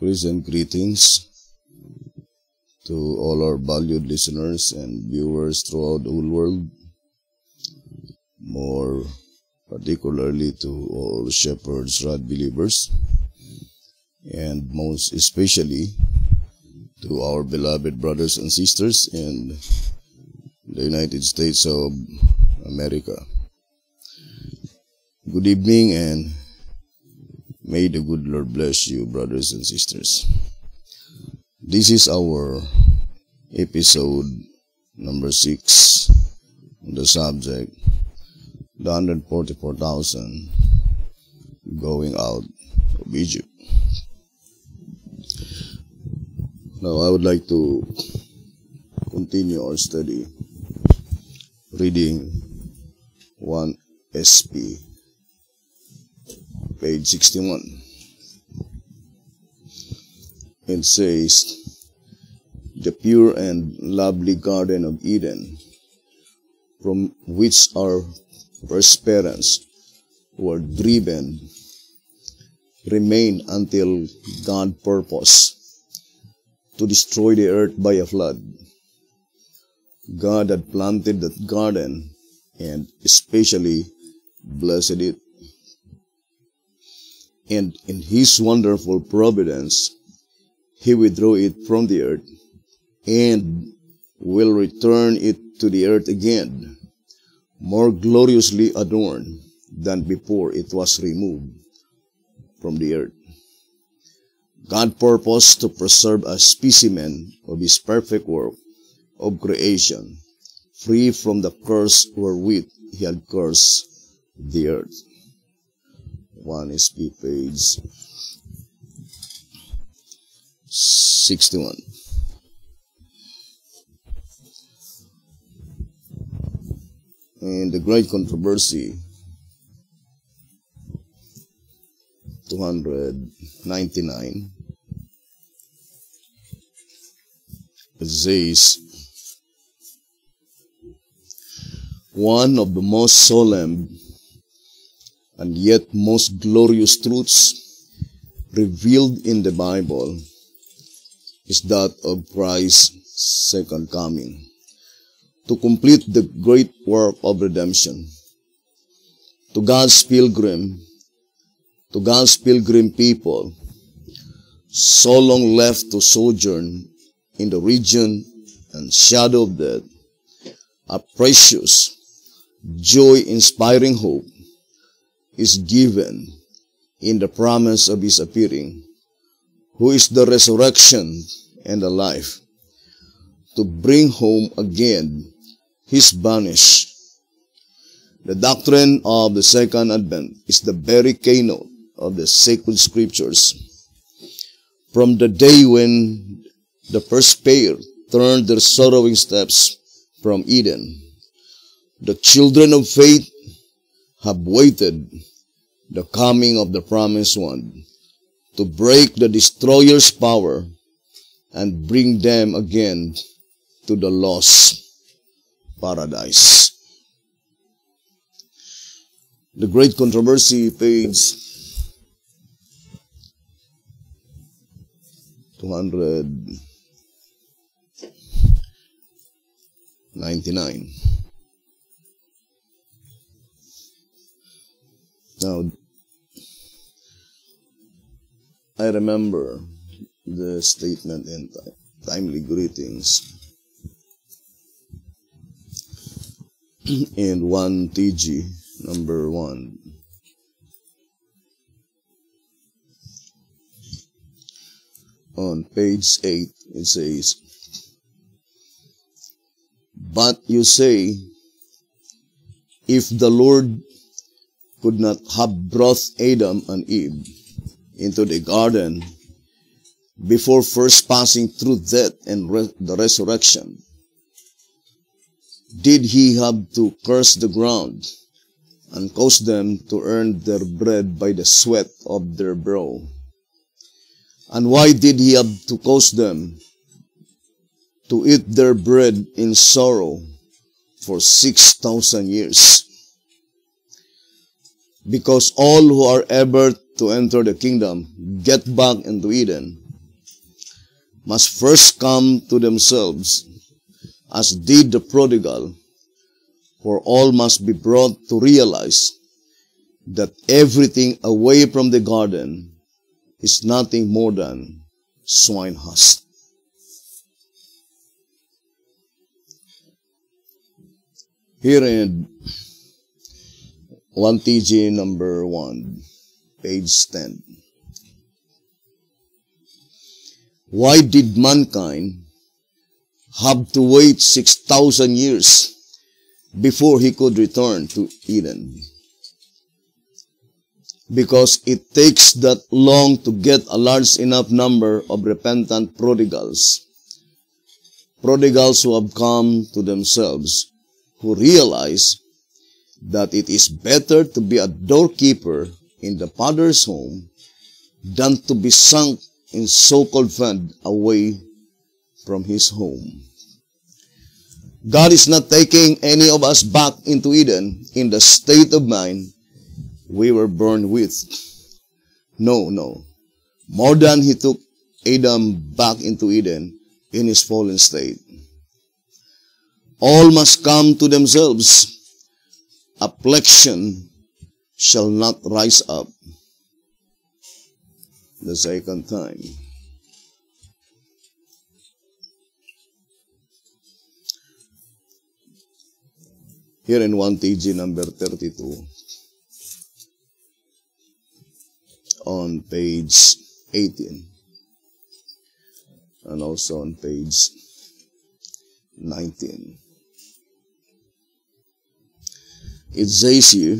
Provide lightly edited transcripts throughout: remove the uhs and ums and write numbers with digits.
Present greetings to all our valued listeners and viewers throughout the whole world, more particularly to all Shepherd's Rod believers, and most especially to our beloved brothers and sisters in the United States of America. Good evening, and may the good Lord bless you, brothers and sisters. This is our episode number 6 on the subject, the 144,000 going out of Egypt. Now I would like to continue our study reading 1 SP, page 61. It says, "The pure and lovely Garden of Eden, from which our first parents were driven, remained until God purposed to destroy the earth by a flood. God had planted that garden and especially blessed it. And in His wonderful providence, He withdrew it from the earth and will return it to the earth again, more gloriously adorned than before it was removed from the earth. God purposed to preserve a specimen of His perfect work of creation, free from the curse wherewith He had cursed the earth." 1 SP, page 61. And the great controversy, 299, it says, "One of the most solemn and yet most glorious truths revealed in the Bible is that of Christ's second coming, to complete the great work of redemption. To God's pilgrim people, so long left to sojourn in the region and shadow of death, a precious, joy-inspiring hope is given in the promise of His appearing, who is the resurrection and the life, to bring home again His banished. The doctrine of the second advent is the very keynote of the sacred scriptures. From the day when the first pair turned their sorrowing steps from Eden, the children of faith have waited the coming of the promised one to break the destroyer's power and bring them again to the lost paradise." The Great Controversy, page 299. Now, I remember the statement in Timely Greetings in 1 TG number 1. On page 8, it says, "But you say, if the Lord could not have brought Adam and Eve into the garden before first passing through death and the resurrection, did He have to curse the ground and cause them to earn their bread by the sweat of their brow? And why did He have to cause them to eat their bread in sorrow for 6,000 years? Because all who are ever to enter the kingdom get back into Eden must first come to themselves, as did the prodigal, for all must be brought to realize that everything away from the garden is nothing more than swine husk. Here in 1 TG number 1, page 10. Why did mankind have to wait 6,000 years before he could return to Eden? Because it takes that long to get a large enough number of repentant prodigals who have come to themselves, who realize that it is better to be a doorkeeper in the Father's home than to be sunk in so-called fun away from His home. God is not taking any of us back into Eden in the state of mind we were born with. No. More than He took Adam back into Eden in his fallen state. All must come to themselves. Affliction shall not rise up the second time. Here in 1 TG number 32, on page 18, and also on page 19. It says here,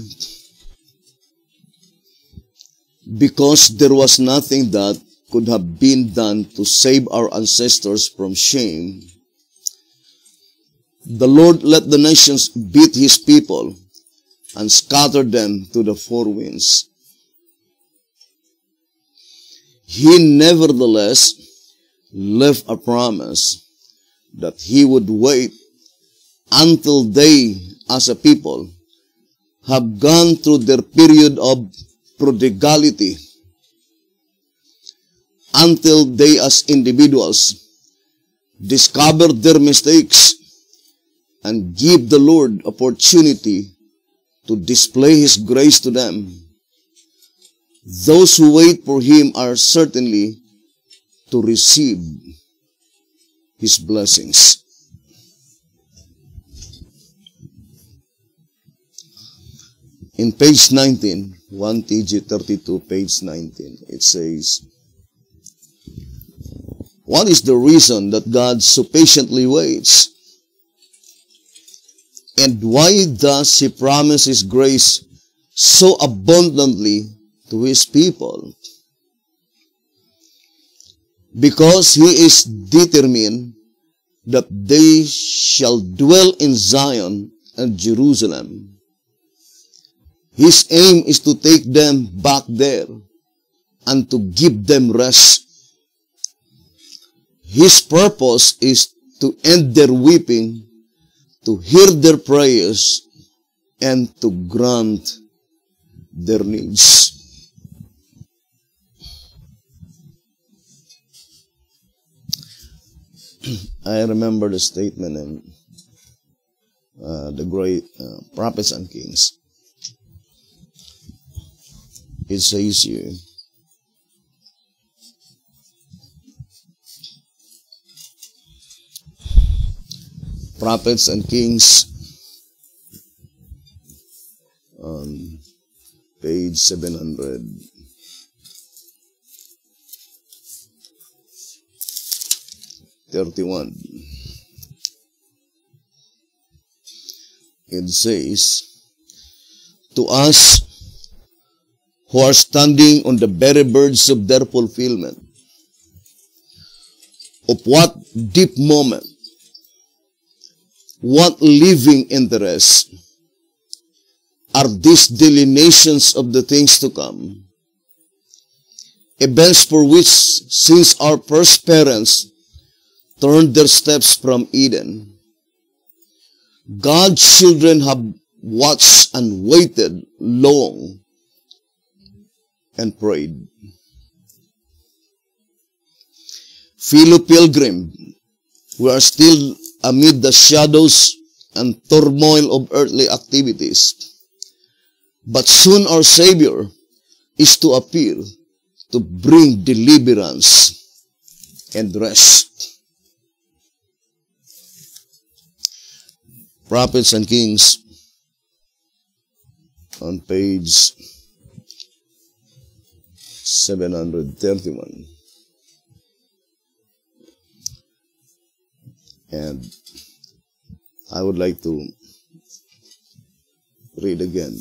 because there was nothing that could have been done to save our ancestors from shame, the Lord let the nations beat His people and scatter them to the four winds. He nevertheless left a promise that He would wait until they, as a people, have gone through their period of prodigality, until they as individuals discover their mistakes and give the Lord opportunity to display His grace to them. Those who wait for Him are certainly to receive His blessings. In page 19, 1 TG 32, page 19, it says, what is the reason that God so patiently waits? And why does He promise His grace so abundantly to His people? Because He is determined that they shall dwell in Zion and Jerusalem. His aim is to take them back there and to give them rest. His purpose is to end their weeping, to hear their prayers, and to grant their needs. I remember the statement in the great Prophets and Kings. It says here, Prophets and Kings, on page 731. It says, to us who are standing on the very verge of their fulfillment, of what deep moment, what living interest are these delineations of the things to come, events for which, since our first parents turned their steps from Eden, God's children have watched and waited long and prayed. Fellow pilgrim, we are still amid the shadows and turmoil of earthly activities. But soon our Savior is to appear to bring deliverance and rest. Prophets and Kings on page 731. And I would like to read again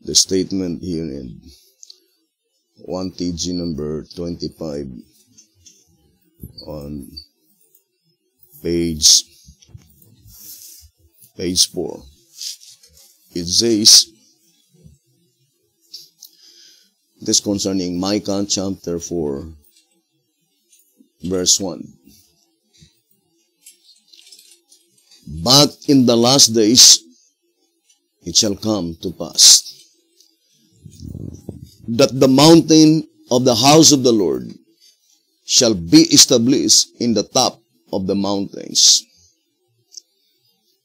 the statement here in 1 TG number 25 on page 4. It says, this concerning Micah chapter 4, verse 1. But in the last days it shall come to pass that the mountain of the house of the Lord shall be established in the top of the mountains,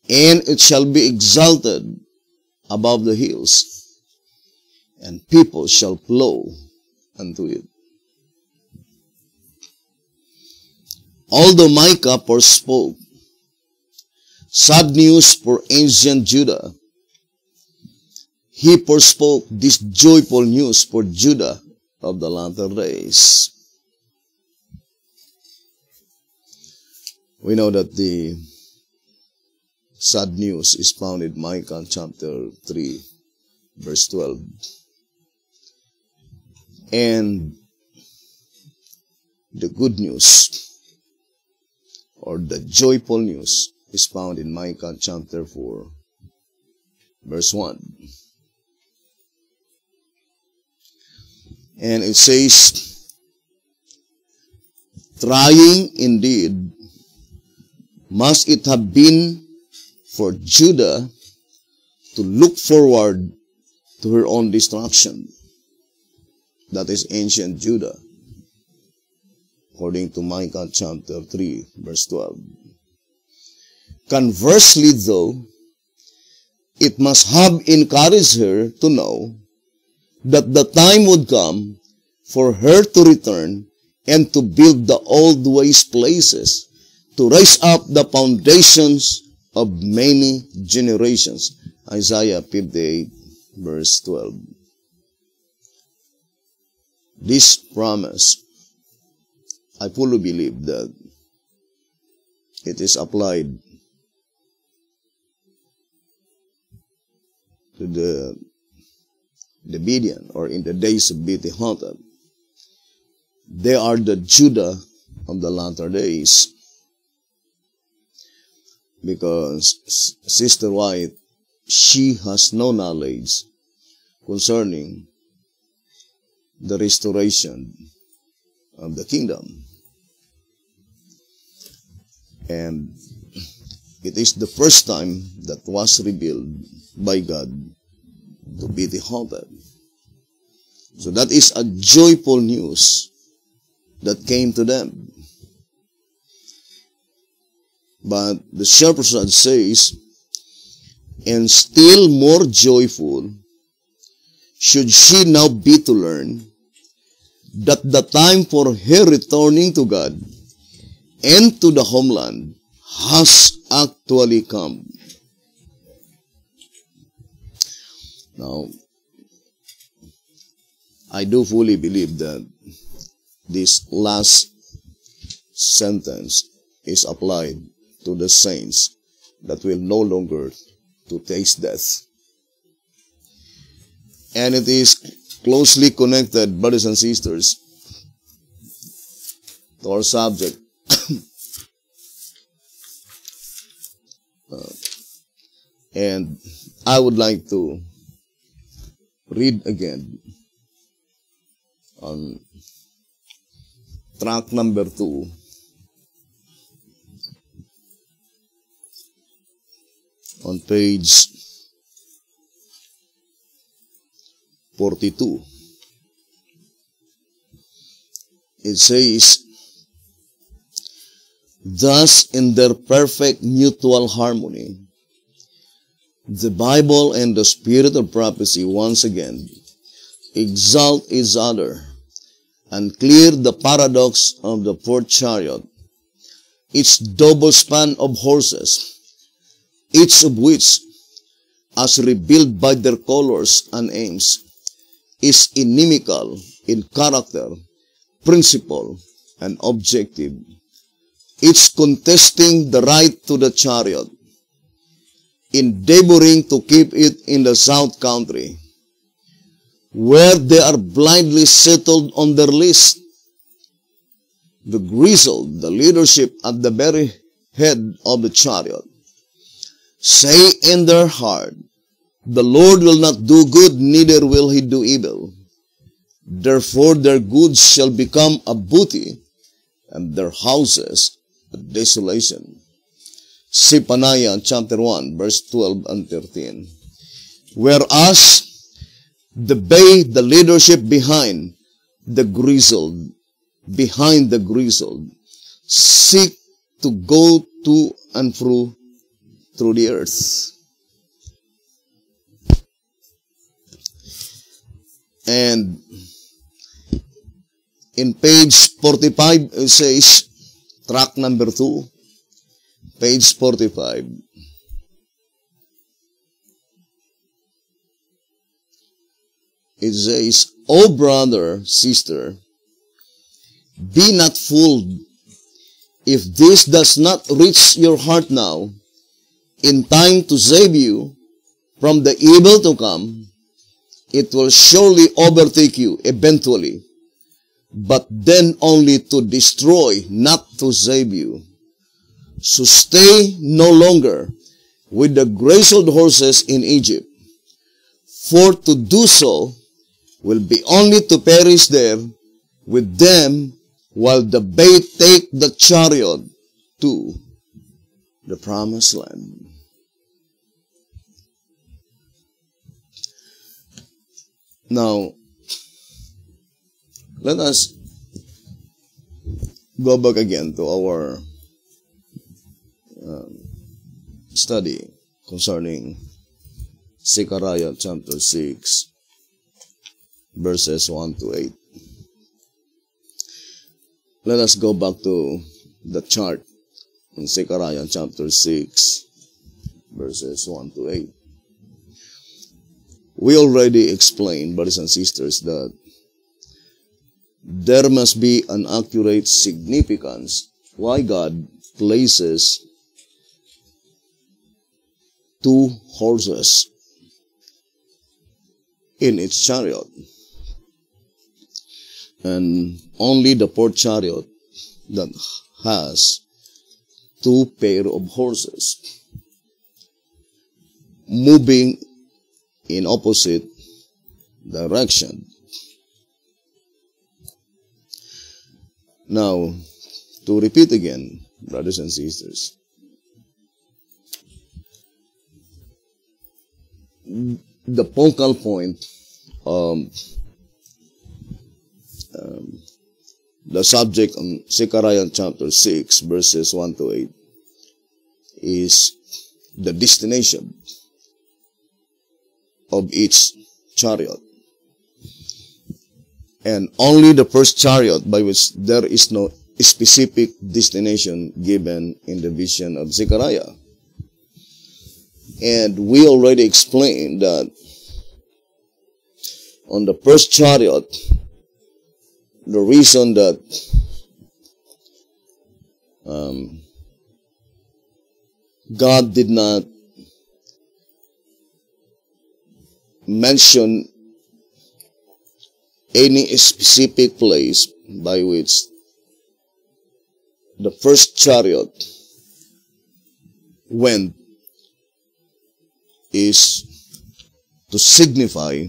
and it shall be exalted above the hills, and people shall flow unto it. Although Micah forespoke sad news for ancient Judah, he forespoke this joyful news for Judah of the latter days. We know that the sad news is found in Micah chapter 3, verse 12. And the good news, or the joyful news, is found in Micah chapter 4, verse 1. And it says, trying indeed must it have been for Judah to look forward to her own destruction. That is ancient Judah, according to Micah chapter 3, verse 12. Conversely, though, it must have encouraged her to know that the time would come for her to return and to build the old waste places, to raise up the foundations of many generations. Isaiah 58, verse 12. This promise, I fully believe that it is applied to the Midian, or in the days of Beti-Hotep. They are the Judah of the latter days. Because Sister White, she has no knowledge concerning the restoration of the kingdom. And it is the first time that was revealed by God to Beti-Hotep. So that is a joyful news that came to them. But the shepherd says, and still more joyful should she now be to learn that the time for her returning to God and to the homeland has actually come. Now, I do fully believe that this last sentence is applied to the saints that will no longer to taste death. And it is closely connected, brothers and sisters, to our subject. And I would like to read again on track number 2, on page 42. It says, thus in their perfect mutual harmony, the Bible and the spirit of prophecy once again exalt each other and clear the paradox of the fourth chariot, its double span of horses, each of which, as revealed by their colors and aims, is inimical in character, principle, and objective, each contesting the right to the chariot, endeavoring to keep it in the south country, where they are blindly settled on their list. The grizzled, the leadership at the very head of the chariot, say in their heart, the Lord will not do good, neither will he do evil. Therefore their goods shall become a booty, and their houses a desolation. Zephaniah chapter 1, verse 12 and 13. Whereas the bay, the leadership behind the grizzled, seek to go to and fro through the earth. And in page 45, it says, track number 2, page 45. It says, O brother, sister, be not fooled. If this does not reach your heart now, in time to save you from the evil to come, it will surely overtake you eventually, but then only to destroy, not to save you. So stay no longer with the grizzled horses in Egypt, for to do so will be only to perish there with them, while the bay take the chariot to the promised land. Now, let us go back again to our study concerning Zechariah chapter 6, verses 1 to 8. Let us go back to the chart in Zechariah chapter 6, verses 1 to 8. We already explained, brothers and sisters, that there must be an accurate significance why God places two horses in its chariot, and only the fourth chariot that has two pair of horses moving in opposite direction. Now, to repeat again, brothers and sisters, the focal point of the subject on Zechariah chapter 6, verses 1 to 8, is the destination of each chariot. And only the first chariot, by which there is no specific destination given in the vision of Zechariah. And we already explained that on the first chariot, the reason that God did not mention any specific place by which the first chariot went is to signify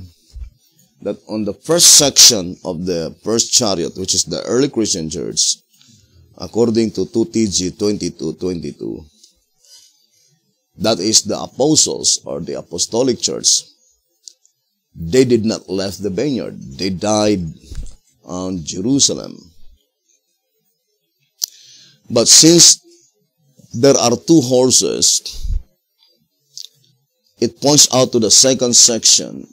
that on the first section of the first chariot, which is the early Christian church, according to 2TG 22:22, that is the apostles or the apostolic church, they did not left the vineyard. They died on Jerusalem But since there are two horses, it points out to the second section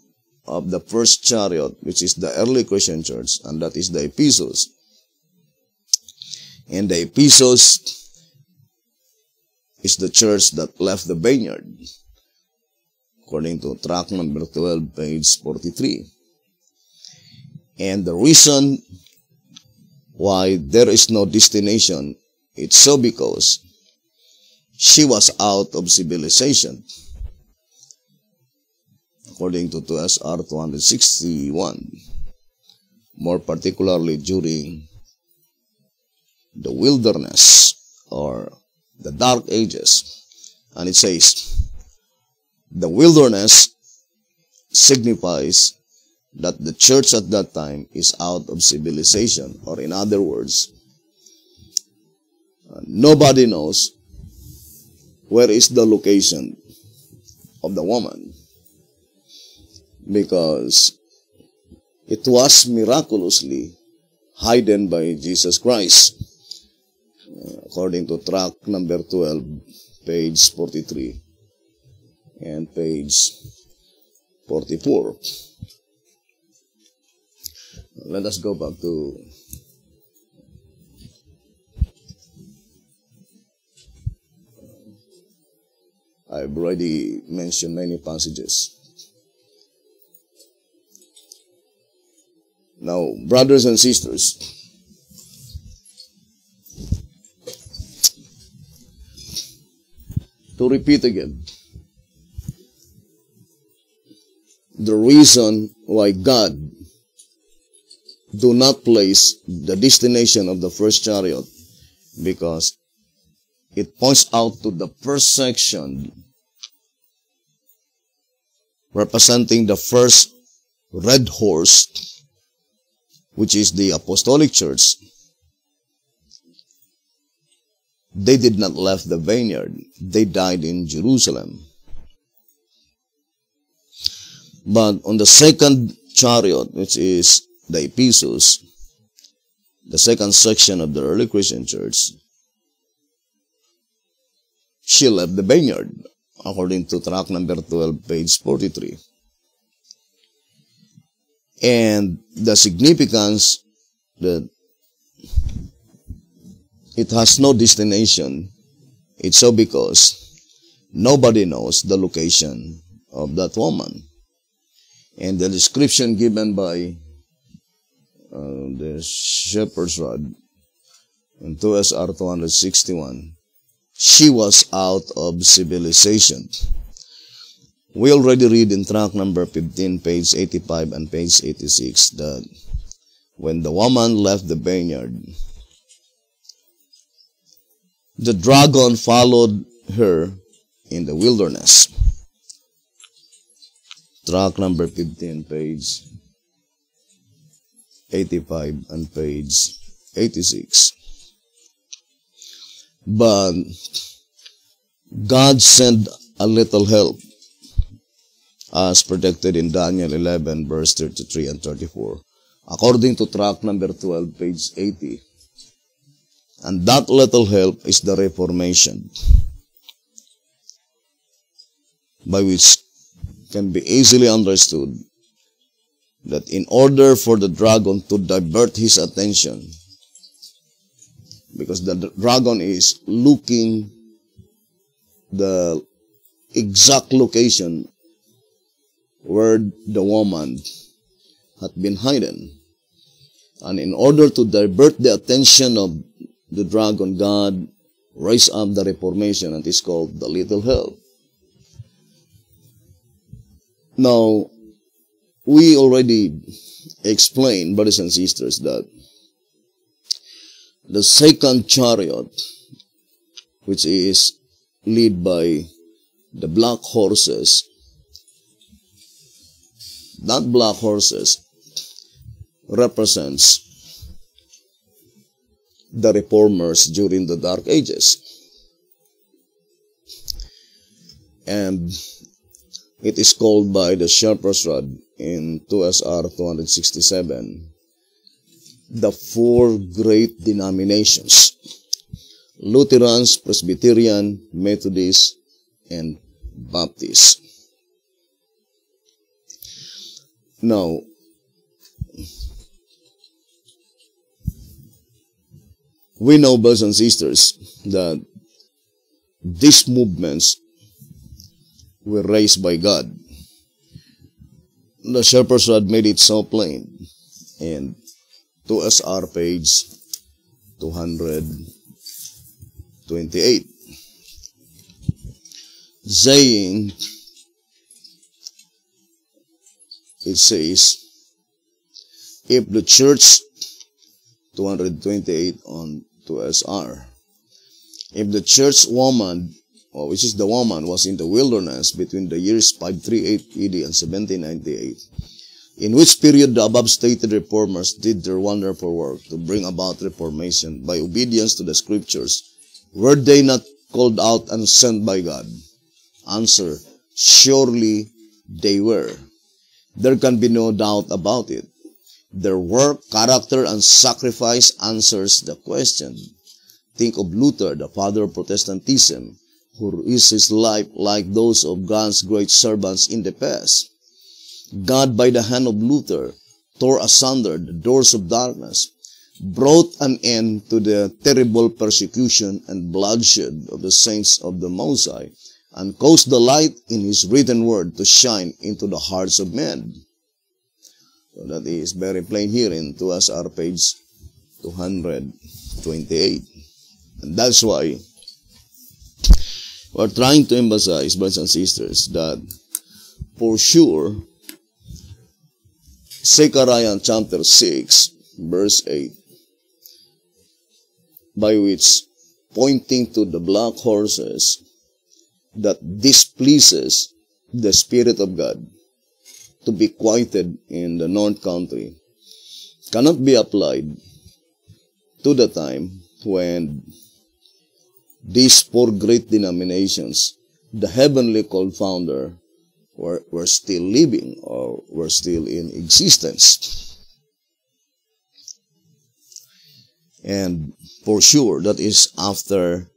of the first chariot, which is the early Christian church, and that is the epistles. And the epistles is the church that left the vineyard, according to tract number 12, page 43. And the reason why there is no destination, it's so because she was out of civilization, according to 2SR 261, more particularly during the wilderness or the dark ages. And it says, the wilderness signifies that the church at that time is out of civilization, or in other words, nobody knows where is the location of the woman, because it was miraculously hidden by Jesus Christ, according to tract number 12, page 43 and page 44. Let us go back to I've already mentioned many passages. Now, brothers and sisters, to repeat again, the reason why God do not place the destination of the first chariot, because it points out to the first section representing the first red horse, which is the apostolic church. They did not left the vineyard. They died in Jerusalem. But on the second chariot, which is the epistles, the second section of the early Christian church, she left the vineyard, according to tract number 12, page 43. And the significance that it has no destination, it's so because nobody knows the location of that woman. And the description given by the shepherd's rod in 2SR 261, she was out of civilization. We already read in tract number 15, page 85 and page 86, that when the woman left the vineyard, the dragon followed her in the wilderness. Tract number 15, page 85 and page 86. But God sent a little help, as predicted in Daniel 11, verse 33 and 34, according to tract number 12, page 80. And that little help is the Reformation, by which can be easily understood that in order for the dragon to divert his attention, because the dragon is looking the exact location where the woman had been hidden, and in order to divert the attention of the dragon, God raised up the Reformation, and it's called the little help. Now, we already explained, brothers and sisters, that the second chariot, which is led by the black horses, that black horses represents the reformers during the Dark Ages. And it is called by the shepherd's rod in 2SR 267 the four great denominations. Lutherans, Presbyterian, Methodist, and Baptist. Now, we know, brothers and sisters, that these movements were raised by God. The shepherds had made it so plain. And to SR page 228, saying, it says, if the church, 228 on 2SR, if the church woman, or which is the woman, was in the wilderness between the years 538 AD and 1798, in which period the above stated reformers did their wonderful work to bring about reformation by obedience to the scriptures, were they not called out and sent by God? Answer, surely they were. There can be no doubt about it. Their work, character, and sacrifice answers the question. Think of Luther, the father of Protestantism, who risked his life like those of God's great servants in the past. God, by the hand of Luther, tore asunder the doors of darkness, brought an end to the terrible persecution and bloodshed of the saints of the Most High, and caused the light in his written word to shine into the hearts of men. So that is very plain here in 2SR page 228. And that's why we're trying to emphasize, brothers and sisters, that for sure, Zechariah chapter 6, verse 8, by which, pointing to the black horses, that displeases the Spirit of God to be quieted in the north country, cannot be applied to the time when these four great denominations, the heavenly called founder, were still living or were still in existence. And for sure, that is after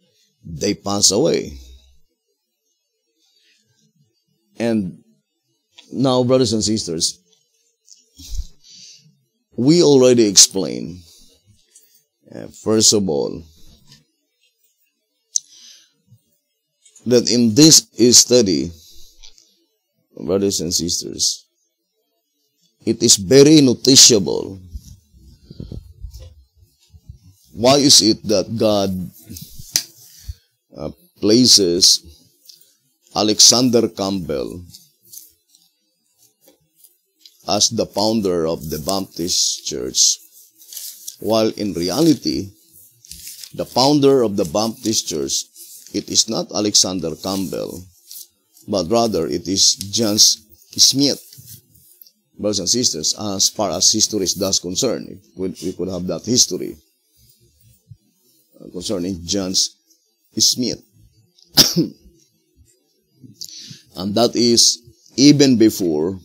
they pass away. And now, brothers and sisters, we already explained, first of all, that in this study, brothers and sisters, it is very noticeable. Why is it that God places Alexander Campbell as the founder of the Baptist Church, while in reality, the founder of the Baptist Church, it is not Alexander Campbell, but rather it is John Smith. Brothers and sisters, as far as history is thus concerned, we could have that history concerning John Smith. And that is even before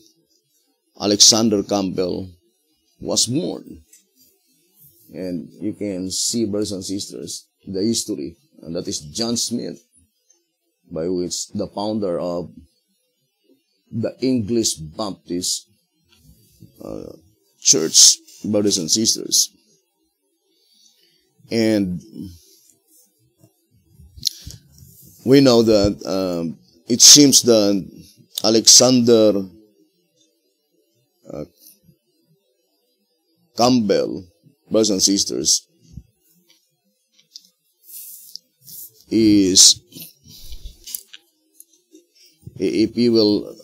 Alexander Campbell was born. And you can see, brothers and sisters, the history, and that is John Smith, by which the founder of the English Baptist Church, brothers and sisters. And we know that it seems that Alexander Campbell, brothers and sisters, is, if you will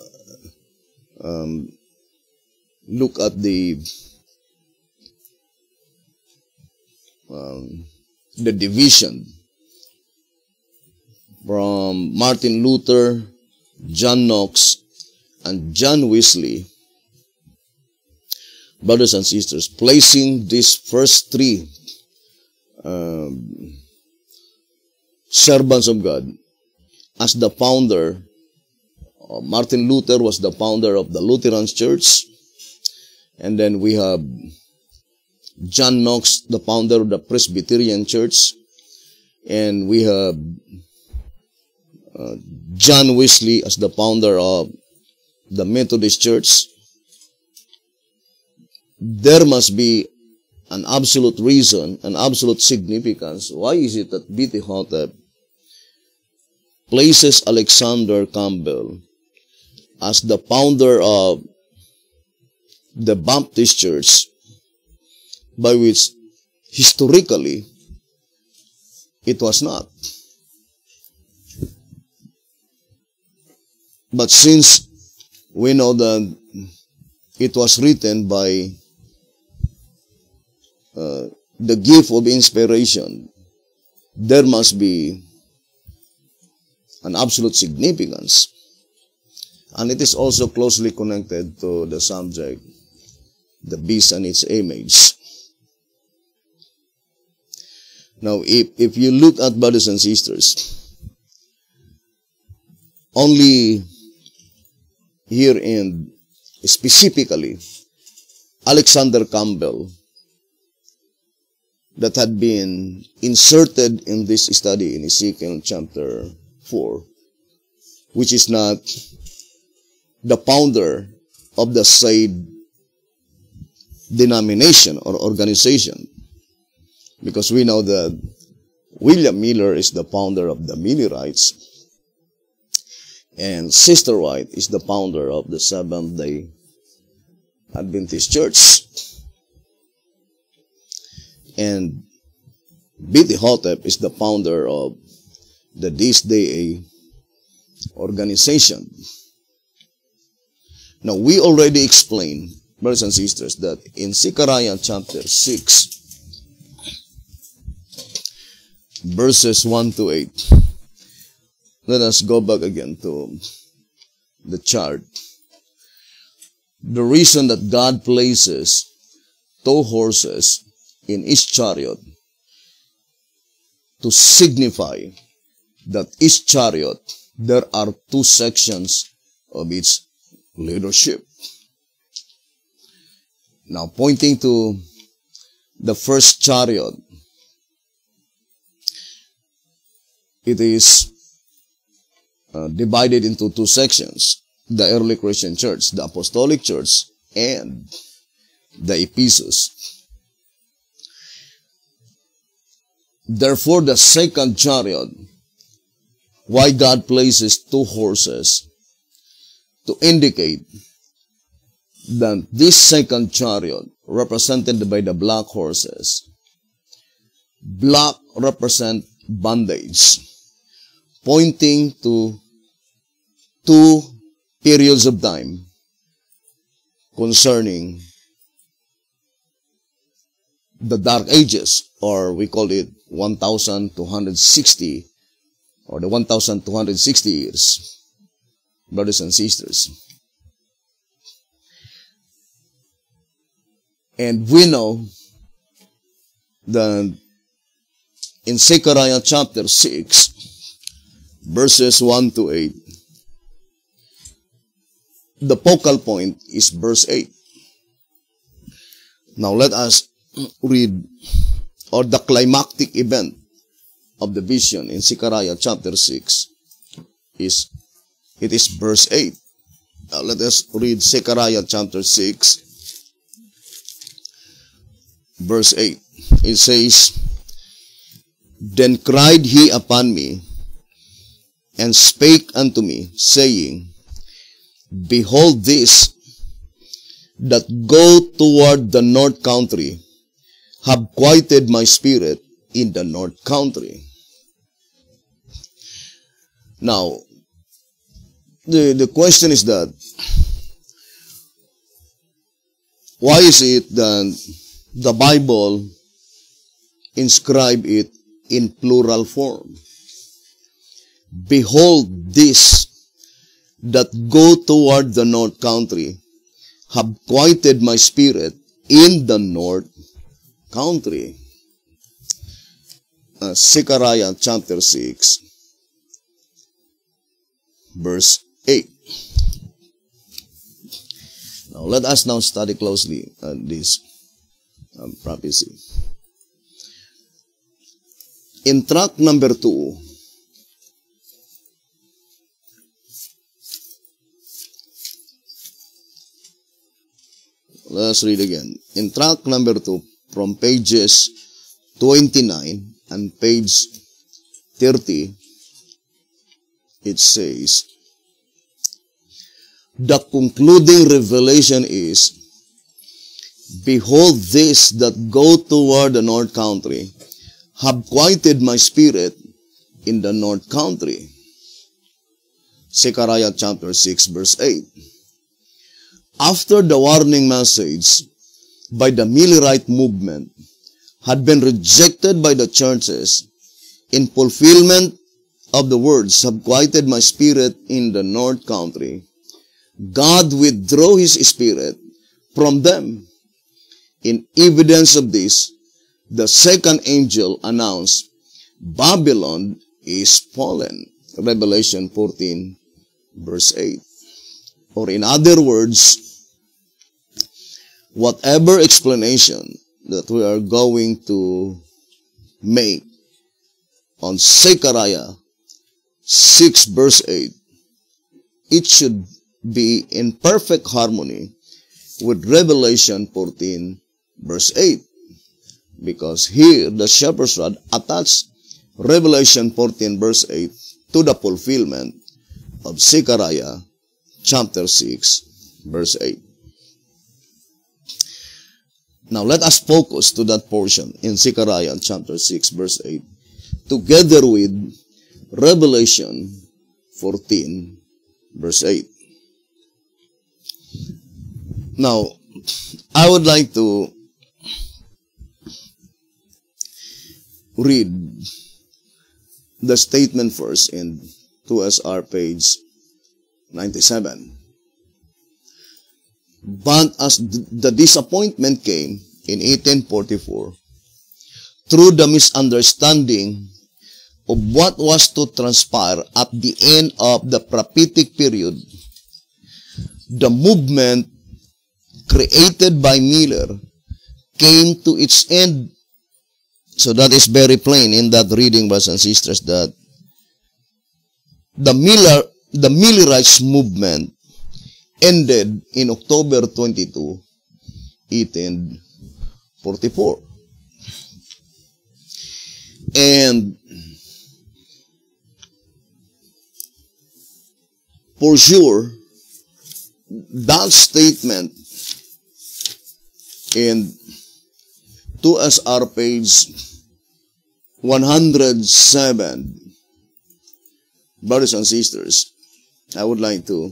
look at the division from Martin Luther, John Knox, and John Wesley, brothers and sisters, placing these first three servants of God as the founder. Martin Luther was the founder of the Lutheran Church, and then we have John Knox, the founder of the Presbyterian Church, And we have John Wesley as the founder of the Methodist Church. There must be an absolute reason, an absolute significance. Why is it that B.T. Hotep places Alexander Campbell as the founder of the Baptist Church, by which historically it was not? But since we know that it was written by the gift of inspiration, there must be an absolute significance. And it is also closely connected to the subject, the beast and its image. Now, if you look at, brothers and sisters, only here in specifically Alexander Campbell that had been inserted in this study in Ezekiel chapter 4, which is not the founder of the said denomination or organization, because we know that William Miller is the founder of the Millerites, and Sister White is the founder of the Seventh-day Adventist Church. And B.T. Hotep is the founder of the This Day organization. Now, we already explained, brothers and sisters, that in Zechariah chapter 6, verses 1 to 8, let us go back again to the chart. The reason that God places 2 horses in each chariot to signify that each chariot, there are 2 sections of its leadership. Now, pointing to the first chariot, it is divided into 2 sections: the early Christian church, the Apostolic Church, and the Ephesus. Therefore, the second chariot, why God places 2 horses, to indicate that this second chariot, represented by the black horses, black represent bondage, pointing to 2 periods of time concerning the Dark Ages, or we call it 1,260, or the 1,260 years, brothers and sisters. And we know that in Zechariah chapter 6, verses 1 to 8, the focal point is verse 8. Now let us read, or the climactic event of the vision in Zechariah chapter 6 is verse 8. Now let us read Zechariah chapter 6, verse 8. It says, Then cried he upon me, and spake unto me, saying, Behold, this that go toward the north country have quieted my spirit in the north country. Now, the question is that, why is it that the Bible inscribe it in plural form? Behold, this that go toward the north country have quieted my spirit in the north country. Zechariah chapter 6, verse 8. Now, let us now study closely this prophecy. In track number 2, let's read again. In track number 2, from pages 29 and page 30, it says, the concluding revelation is, behold, these that go toward the north country have quieted my spirit in the north country. Zechariah chapter 6 verse 8. After the warning message by the Millerite movement had been rejected by the churches, in fulfillment of the words, have quieted my spirit in the north country, God withdrew His Spirit from them. In evidence of this, the second angel announced, Babylon is fallen. Revelation 14, verse 8. Or in other words, whatever explanation that we are going to make on Zechariah 6, verse 8, it should be in perfect harmony with Revelation 14, verse 8. Because here, the shepherd's rod attached Revelation 14, verse 8 to the fulfillment of Zechariah chapter 6, verse 8. Now, let us focus to that portion in Zechariah chapter 6, verse 8, together with Revelation 14, verse 8. Now, I would like to read the statement first in 2SR page 97. But as the disappointment came in 1844, through the misunderstanding of what was to transpire at the end of the prophetic period, the movement created by Miller came to its end. So that is very plain in that reading, brothers and sisters, that the Millerites movement ended in October 22, 1844. And for sure, that statement in 2SR page 107, brothers and sisters, I would like to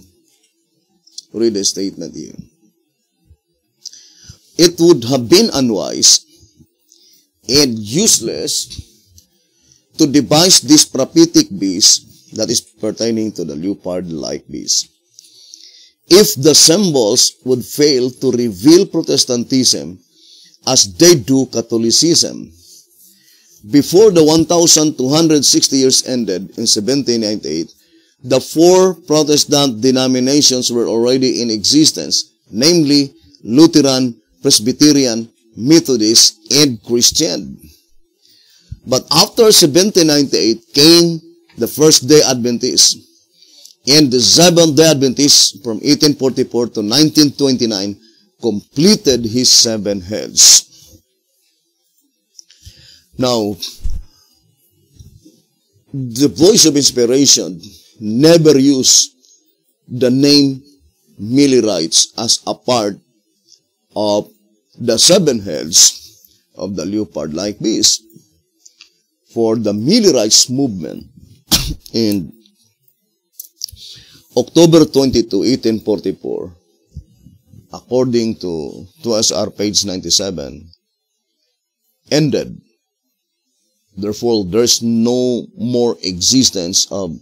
read a statement here. It would have been unwise and useless to devise this prophetic beast that is pertaining to the leopard-like beast, if the symbols would fail to reveal Protestantism as they do Catholicism. Before the 1,260 years ended in 1798, the four Protestant denominations were already in existence, namely Lutheran, Presbyterian, Methodist, and Christian. But after 1798 came the First-day Adventists, and the Seventh-day Adventists from 1844 to 1929 completed his 7 heads. Now, the Voice of Inspiration never used the name Millerites as a part of the 7 heads of the leopard-like beast. For the Millerites movement in October 22, 1844, according to 2SR page 97, ended. Therefore, there's no more existence of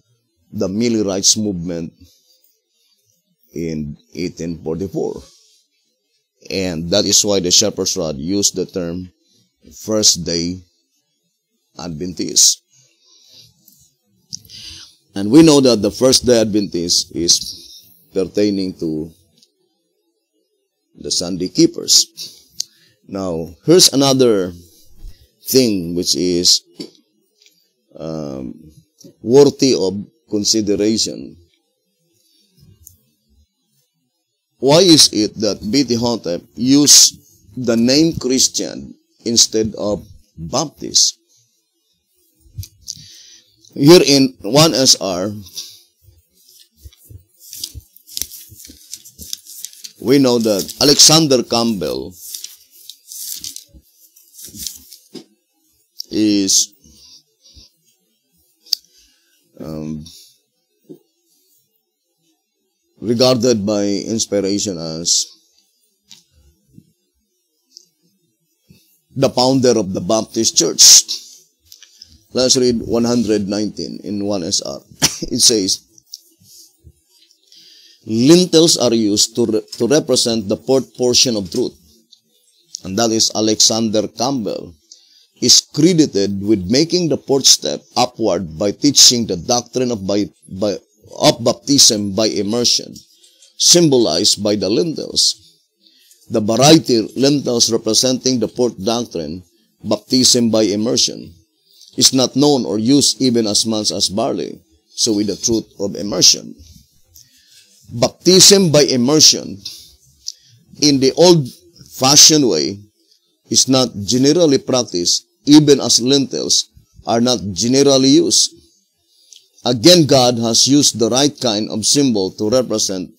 the Millerites movement in 1844. And that is why the Shepherd's Rod used the term First-day Adventist. And we know that the First-day Adventist is pertaining to the Sunday keepers. Now, here's another thing which is worthy of consideration. Why is it that B.T. Hotep used the name Christian instead of Baptist? Here in 1SR, we know that Alexander Campbell is regarded by inspiration as the founder of the Baptist Church. Let's read 119 in 1SR. It says, lentils are used to represent the fourth portion of truth, and that is Alexander Campbell is credited with making the fourth step upward by teaching the doctrine of baptism by immersion, symbolized by the lentils. The variety lentils representing the fourth doctrine, baptism by immersion, is not known or used even as much as barley, so with the truth of immersion. Baptism by immersion, in the old-fashioned way, is not generally practiced, even as lentils are not generally used. Again, God has used the right kind of symbol to represent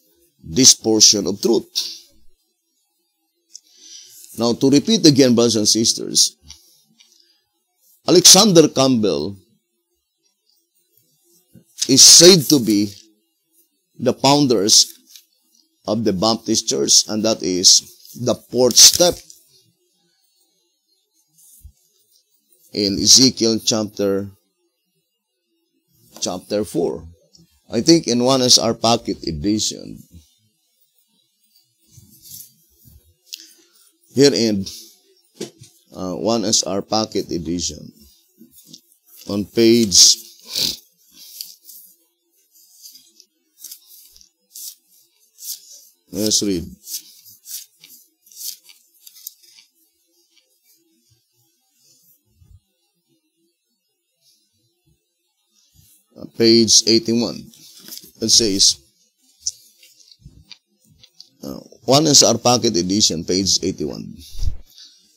this portion of truth. Now, to repeat again, brothers and sisters, Alexander Campbell is said to be the founders of the Baptist Church, and that is the fourth step in Ezekiel chapter 4. I think in 1SR Pocket Edition, here in 1SR Pocket Edition, on page 81. It says, 1SR Pocket Edition, page 81.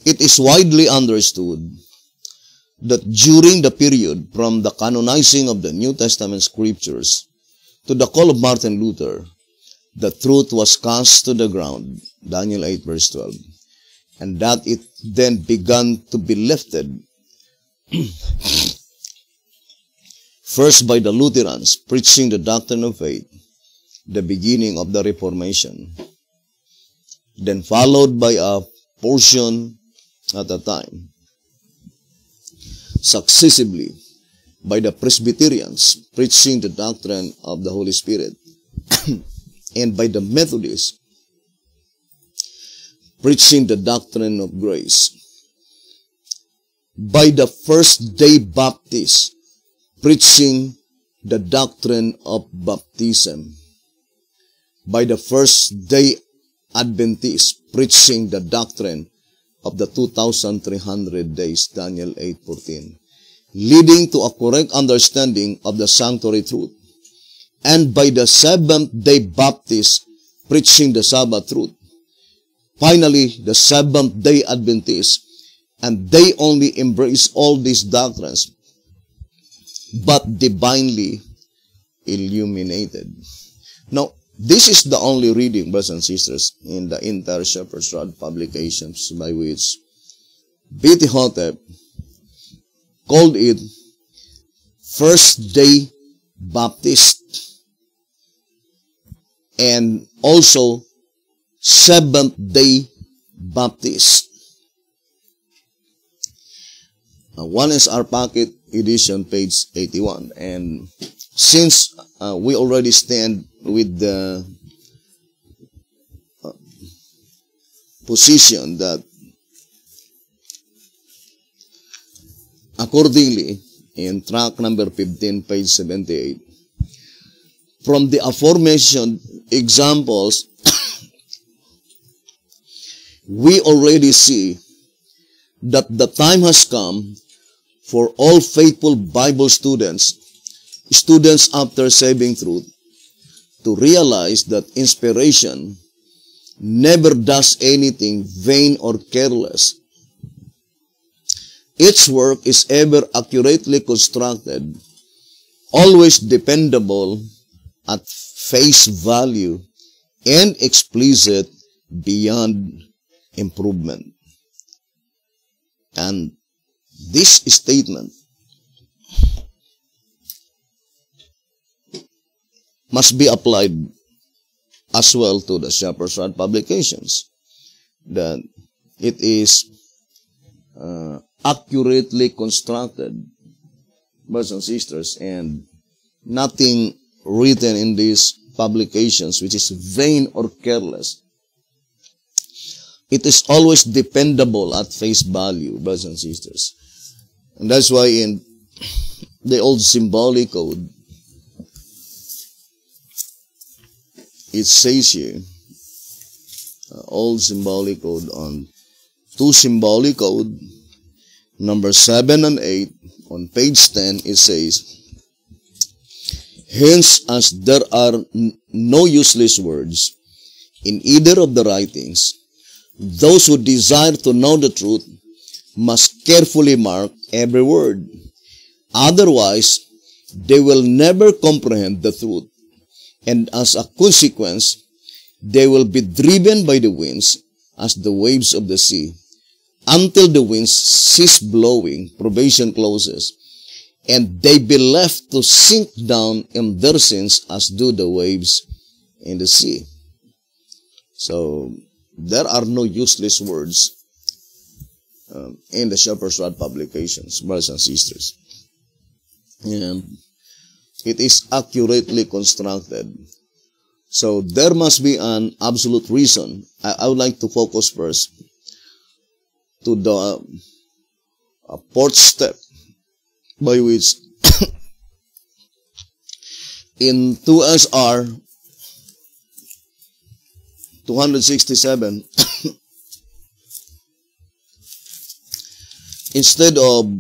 It is widely understood that during the period from the canonizing of the New Testament scriptures to the call of Martin Luther, the truth was cast to the ground, Daniel 8 verse 12, and that it then began to be lifted, first by the Lutherans preaching the doctrine of faith, the beginning of the Reformation, then followed by a portion at a time, successively by the Presbyterians preaching the doctrine of the Holy Spirit, and by the Methodists preaching the doctrine of grace, by the First-day Baptists preaching the doctrine of baptism, by the First-day Adventists preaching the doctrine of the 2,300 days, Daniel 8:14, leading to a correct understanding of the sanctuary truth, and by the Seventh-day Baptists preaching the Sabbath truth. Finally, the Seventh-day Adventists, and they only embrace all these doctrines, but divinely illuminated. Now, this is the only reading, brothers and sisters, in the entire Shepherd's Rod publications by which B.T. Hotep called it First-day Baptist and also Seventh-day Baptist. 1SR Pocket Edition, page 81. And since we already stand with the position that accordingly, in track number 15, page 78, from the aforementioned examples, we already see that the time has come for all faithful Bible students after saving truth, to realize that inspiration never does anything vain or careless. Its work is ever accurately constructed, always dependable, at face value, and explicit beyond improvement. And this statement must be applied as well to the Shepherd's Rod publications, that it is accurately constructed, brothers and sisters, and nothing written in these publications which is vain or careless. It is always dependable at face value, brothers and sisters. And that's why in the old symbolic code, it says here, old symbolic code on 2 symbolic code, number 7 and 8, on page 10, it says, hence, as there are no useless words in either of the writings, those who desire to know the truth must carefully mark every word. Otherwise, they will never comprehend the truth, and as a consequence, they will be driven by the winds as the waves of the sea, until the winds cease blowing, probation closes, and they be left to sink down in their sins as do the waves in the sea. So, there are no useless words in the Shepherd's Rod publications, brothers and sisters. And it is accurately constructed. So, there must be an absolute reason. I would like to focus first to the fourth step, by which in 2SR 267, instead of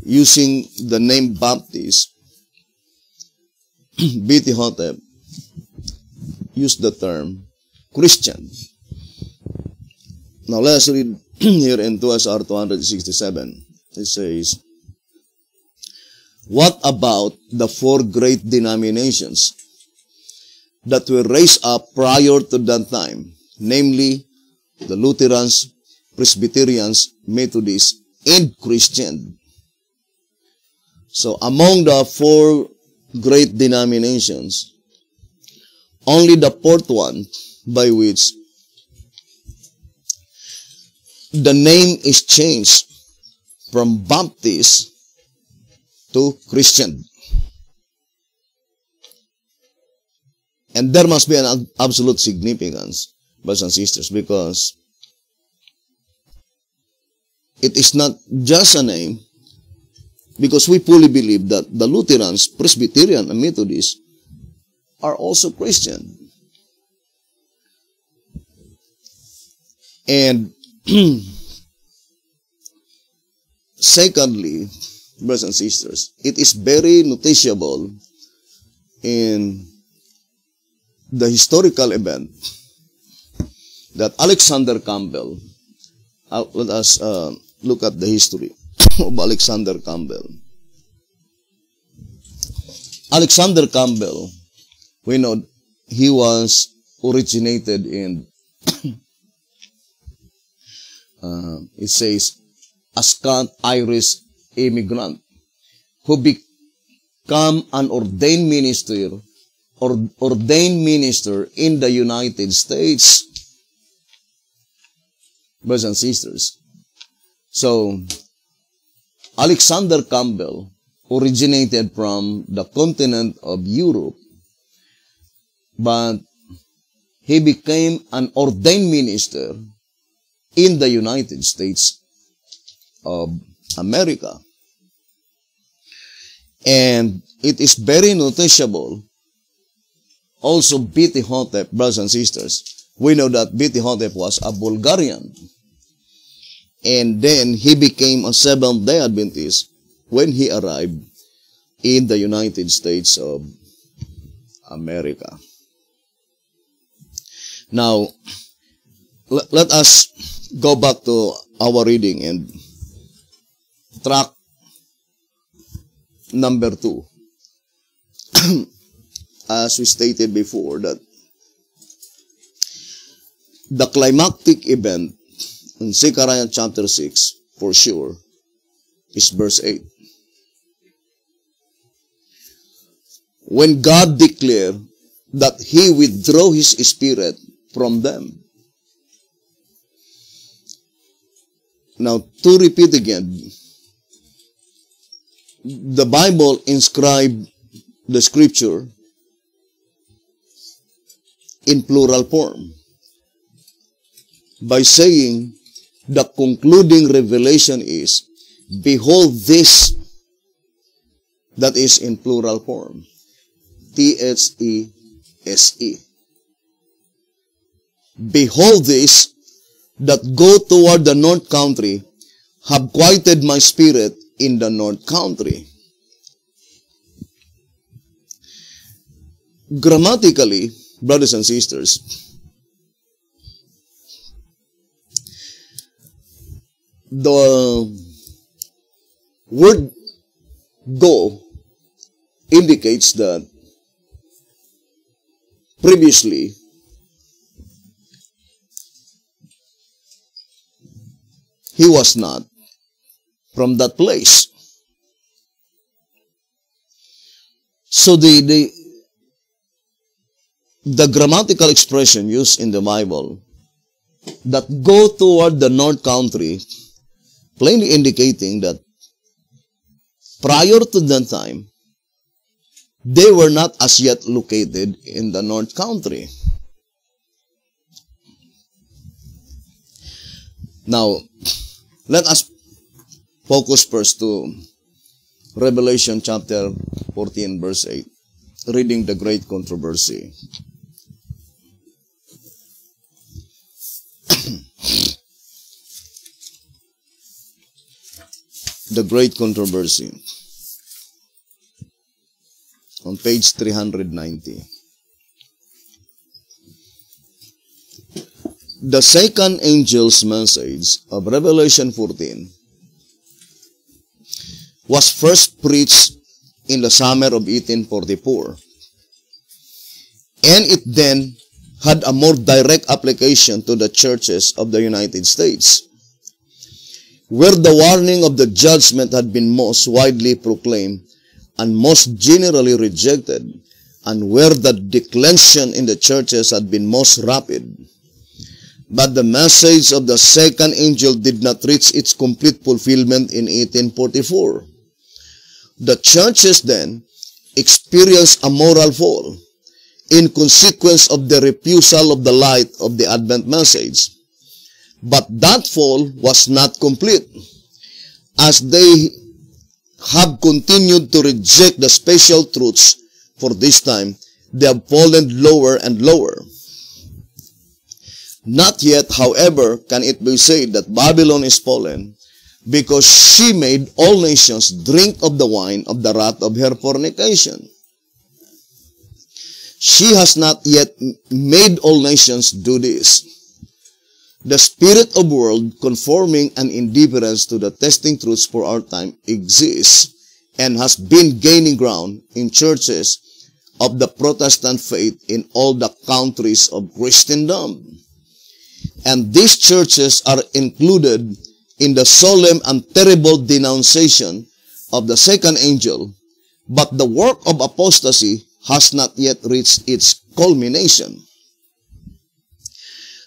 using the name Baptist, B.T. Hotep used the term Christian. Now let's read here in 2SR 267. It says, what about the 4 great denominations that were raised up prior to that time, namely the Lutherans, Presbyterians, Methodists, and Christian? So among the 4 great denominations, only the 4th one, by which the name is changed from Baptist to Christian. And there must be an absolute significance, brothers and sisters, because it is not just a name, because we fully believe that the Lutherans, Presbyterian, and Methodists are also Christian. And secondly, brothers and sisters, it is very noticeable in the historical event that Alexander Campbell, let us look at the history of Alexander Campbell. Alexander Campbell, we know he was originated in, it says, a Scant Irish immigrant who became an ordained minister in the United States, brothers and sisters. So, Alexander Campbell originated from the continent of Europe, but he became an ordained minister in the United States of America. And it is very noticeable. Also, B.T. Hotep, brothers and sisters, we know that B.T. Hotep was a Bulgarian. and then he became a Seventh-day Adventist when he arrived in the United States of America. Now, let us go back to our reading and track number 2. As we stated before, that the climactic event in Zechariah chapter 6, for sure, is verse 8. When God declared that He withdrew His Spirit from them. Now, to repeat again, the Bible inscribed the scripture in plural form by saying the concluding revelation is, behold this, that is in plural form. T-H-E-S-E. Behold this, that go toward the north country, have quieted my spirit in the north country. Grammatically, brothers and sisters, the word go indicates that previously he was not from that place. So the grammatical expression used in the Bible that go toward the north country, plainly indicating that prior to that time, they were not as yet located in the north country. Now, let us focus first to Revelation chapter 14 verse 8, reading the great controversy. The great controversy on page 390. The second angel's message of Revelation 14 was first preached in the summer of 1844, and it then had a more direct application to the churches of the United States, where the warning of the judgment had been most widely proclaimed and most generally rejected, and where the declension in the churches had been most rapid. But the message of the second angel did not reach its complete fulfillment in 1844. The churches then experienced a moral fall in consequence of the refusal of the light of the Advent message. But that fall was not complete, as they have continued to reject the special truths. For this time, they have fallen lower and lower. Not yet, however, can it be said that Babylon is fallen, because she made all nations drink of the wine of the wrath of her fornication. She has not yet made all nations do this. The spirit of world conforming and indifference to the testing truths for our time exists and has been gaining ground in churches of the Protestant faith in all the countries of Christendom. And these churches are included in the solemn and terrible denunciation of the second angel, but the work of apostasy has not yet reached its culmination.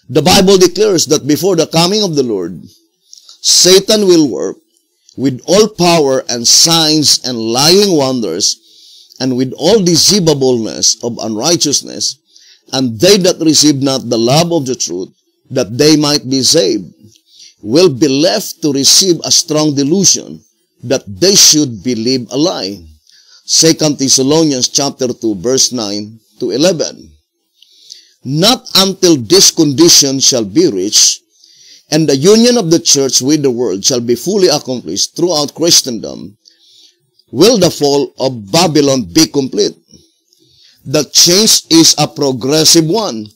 The Bible declares that before the coming of the Lord, Satan will work with all power and signs and lying wonders, and with all deceivableness of unrighteousness, and they that receive not the love of the truth, that they might be saved, will be left to receive a strong delusion that they should believe a lie. 2 Thessalonians chapter 2 verse 9 to 11. Not until this condition shall be reached, and the union of the church with the world shall be fully accomplished throughout Christendom, will the fall of Babylon be complete. The change is a progressive one,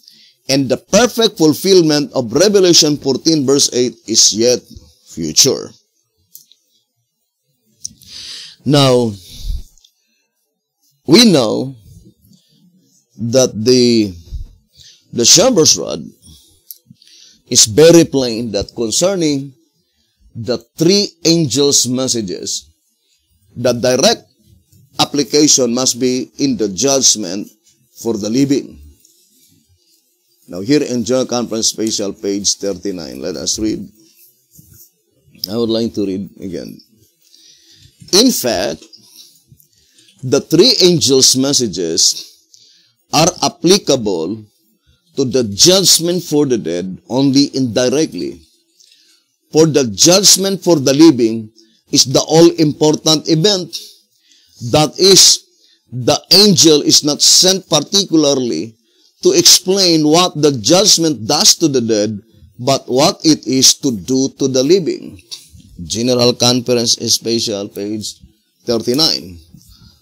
and the perfect fulfillment of Revelation 14 verse 8 is yet future. Now, we know that the shepherd's rod is very plain that concerning the three angels' messages, the direct application must be in the judgment for the living. Now here in General Conference Special, page 39, let us read. I would like to read again. In fact, the three angels' messages are applicable to the judgment for the dead only indirectly. For the judgment for the living is the all-important event. That is, the angel is not sent particularly to explain what the judgment does to the dead, but what it is to do to the living. General Conference Special, page 39.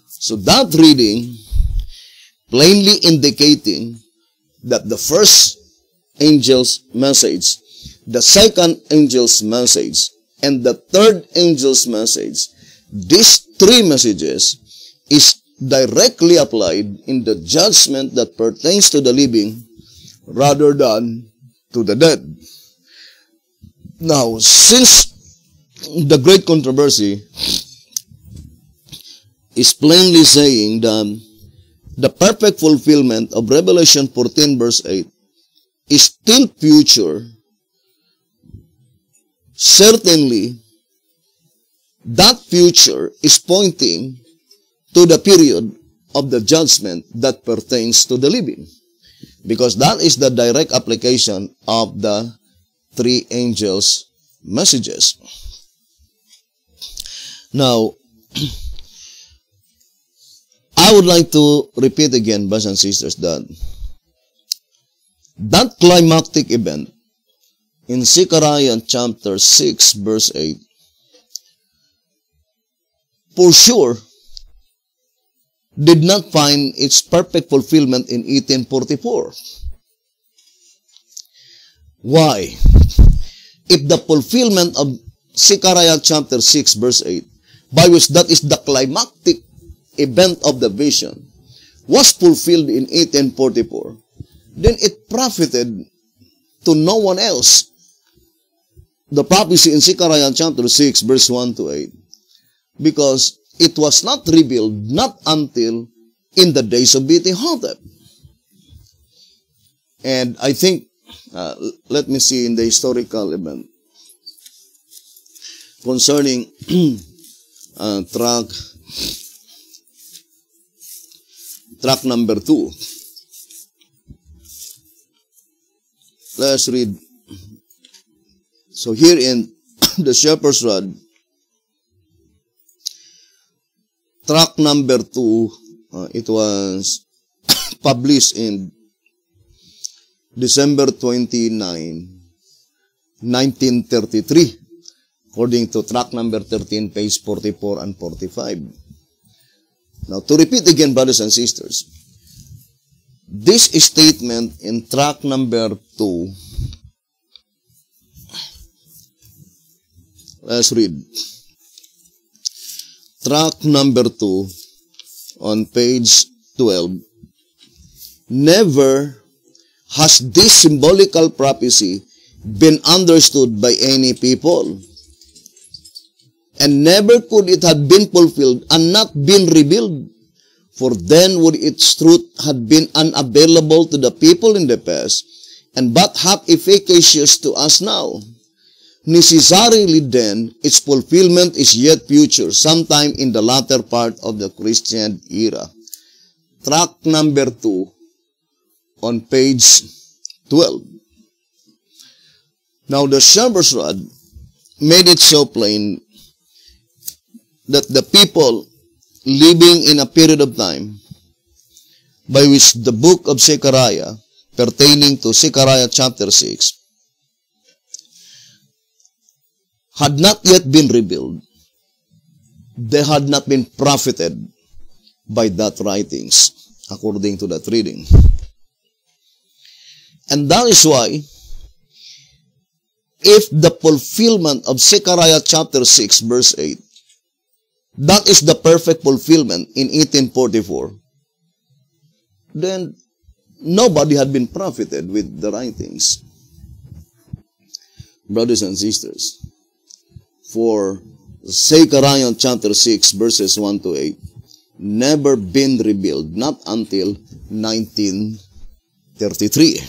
So that reading plainly indicating that the first angel's message, the second angel's message, and the third angel's message, these three messages is directly applied in the judgment that pertains to the living rather than to the dead. Now, since the great controversy is plainly saying that the perfect fulfillment of Revelation 14 verse 8 is still future, certainly that future is pointing to the period of the judgment that pertains to the living, because that is the direct application of the three angels' messages. Now, I would like to repeat again, brothers and sisters, that climactic event in Zechariah chapter 6 verse 8, for sure, did not find its perfect fulfillment in 1844. Why? If the fulfillment of Zechariah chapter 6 verse 8, by which that is the climactic event of the vision, was fulfilled in 1844, then it profited to no one else. The prophecy in Zechariah chapter 6 verse 1 to 8, because it was not revealed not until in the days of Beti-Hotep. And I think, let me see in the historical event concerning track number 2. Let's read. So here in the Shepherd's Rod, track number 2, it was published in December 29, 1933, according to track number 13, page 44 and 45. Now, to repeat again, brothers and sisters, this statement in track number 2, let's read. Track number 2 on page 12. Never has this symbolical prophecy been understood by any people, and never could it have been fulfilled and not been revealed, for then would its truth have been unavailable to the people in the past, and but half efficacious to us now. Necessarily then, its fulfillment is yet future, sometime in the latter part of the Christian era. Track number 2 on page 12. Now, the Shepherd's Rod made it so plain that the people living in a period of time by which the book of Zechariah, pertaining to Zechariah chapter 6, had not yet been revealed, they had not been profited by that writings, according to that reading. And that is why, if the fulfillment of Zechariah chapter 6, verse 8, that is the perfect fulfillment in 1844, then nobody had been profited with the writings. Brothers and sisters, for Zechariah chapter 6, verses 1 to 8, never been revealed, not until 1933.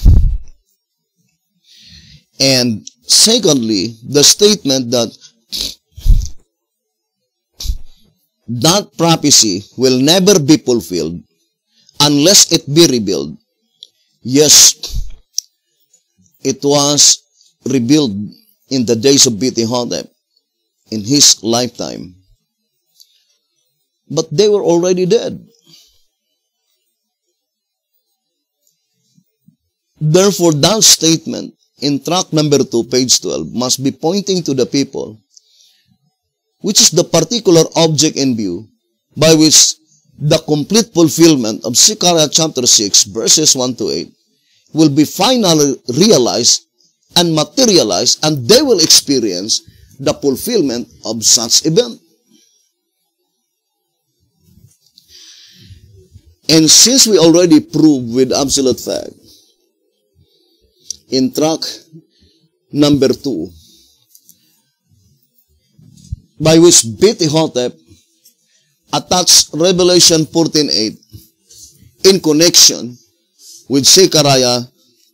And secondly, the statement that that prophecy will never be fulfilled unless it be revealed. Yes, it was revealed in the days of Beti-Hotep, in his lifetime. But they were already dead. Therefore, that statement in tract number 2, page 12, must be pointing to the people, which is the particular object in view by which the complete fulfillment of Zechariah chapter 6, verses 1 to 8, will be finally realized and materialized, and they will experience the fulfillment of such event. And since we already proved with absolute fact in tract number 2, by which Beti-Hotep attached Revelation 14:8 in connection with Zechariah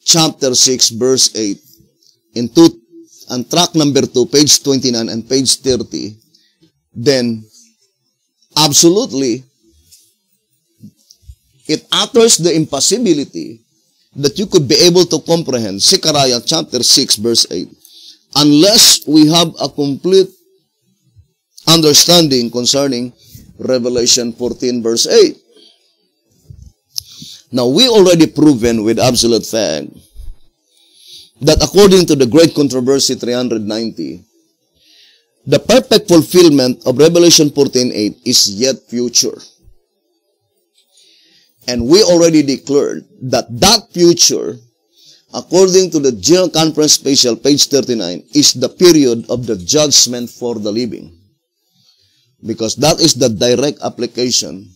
chapter 6, verse 8, in tract number 2, page 29 and page 30, then absolutely it utters the impossibility that you could be able to comprehend Zechariah chapter 6, verse 8, unless we have a complete understanding concerning Revelation 14, verse 8. Now, we already proven with absolute fact that according to the Great Controversy 390, the perfect fulfillment of Revelation 14:8 is yet future. And we already declared that that future, according to the General Conference Special, page 39, is the period of the judgment for the living. Because that is the direct application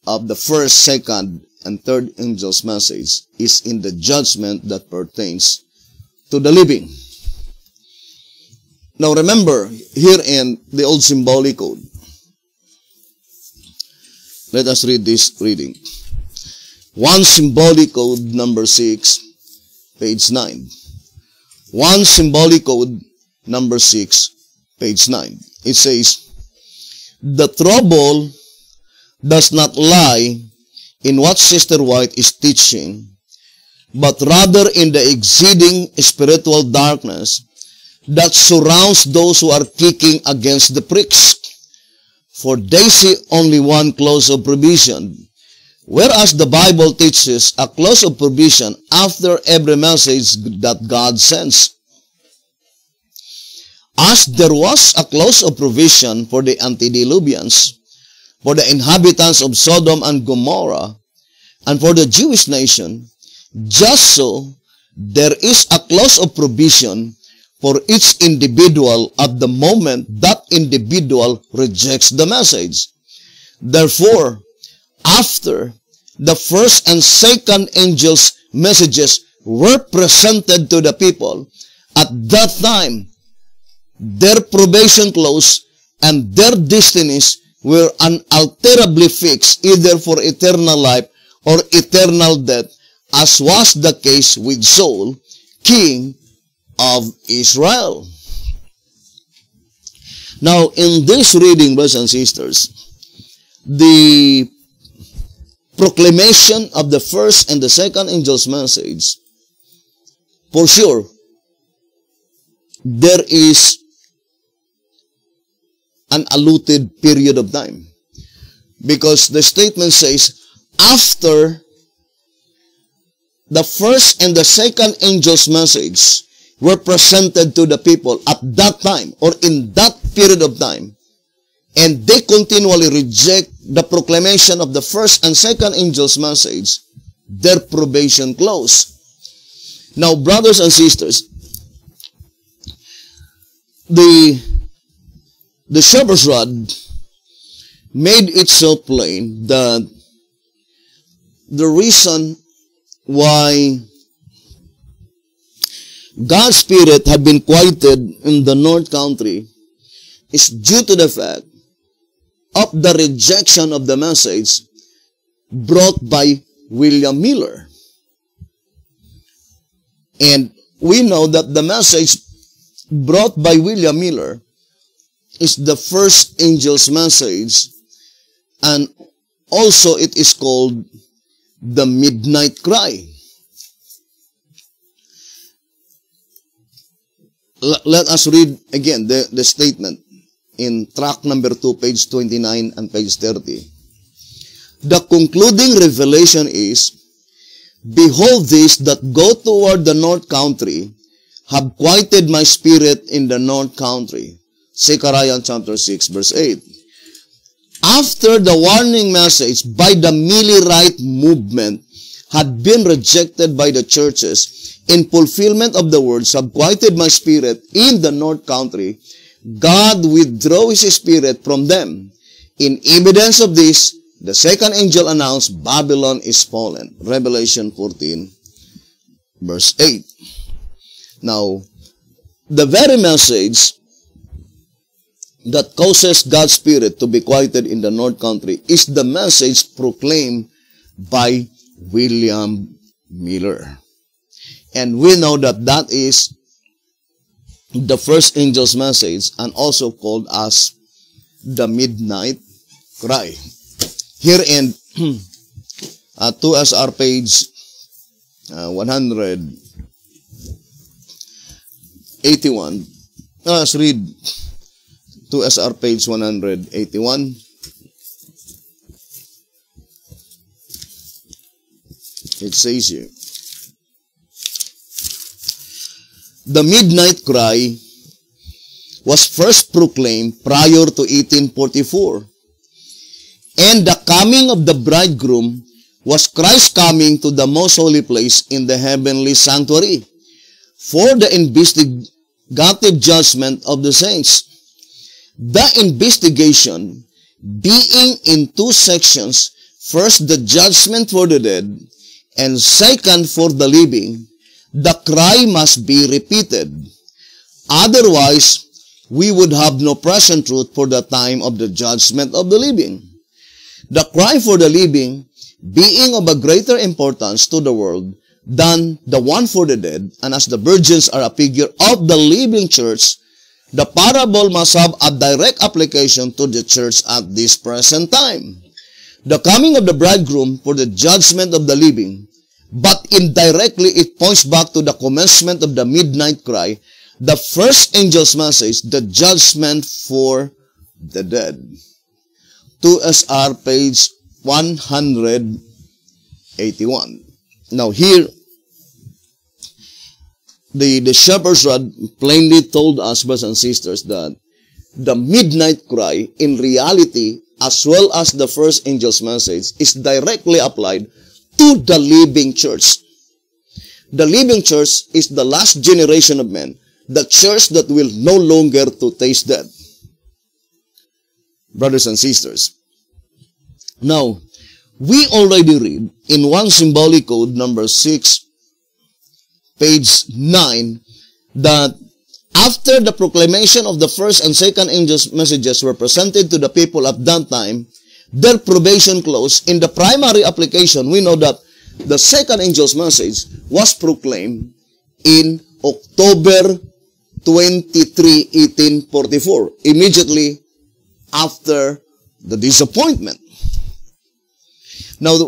of the first, second, and third angel's message is in the judgment that pertains to the living. Now remember, here in the old symbolic code, let us read this reading. 1 symbolic code number 6, page 9. 1 symbolic code number 6, page 9. It says, the trouble does not lie in what Sister White is teaching, but rather in the exceeding spiritual darkness that surrounds those who are kicking against the pricks. For they see only one clause of provision, whereas the Bible teaches a clause of provision after every message that God sends. As there was a clause of provision for the antediluvians, for the inhabitants of Sodom and Gomorrah, and for the Jewish nation, just so there is a clause of provision for each individual at the moment that individual rejects the message. Therefore, after the first and second angels' messages were presented to the people, at that time, their probation clause and their destinies were unalterably fixed either for eternal life or eternal death, as was the case with Saul, king of Israel. Now, in this reading, brothers and sisters, the proclamation of the first and the second angel's message, for sure, there is an allotted period of time. Because the statement says, after the first and the second angel's message were presented to the people at that time or in that period of time, and they continually reject the proclamation of the first and second angel's message, their probation closed. Now, brothers and sisters, the shepherd's rod made itself plain that the reason why God's Spirit had been quieted in the North Country is due to the fact of the rejection of the message brought by William Miller. And we know that the message brought by William Miller is the first angel's message, and also it is called the midnight cry. Let us read again the statement in track number 2, page 29 and page 30. The concluding revelation is, behold, these that go toward the north country have quieted my spirit in the north country. Zechariah chapter 6 verse 8. After the warning message by the Millerite movement had been rejected by the churches, in fulfillment of the words, have quieted my spirit in the north country, God withdrew His Spirit from them. In evidence of this, the second angel announced, Babylon is fallen. Revelation 14, verse 8. Now, the very message that causes God's Spirit to be quieted in the north country is the message proclaimed by William Miller. And we know that that is the first angel's message, and also called as the midnight cry. Here in 2SR page 181. Let's read 2SR page 181. It says here, the midnight cry was first proclaimed prior to 1844, and the coming of the bridegroom was Christ coming to the most holy place in the heavenly sanctuary for the investigative judgment of the saints. The investigation being in two sections, first the judgment for the dead, and second for the living, the cry must be repeated. Otherwise, we would have no present truth for the time of the judgment of the living. The cry for the living being of a greater importance to the world than the one for the dead, and as the virgins are a figure of the living church, the parable must have a direct application to the church at this present time. The coming of the bridegroom for the judgment of the living, but indirectly it points back to the commencement of the midnight cry, the first angel's message, the judgment for the dead. 2SR page 181. Now here, the shepherd's rod plainly told us, brothers and sisters, that the midnight cry, in reality, as well as the first angel's message, is directly applied to the living church. The living church is the last generation of men, the church that will no longer to taste death. Brothers and sisters, now, we already read in one symbolic code, number 6, page 9, that after the proclamation of the first and second angel's messages were presented to the people at that time, their probation closed. In the primary application, we know that the second angel's message was proclaimed in October 23, 1844, immediately after the disappointment. Now,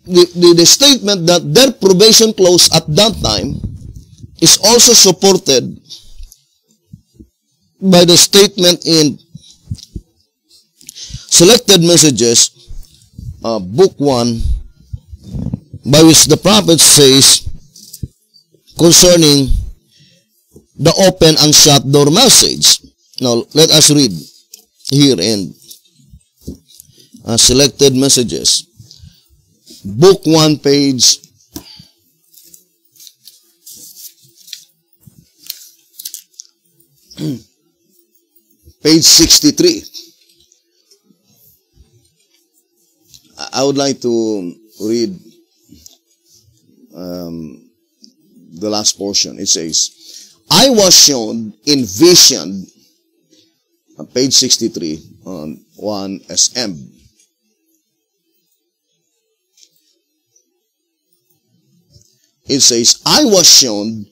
the statement that their probation closed at that time is also supported by the statement in Selected Messages, Book 1, by which the prophet says, concerning the open and shut door message. Now, let us read here in selected messages. Book 1, page 63. I would like to read the last portion. It says, I was shown in vision, page 63 on 1 SM. It says, I was shown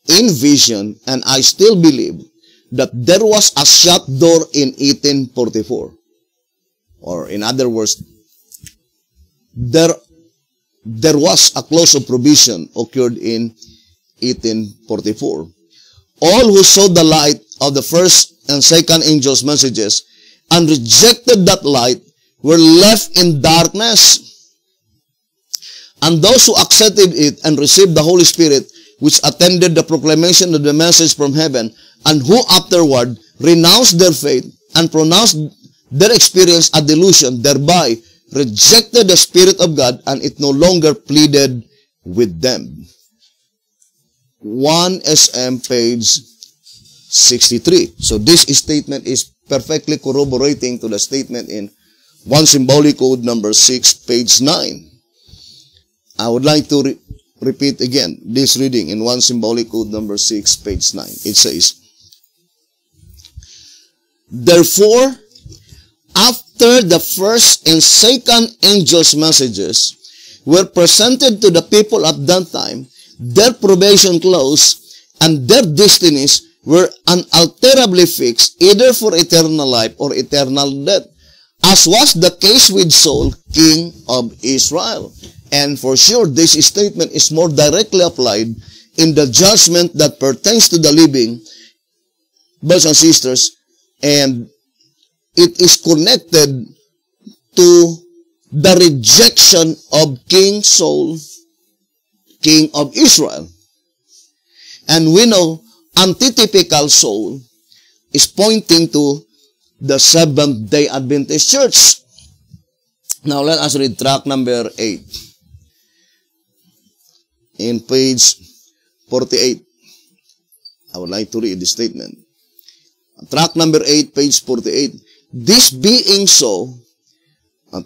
in vision, and I still believe that there was a shut door in 1844. Or in other words, there was a close of provision occurred in 1844. All who saw the light of the first and second angels' messages and rejected that light were left in darkness. And those who accepted it and received the Holy Spirit, which attended the proclamation of the message from heaven, and who afterward renounced their faith and pronounced their experience a delusion, thereby rejected the Spirit of God, and it no longer pleaded with them. 1 SM, page 63. So this statement is perfectly corroborating to the statement in 1 Symbolic Code number 6, page 9. I would like to repeat again this reading in 1 Symbolic Code number 6, page 9. It says, therefore, after the first and second angels' messages were presented to the people at that time, their probation closed, and their destinies were unalterably fixed, either for eternal life or eternal death, as was the case with Saul, king of Israel. And for sure, this statement is more directly applied in the judgment that pertains to the living, brothers and sisters, and it is connected to the rejection of King Saul, king of Israel. And we know antitypical Saul is pointing to the Seventh-day Adventist Church. Now let us read tract number 8. In page 48, I would like to read this statement. Tract number 8, page 48. This being so,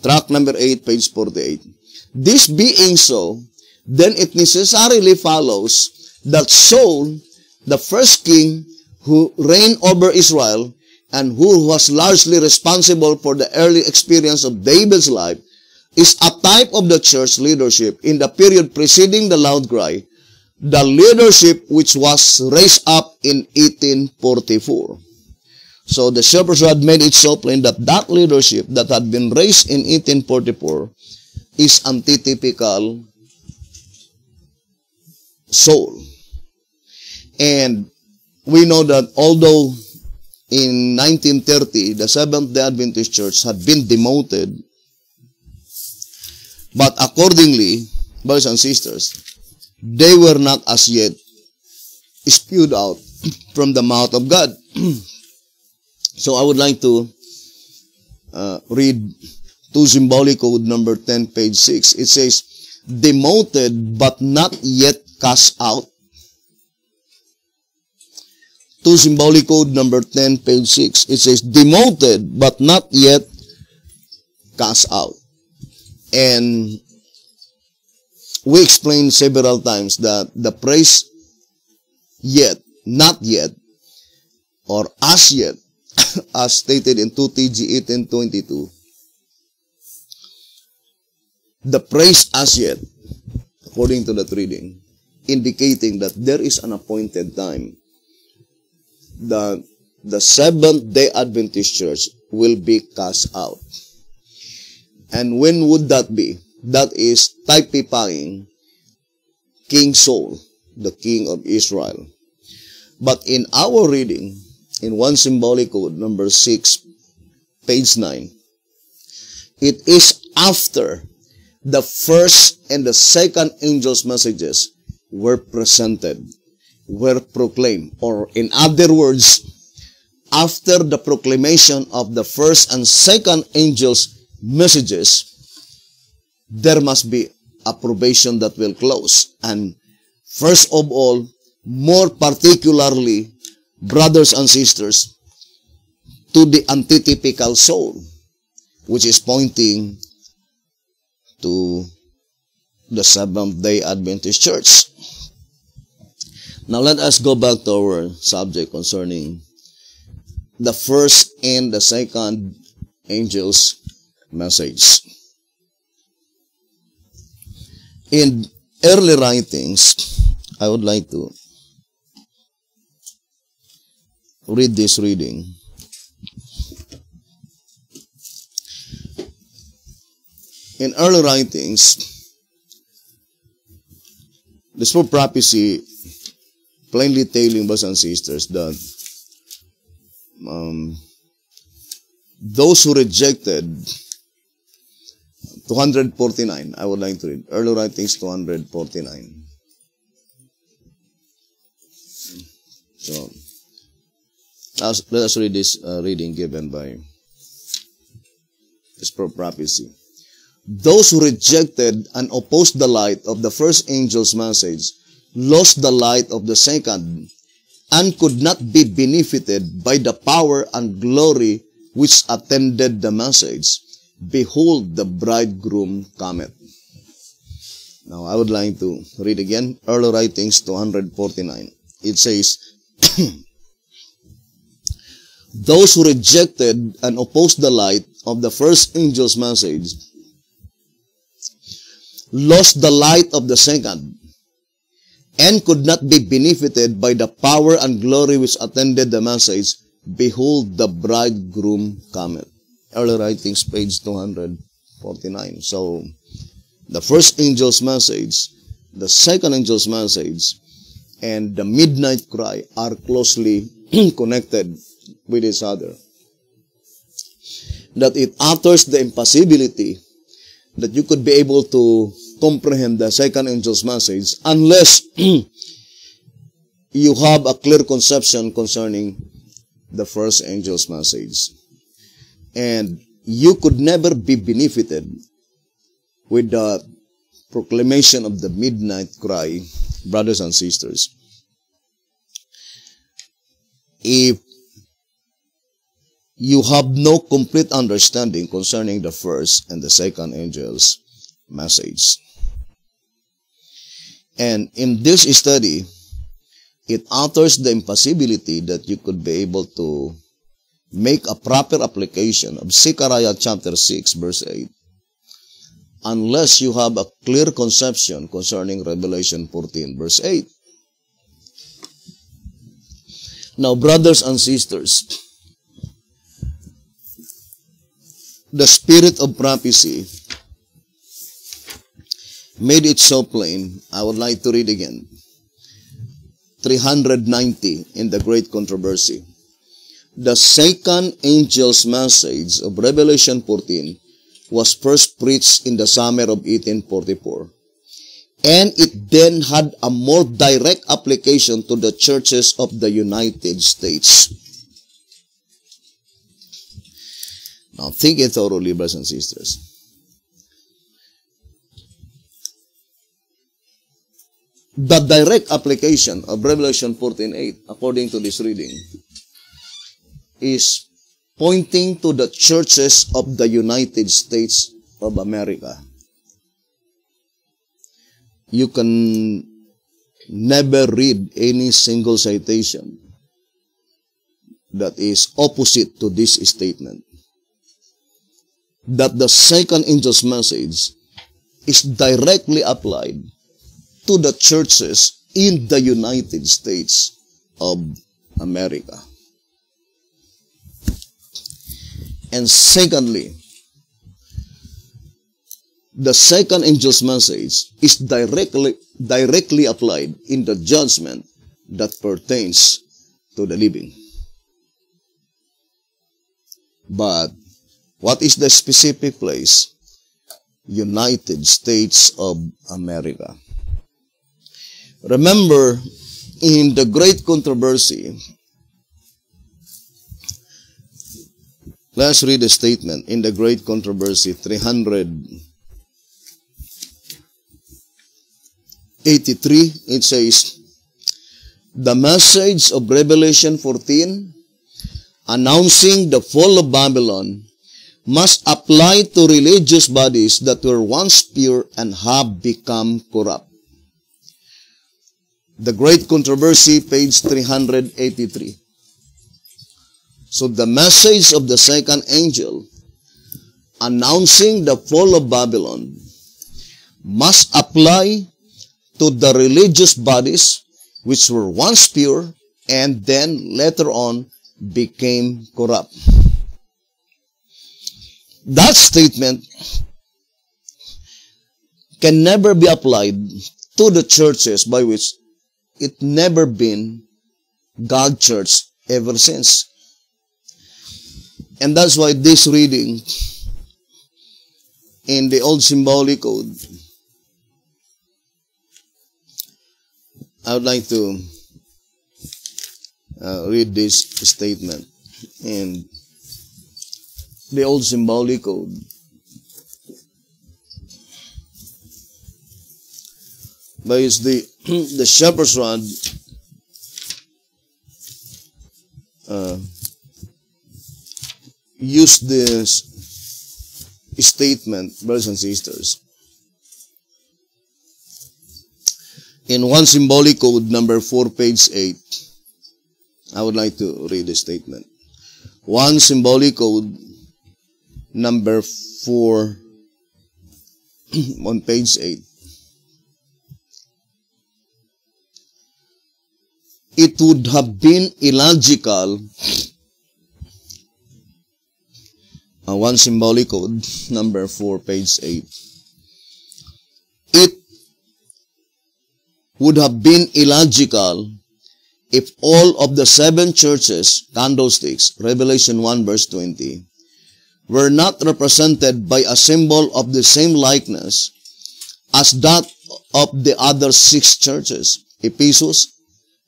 tract number 8, page 48. This being so, then it necessarily follows that Saul, the first king who reigned over Israel and who was largely responsible for the early experience of David's life, is a type of the church leadership in the period preceding the loud cry, the leadership which was raised up in 1844. So the shepherds had made it so plain that that leadership that had been raised in 1844 is antitypical Saul. And we know that although in 1930 the Seventh-day Adventist Church had been demoted, but accordingly, brothers and sisters, they were not as yet spewed out from the mouth of God. So I would like to read 2 Symbolic Code number 10, page 6. It says, demoted but not yet cast out. 2 Symbolic Code number 10, page 6. It says, demoted but not yet cast out. And we explained several times that the phrase yet, not yet, or as yet, as stated in 2 TG 18:22, the phrase as yet, according to that reading, indicating that there is an appointed time that the Seventh-day Adventist Church will be cast out. And when would that be? That is typifying King Saul, the king of Israel. But in our reading, in 1 Symbolic Code number 6, page 9, it is after the first and the second angel's messages were presented, were proclaimed, or in other words, after the proclamation of the first and second angels' messages, there must be a probation that will close. And first of all, more particularly, brothers and sisters, to the antitypical soul, which is pointing to the Seventh-day Adventist Church. Now let us go back to our subject concerning the first and the second angel's message. In early writings, I would like to read this reading. In early writings, the small prophecy plainly telling brothers and sisters that those who rejected 249, I would like to read early writings 249. So let us read this reading given by this prophecy. Those who rejected and opposed the light of the first angel's message lost the light of the second and could not be benefited by the power and glory which attended the message. Behold, the bridegroom cometh. Now, I would like to read again, early writings 249. It says, those who rejected and opposed the light of the first angel's message lost the light of the second, and could not be benefited by the power and glory which attended the message. Behold, the bridegroom cometh. Early writings, page 249. So, the first angel's message, the second angel's message, and the midnight cry are closely connected with each other. That it utters the impossibility that you could be able to comprehend the second angel's message unless you have a clear conception concerning the first angel's message. And you could never be benefited with the proclamation of the midnight cry, brothers and sisters, if you have no complete understanding concerning the first and the second angel's message. And in this study, it utters the impossibility that you could be able to make a proper application of Zechariah chapter 6 verse 8 unless you have a clear conception concerning Revelation 14 verse 8. Now, brothers and sisters, the spirit of prophecy made it so plain. I would like to read again. 390 in the Great Controversy. The second angel's message of Revelation 14 was first preached in the summer of 1844. And it then had a more direct application to the churches of the United States. Now, think it thoroughly, brothers and sisters. The direct application of Revelation 14:8, according to this reading, is pointing to the churches of the United States of America. You can never read any single citation that is opposite to this statement, that the second angel's message is directly applied to the churches in the United States of America. And secondly, the second angel's message is directly applied in the judgment that pertains to the living. But what is the specific place? United States of America. Remember, in the great controversy, let's read the statement in the great controversy 383. It says, the message of Revelation 14 announcing the fall of Babylon must apply to religious bodies that were once pure and have become corrupt. The Great Controversy, page 383. So the message of the second angel announcing the fall of Babylon must apply to the religious bodies which were once pure and then later on became corrupt. That statement can never be applied to the churches by which it never been God's church ever since. And that's why this reading in the Old Symbolic Code, I would like to read this statement in the Old Symbolic Code. But it's the shepherd's rod use this statement, brothers and sisters. In 1 Symbolic Code number 4, page 8, I would like to read the statement. 1 Symbolic Code number 4 on page 8. It would have been illogical, 1 Symbolic Code number 4, page 8. It would have been illogical if all of the 7 churches, candlesticks, Revelation 1 verse 20, were not represented by a symbol of the same likeness as that of the other 6 churches, Ephesus,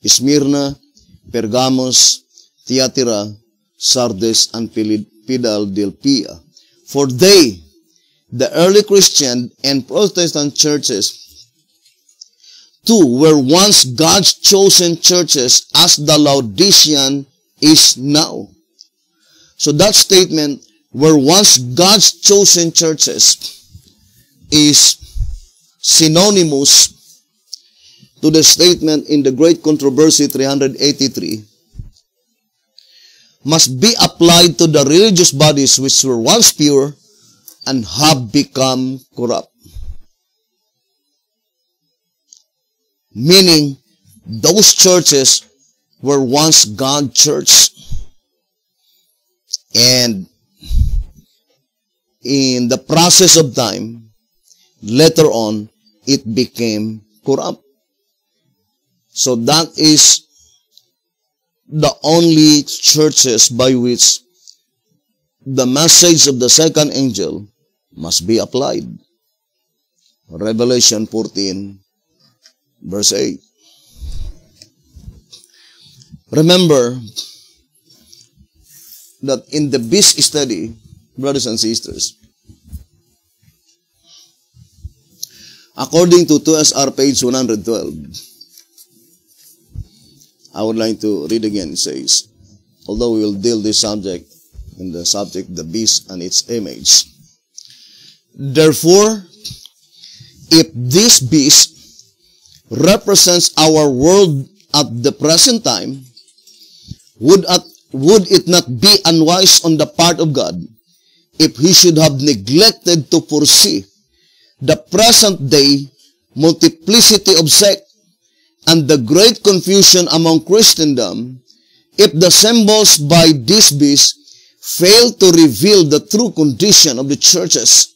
Smyrna, Pergamos, Thyatira, Sardis, and Philadelphia. For they, the early Christian and Protestant churches, too, were once God's chosen churches as the Laodicean is now. So that statement, were once God's chosen churches, is synonymous to the statement in the Great Controversy 383, must be applied to the religious bodies which were once pure and have become corrupt. Meaning, those churches were once God's church, and in the process of time, later on, it became corrupt. So that is the only churches by which the message of the second angel must be applied. Revelation 14, verse 8. Remember that in the beast study, brothers and sisters, according to 2SR page 112, I would like to read again. It says, although we will deal this subject in the subject, the beast and its image. Therefore, if this beast represents our world at the present time, would it not be unwise on the part of God if He should have neglected to foresee the present day multiplicity of sects and the great confusion among Christendom, if the symbols by this beast fail to reveal the true condition of the churches?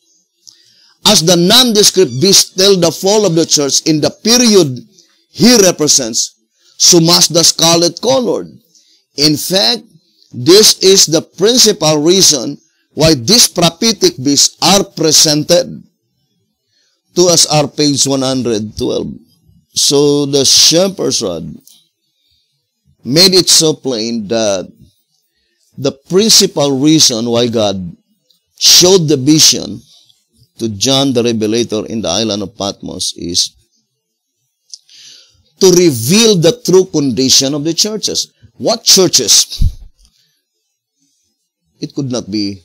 As the nondescript beast tell the fall of the church in the period he represents, so must the scarlet-colored. In fact, this is the principal reason why these prophetic beasts are presented. 2SR page 112. So the shepherd's rod made it so plain that the principal reason why God showed the vision to John the Revelator in the island of Patmos is to reveal the true condition of the churches. What churches? It could not be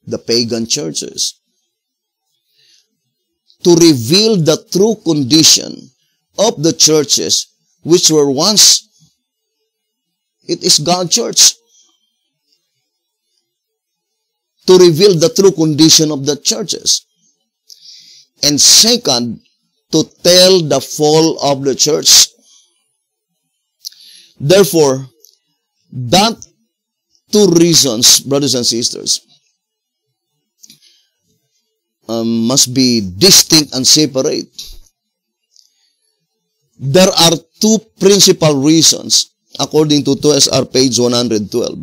the pagan churches. To reveal the true condition of the churches which were once, it is God's church. To reveal the true condition of the churches. And second, to tell the fall of the church. Therefore, that two reasons, brothers and sisters, must be distinct and separate. There are two principal reasons, according to 2SR page 112,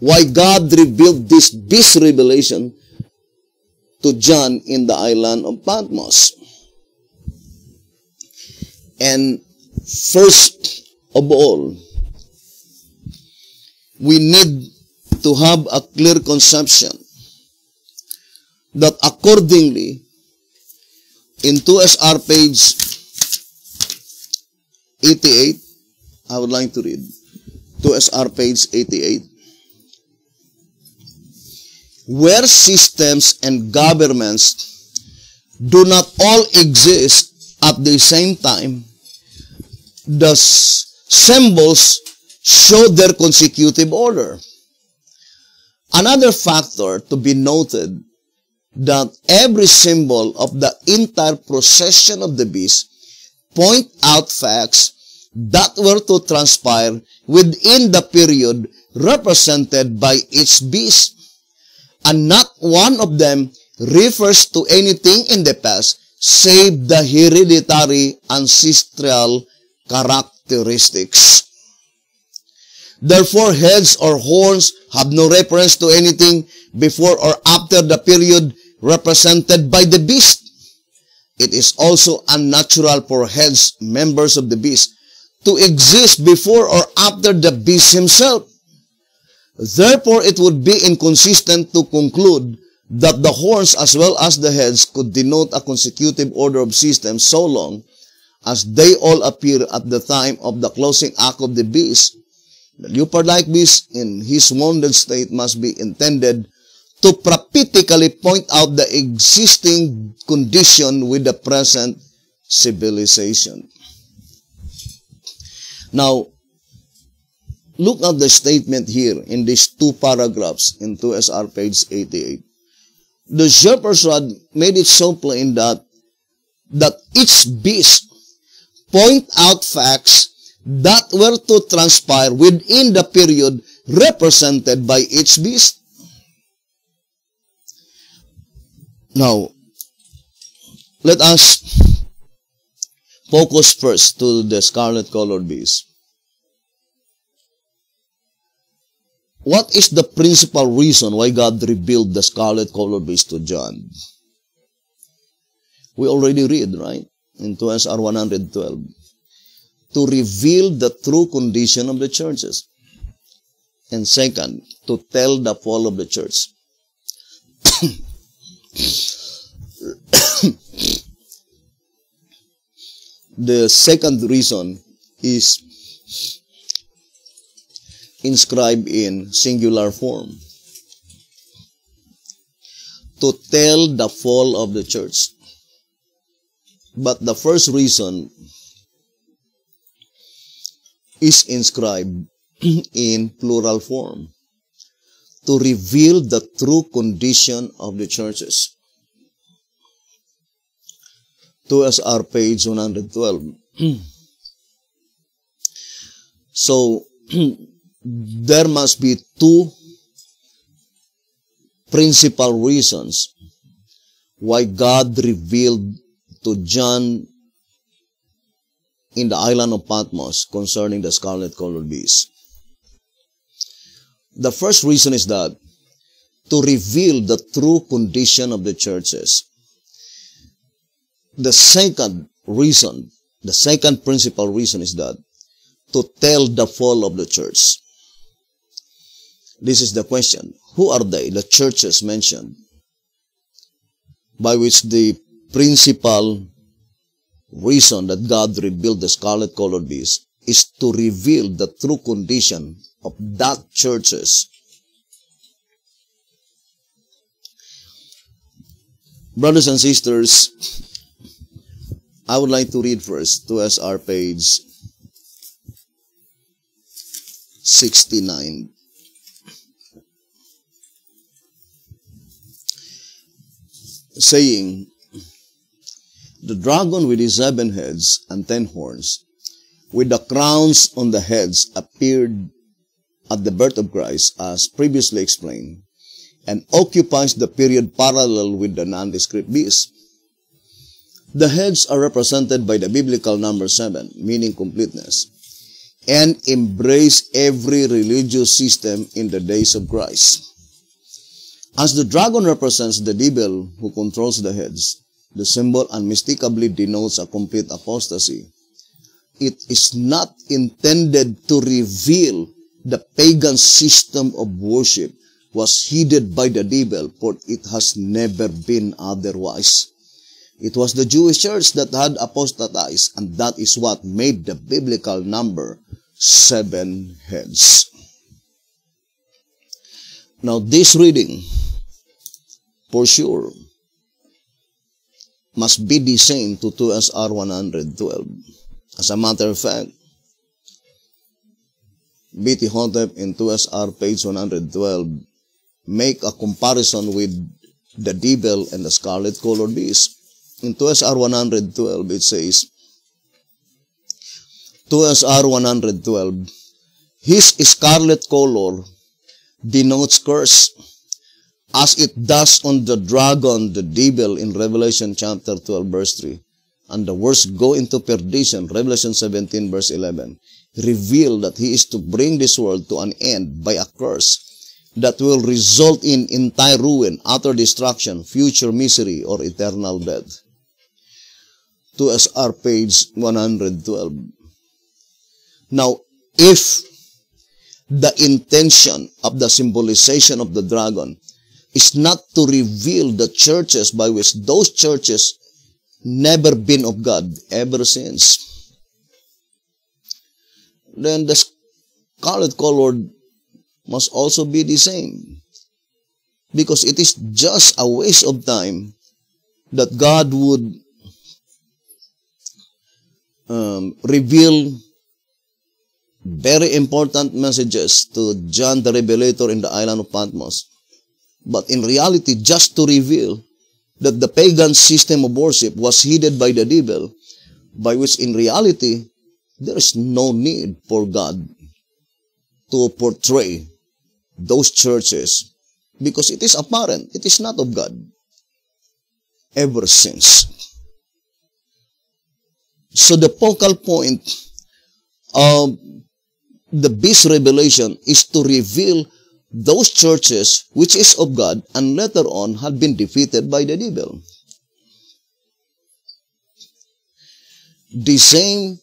why God revealed this revelation to John in the island of Patmos. And first of all, we need to have a clear conception that accordingly, in 2SR page 88, I would like to read 2SR page 88, where systems and governments do not all exist at the same time, the symbols show their consecutive order. Another factor to be noted that every symbol of the entire procession of the beast point out facts that were to transpire within the period represented by each beast, and not one of them refers to anything in the past save the hereditary ancestral characteristics. Therefore, heads or horns have no reference to anything before or after the period represented by the beast. It is also unnatural for heads, members of the beast, to exist before or after the beast himself. Therefore, it would be inconsistent to conclude that the horns as well as the heads could denote a consecutive order of systems so long as they all appear at the time of the closing act of the beast. The leopard-like beast in his wounded state must be intended to prophetically point out the existing condition with the present civilization. Now, look at the statement here in these two paragraphs in 2SR page 88. The shepherd's rod made it so plain that each beast point out facts that were to transpire within the period represented by each beast. Now, let us focus first to the scarlet-colored beast. What is the principal reason why God revealed the scarlet-colored beast to John? We already read, right? In 2SR 112. To reveal the true condition of the churches. And second, to tell the fall of the church. The second reason is inscribed in singular form. To tell the fall of the church. But the first reason is inscribed in plural form. To reveal the true condition of the churches. 2SR page 112. So, there must be two principal reasons why God revealed to John in the island of Patmos concerning the scarlet-colored beast. The first reason is that to reveal the true condition of the churches. The second reason The second principal reason is that to tell the fall of the church. This is the question. Who are they, the churches mentioned, by which the principal reason that God revealed the scarlet-colored beast is to reveal the true condition of that churches. Brothers and sisters, I would like to read first 2SR page 69. Saying, the dragon with his 7 heads and 10 horns, with the crowns on the heads, appeared at the birth of Christ, as previously explained, and occupies the period parallel with the nondescript beast. The heads are represented by the biblical number 7, meaning completeness, and embrace every religious system in the days of Christ. As the dragon represents the devil who controls the heads, the symbol unmistakably denotes a complete apostasy. It is not intended to reveal the pagan system of worship was heeded by the devil, for it has never been otherwise. It was the Jewish church that had apostatized, and that is what made the biblical number 7 heads. Now this reading, for sure, must be the same to 2SR 112. As a matter of fact, B.T. Hotep in 2SR page 112 make a comparison with the devil and the scarlet-colored beast. In 2SR 112, it says, 2SR 112, his scarlet color denotes curse, as it does on the dragon, the devil, in Revelation chapter 12, verse 3. And the words go into perdition, Revelation 17, verse 11, reveal that he is to bring this world to an end by a curse that will result in entire ruin, utter destruction, future misery, or eternal death. 2SR page 112. Now, if the intention of the symbolization of the dragon is not to reveal the churches by which those churches never been of God ever since, then the scarlet-colored must also be the same. Because it is just a waste of time that God would reveal very important messages to John the Revelator in the island of Patmos. But in reality, just to reveal that the pagan system of worship was heeded by the devil, by which in reality, there is no need for God to portray those churches, because it is apparent, it is not of God ever since. So the focal point of the beast revelation is to reveal those churches which is of God and later on had been defeated by the devil. The same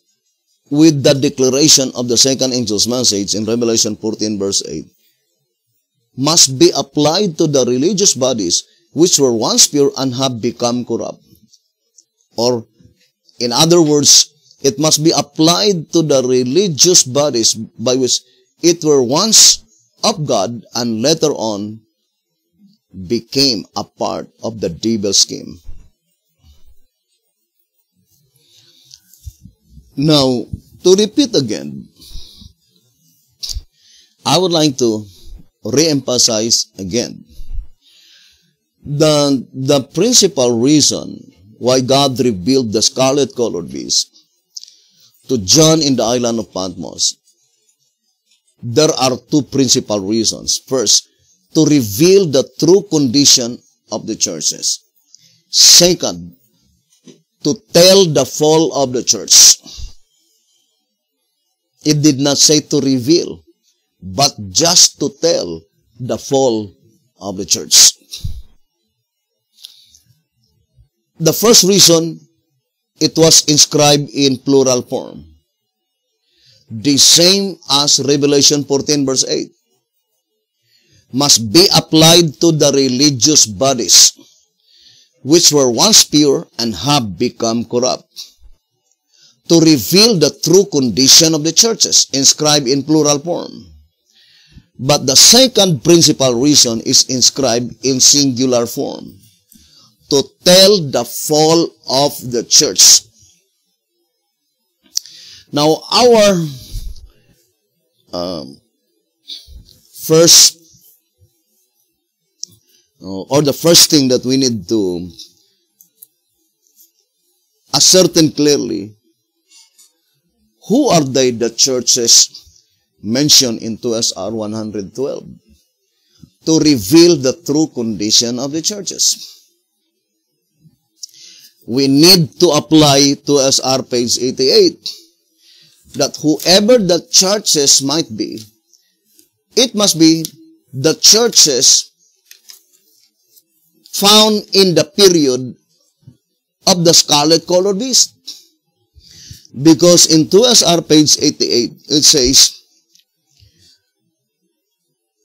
with the declaration of the second angel's message in Revelation 14 verse 8 must be applied to the religious bodies which were once pure and have become corrupt. Or, in other words, it must be applied to the religious bodies by which it were once of God and later on became a part of the devil's scheme. Now, to repeat again, I would like to re-emphasize again the principal reason why God revealed the scarlet-colored beast to John in the island of Patmos. There are two principal reasons. First, to reveal the true condition of the churches. Second, to tell the fall of the church. It did not say to reveal, but just to tell the fall of the church. The first reason it was inscribed in plural form. The same as Revelation 14 verse 8 must be applied to the religious bodies which were once pure and have become corrupt, to reveal the true condition of the churches, inscribed in plural form. But the second principal reason is inscribed in singular form, to tell the fall of the church. Now, our the first thing that we need to ascertain clearly, who are they, the churches mentioned in 2SR 112, to reveal the true condition of the churches? We need to apply 2SR page 88, that whoever the churches might be, it must be the churches found in the period of the scarlet-colored beast. Because in 2SR page 88, it says,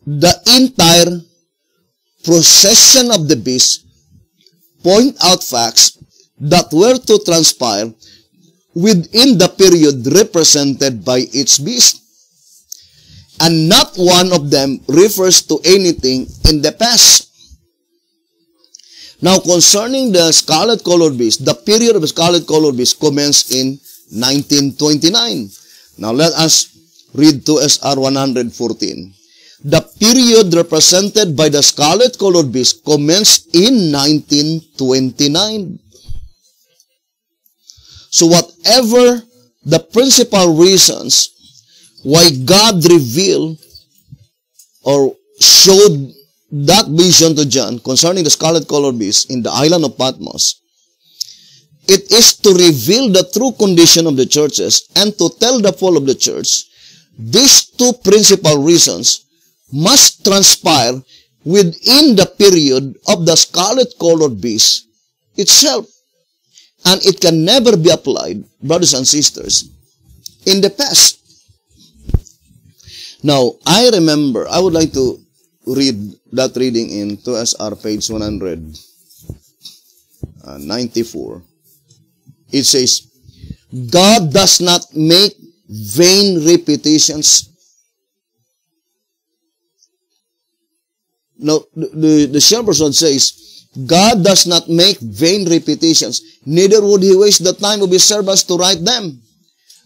the entire procession of the beast point out facts that were to transpire within the period represented by each beast. And not one of them refers to anything in the past. Now, concerning the scarlet-colored beast, the period of the scarlet-colored beast commenced in 1929. Now, let us read 2SR 114. The period represented by the scarlet-colored beast commenced in 1929. So, whatever the principal reasons why God revealed or showed that vision to John concerning the scarlet-colored beast in the island of Patmos, it is to reveal the true condition of the churches and to tell the fall of the church. These two principal reasons must transpire within the period of the scarlet-colored beast itself. And it can never be applied, brothers and sisters, in the past. Now, I remember, I would like to read that reading in 2SR page 194. It says, God does not make vain repetitions. Now, the shepherd says, God does not make vain repetitions, neither would he waste the time of his servants to write them.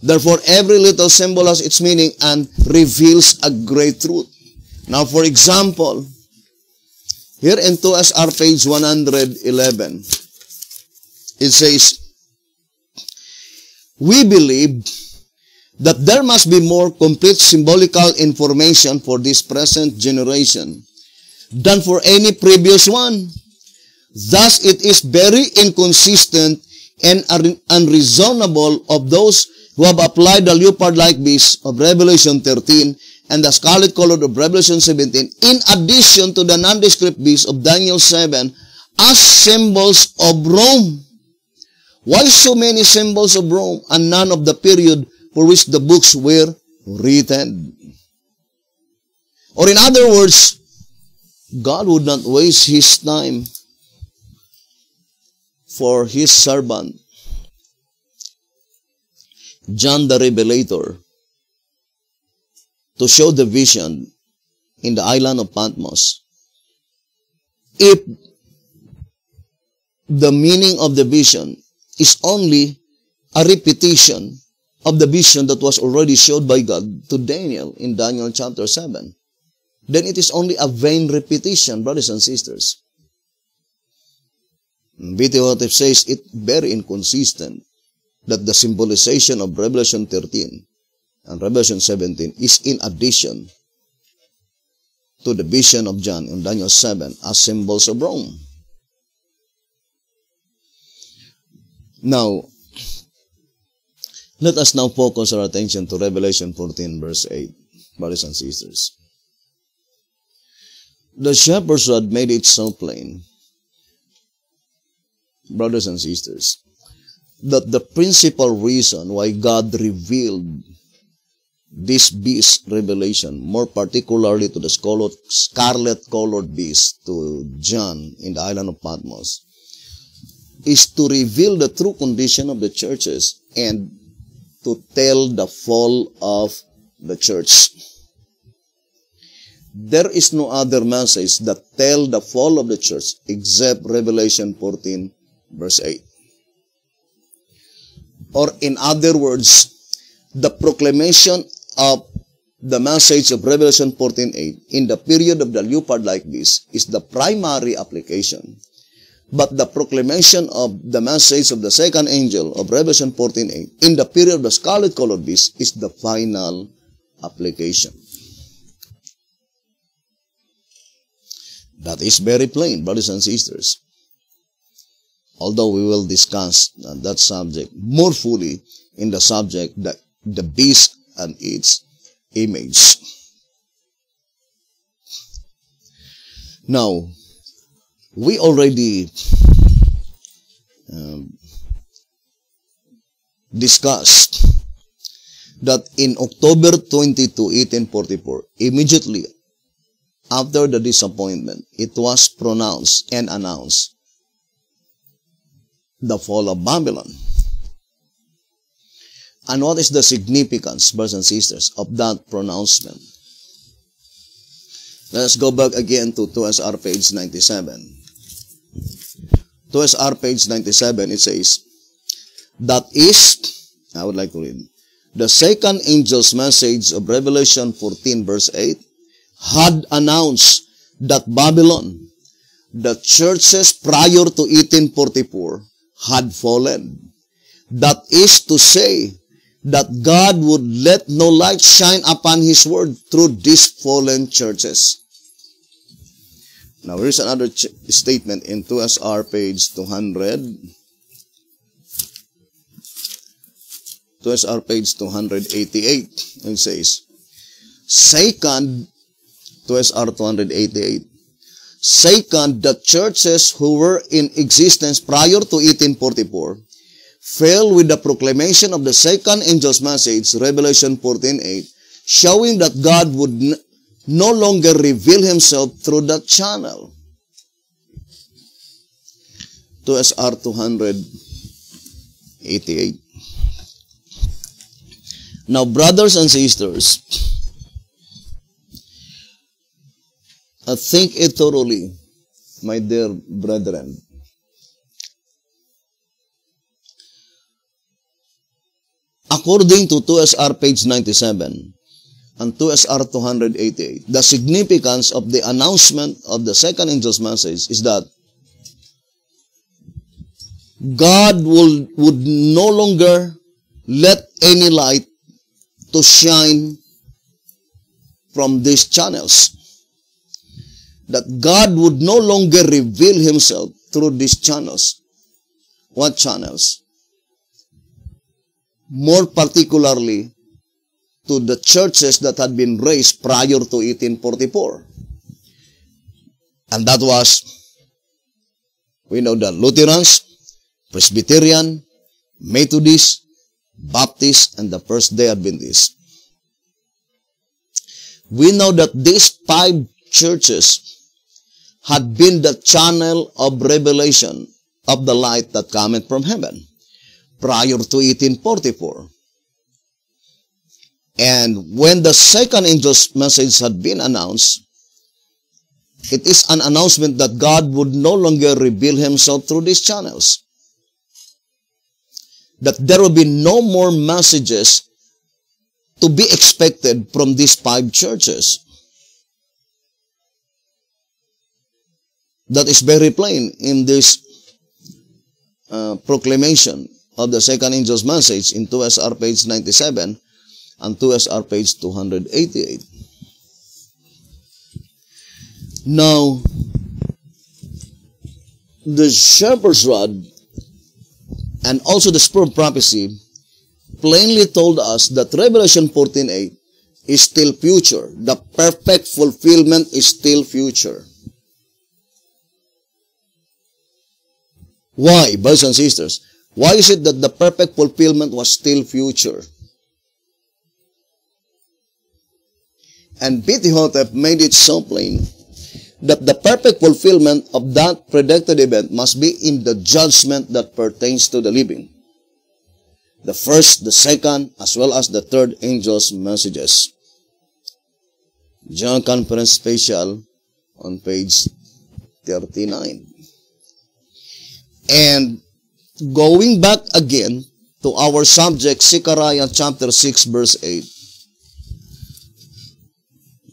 Therefore, every little symbol has its meaning and reveals a great truth. Now, for example, here in 2SR page 111, it says, we believe that there must be more complete symbolical information for this present generation than for any previous one. Thus, it is very inconsistent and unreasonable of those who have applied the leopard-like beast of Revelation 13 and the scarlet-colored of Revelation 17, in addition to the nondescript beast of Daniel 7, as symbols of Rome. Why so many symbols of Rome and none of the period for which the books were written? Or in other words, God would not waste his time for his servant, John the Revelator, to show the vision in the island of Patmos, if the meaning of the vision is only a repetition of the vision that was already showed by God to Daniel in Daniel chapter 7, then it is only a vain repetition, brothers and sisters. B.T. Hotep says it very inconsistent that the symbolization of Revelation 13 and Revelation 17 is in addition to the vision of John in Daniel 7 as symbols of Rome. Now, let us now focus our attention to Revelation 14 verse 8, brothers and sisters. The shepherd's rod made it so plain, brothers and sisters, that the principal reason why God revealed this beast revelation, more particularly to the scarlet-colored beast to John in the island of Patmos, is to reveal the true condition of the churches and to tell the fall of the church. There is no other message that tell the fall of the church except Revelation 14 verse 8. Or in other words, the proclamation of the message of Revelation 14:8 in the period of the leopard-like beast is the primary application. But the proclamation of the message of the second angel of Revelation 14:8 in the period of the scarlet-colored beast is the final application. That is very plain, brothers and sisters. Although we will discuss that subject more fully in the subject that the beast and its image. Now, we already discussed that in October 22, 1844, immediately after the disappointment, it was pronounced and announced the fall of Babylon. And what is the significance, brothers and sisters, of that pronouncement? Let's go back again to 2SR page 97. 2SR page 97, it says, that is, I would like to read, the second angel's message of Revelation 14 verse 8 had announced that Babylon, the churches prior to 1844, had fallen. That is to say, that God would let no light shine upon His word through these fallen churches. Now, here's another statement in 2SR page 200. 2SR page 288. It says, second, 2SR 288. Second, the churches who were in existence prior to 1844 fell with the proclamation of the second angel's message, Revelation 14:8, showing that God would no longer reveal Himself through that channel. 2SR 288. Now, brothers and sisters, think it thoroughly, my dear brethren. According to 2SR page 97 and 2SR 288, the significance of the announcement of the second angel's message is that God would no longer let any light to shine from these channels. That God would no longer reveal Himself through these channels. What channels? More particularly to the churches that had been raised prior to 1844. And that was, we know the Lutherans, Presbyterian, Methodist, Baptist, and the First-day Adventists. We know that these 5 churches had been the channel of revelation of the light that cometh from heaven prior to 1844. And when the second angel's message had been announced, it is an announcement that God would no longer reveal Himself through these channels. That there will be no more messages to be expected from these 5 churches. That is very plain in this proclamation of the second angel's message in 2SR page 97 and 2SR page 288. Now, the shepherd's rod and also the spirit of prophecy plainly told us that Revelation 14:8 is still future. The perfect fulfillment is still future. Why, brothers and sisters? Why is it that the perfect fulfillment was still future? And P.T. Hotep made it so plain that the perfect fulfillment of that predicted event must be in the judgment that pertains to the living. The first, the second, as well as the third angel's messages. General Conference Special on page 39. And going back again to our subject, Zechariah chapter 6 verse 8.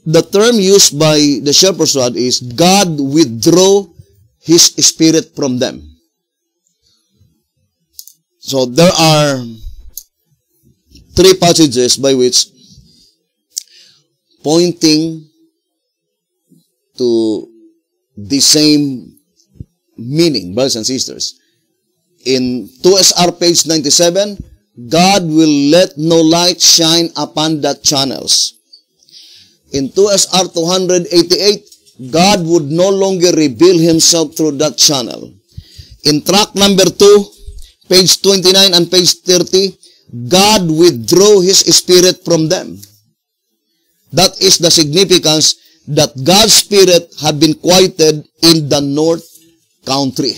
The term used by the shepherd's rod is, God withdrew His Spirit from them. So there are three passages by which pointing to the same meaning, brothers and sisters. In 2SR page 97, God will let no light shine upon that channels. In 2SR 288, God would no longer reveal Himself through that channel. In track number 2, page 29 and page 30, God withdrew His Spirit from them. That is the significance that God's Spirit had been quieted in the north country.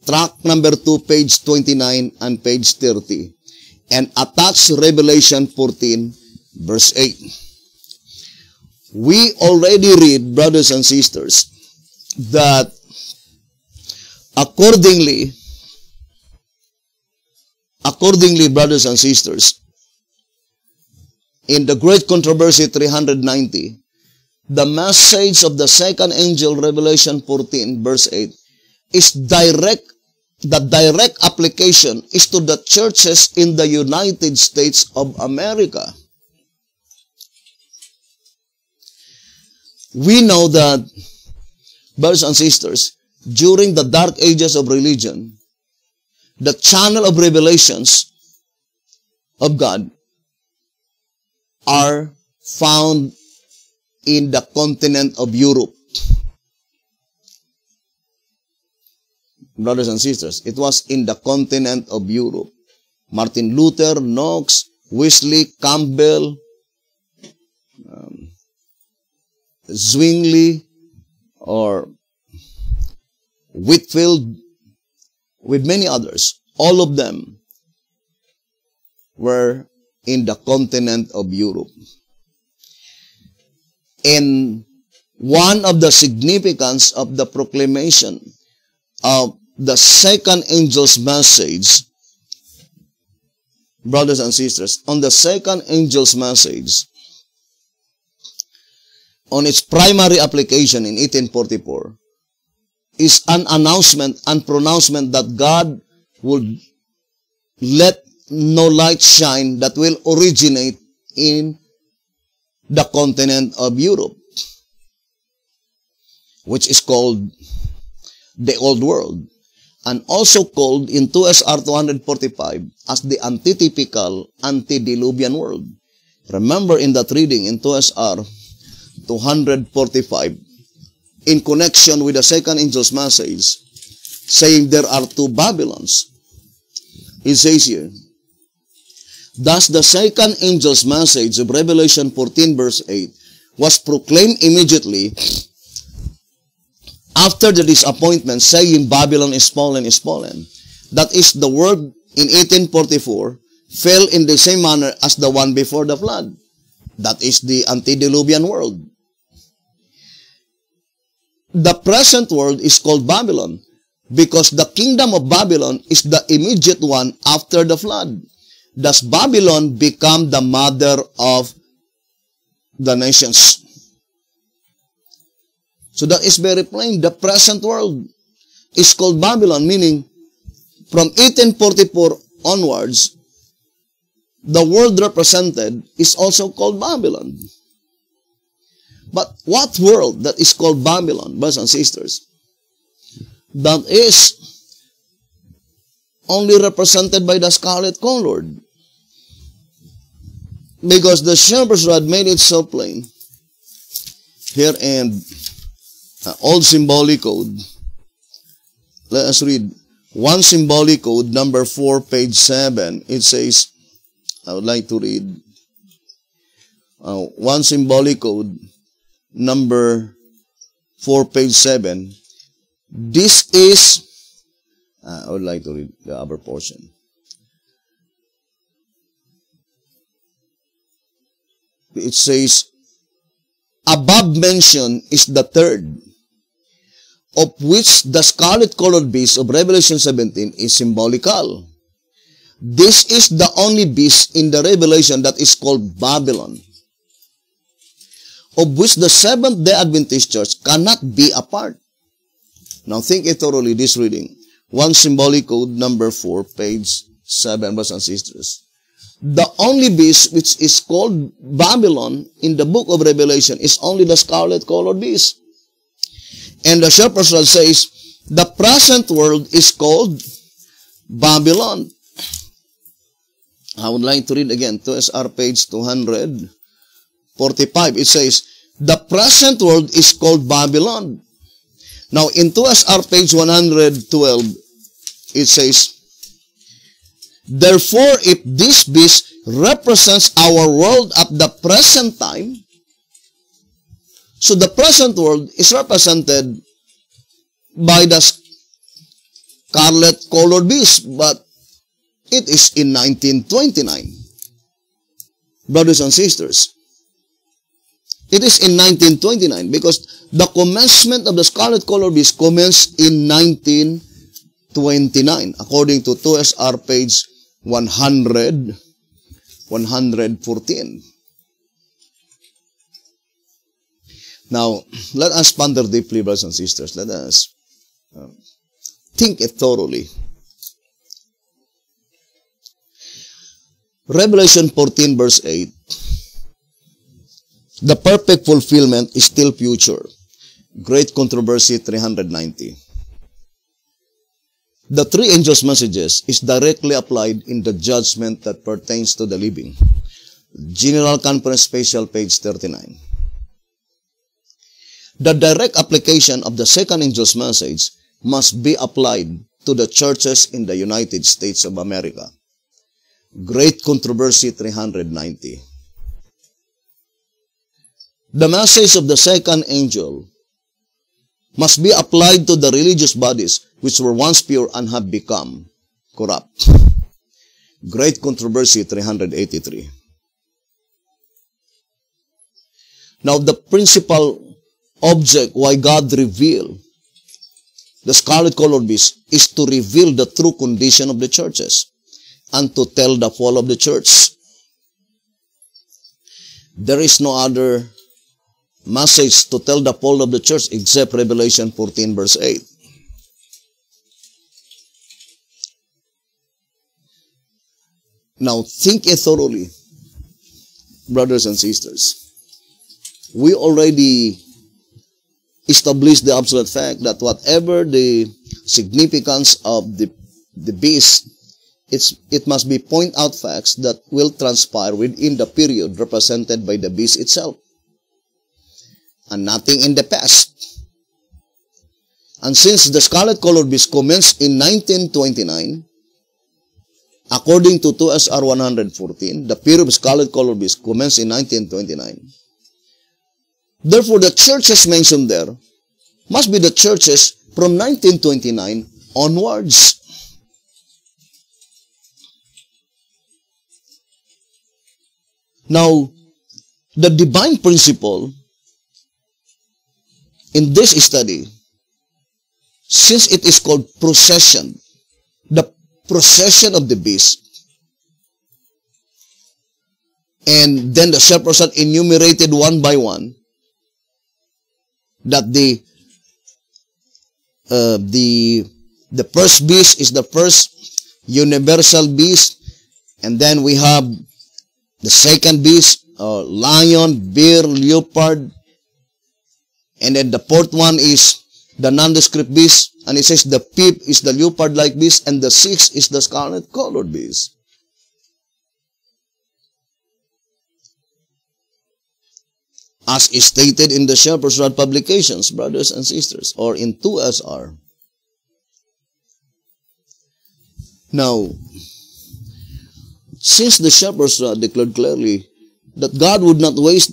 Track number 2, page 29 and page 30. And attach Revelation 14, verse 8. We already read, brothers and sisters, that accordingly, brothers and sisters, in the Great Controversy 390, the message of the second angel, Revelation 14, verse 8, is direct. The direct application is to the churches in the United States of America. We know that, brothers and sisters, during the dark ages of religion, the channel of revelations of God are found in the continent of Europe. Brothers and sisters, it was in the continent of Europe. Martin Luther, Knox, Wesley, Campbell, Zwingli, or Whitfield, with many others, all of them were in the continent of Europe. And one of the significance of the proclamation of the second angel's message, brothers and sisters, on the second angel's message, on its primary application in 1844, is an announcement and pronouncement that God would let no light shine that will originate in the continent of Europe, which is called the Old World, and also called in 2SR 245 as the antitypical antediluvian world. Remember in that reading in 2SR 245, in connection with the second angel's message, saying there are two Babylons. It says here, thus the second angel's message of Revelation 14 verse 8 was proclaimed immediately after the disappointment, saying Babylon is fallen, is fallen. That is, the word in 1844 fell in the same manner as the one before the flood. That is the antediluvian world. The present world is called Babylon because the kingdom of Babylon is the immediate one after the flood. Thus Babylon become the mother of the nations. So that is very plain. The present world is called Babylon, meaning from 1844 onwards, the world represented is also called Babylon. But what world that is called Babylon, brothers and sisters? That is only represented by the scarlet colored. Because the shepherd's rod made it so plain. Here in Old Symbolic Code, let us read. One symbolic code, number 4, page 7. It says, I would like to read. One symbolic code, number 4, page 7. This is, I would like to read the upper portion. It says, above mentioned is the third, of which the scarlet-colored beast of Revelation 17 is symbolical. This is the only beast in the Revelation that is called Babylon, of which the Seventh-day Adventist Church cannot be a part. Now think it thoroughly, this reading. One symbolic code, number 4, page 7, brothers and sisters. The only beast which is called Babylon in the book of Revelation is only the scarlet-colored beast. And the shepherd's rod says, the present world is called Babylon. I would like to read again, 2SR page 245. It says, the present world is called Babylon. Now, in 2SR page 112, it says, therefore, if this beast represents our world at the present time, so the present world is represented by the scarlet-colored beast, but it is in 1929. Brothers and sisters, it is in 1929 because the commencement of the scarlet-colored beast commenced in 1929, according to 2SR page 114. Now, let us ponder deeply, brothers and sisters. Let us think it thoroughly. Revelation 14 verse 8. The perfect fulfillment is still future. Great Controversy 390. The three angels' messages is directly applied in the judgment that pertains to the living. General Conference Special, page 39. The direct application of the second angel's message must be applied to the churches in the United States of America. Great Controversy 390. The message of the second angel must be applied to the religious bodies which were once pure and have become corrupt. Great Controversy 383. Now, the principal object why God revealed the scarlet-colored beast is to reveal the true condition of the churches and to tell the fall of the church. There is no other message to tell the fall of the church except Revelation 14 verse 8. Now, think it thoroughly, brothers and sisters. We already established the absolute fact that whatever the significance of the beast, it must be point out facts that will transpire within the period represented by the beast itself, and nothing in the past. And since the scarlet-colored beast commenced in 1929, according to 2SR 114, the period of scarlet-colored beast commenced in 1929. Therefore, the churches mentioned there must be the churches from 1929 onwards. Now, the divine principle in this study, since it is called procession, the procession of the beast, and then the shepherds are enumerated one by one, that the first beast is the first universal beast, and then we have the second beast, lion, bear, leopard, and then the fourth one is the nondescript beast, and it says the fifth is the leopard-like beast, and the sixth is the scarlet-colored beast. As is stated in the Shepherd's Rod publications, brothers and sisters, or in 2SR. Now, since the shepherds declared clearly that God would not waste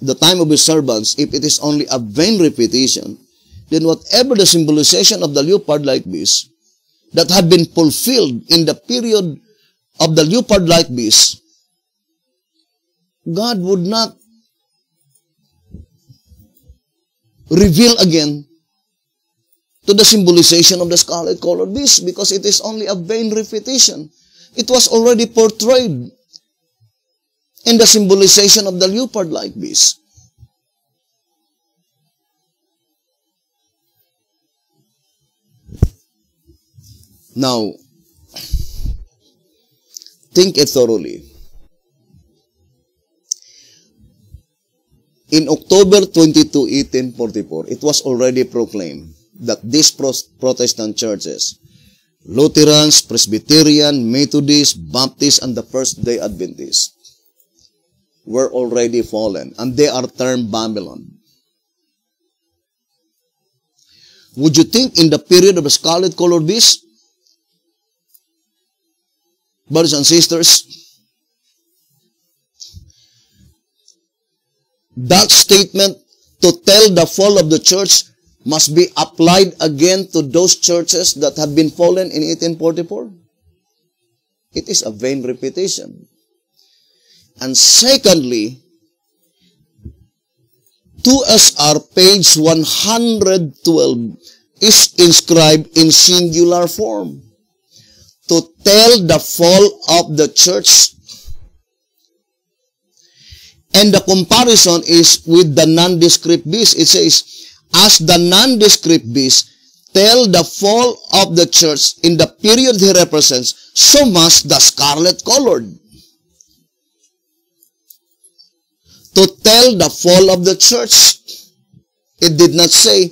the time of his servants if it is only a vain repetition, then whatever the symbolization of the leopard-like beast that had been fulfilled in the period of the leopard-like beast, God would not reveal again to the symbolization of the scarlet-colored beast, because it is only a vain repetition. It was already portrayed in the symbolization of the leopard-like beast. Now, think it thoroughly. In October 22, 1844, it was already proclaimed that these Protestant churches, Lutherans, Presbyterian, Methodist, Baptist, and the First-day Adventists, were already fallen, and they are termed Babylon. Would you think in the period of the scarlet-colored beast, brothers and sisters, that statement to tell the fall of the church must be applied again to those churches that have been fallen in 1844? It is a vain repetition. And secondly, 2SR page 112 is inscribed in singular form to tell the fall of the church. And the comparison is with the nondescript beast. It says, as the nondescript beast tell the fall of the church in the period he represents, so must the scarlet-colored to tell the fall of the church. It did not say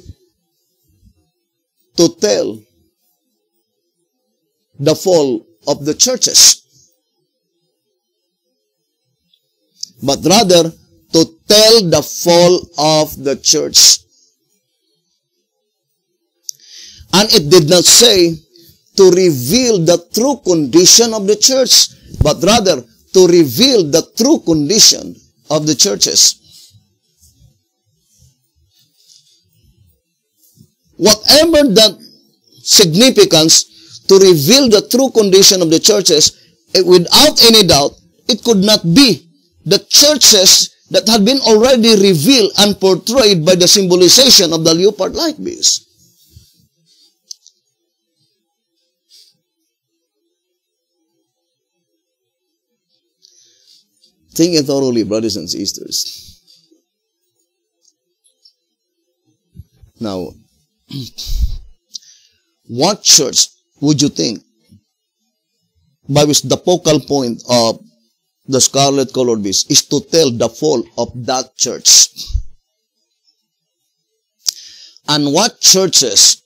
to tell the fall of the churches, but rather to tell the fall of the church. And it did not say to reveal the true condition of the church, but rather to reveal the true condition of the churches. Whatever the significance to reveal the true condition of the churches, without any doubt, it could not be the churches that had been already revealed and portrayed by the symbolization of the leopard-like beast. Think it thoroughly, brothers and sisters. Now, what church would you think by which the focal point of the scarlet-colored beast is to tell the fall of that church? And what churches,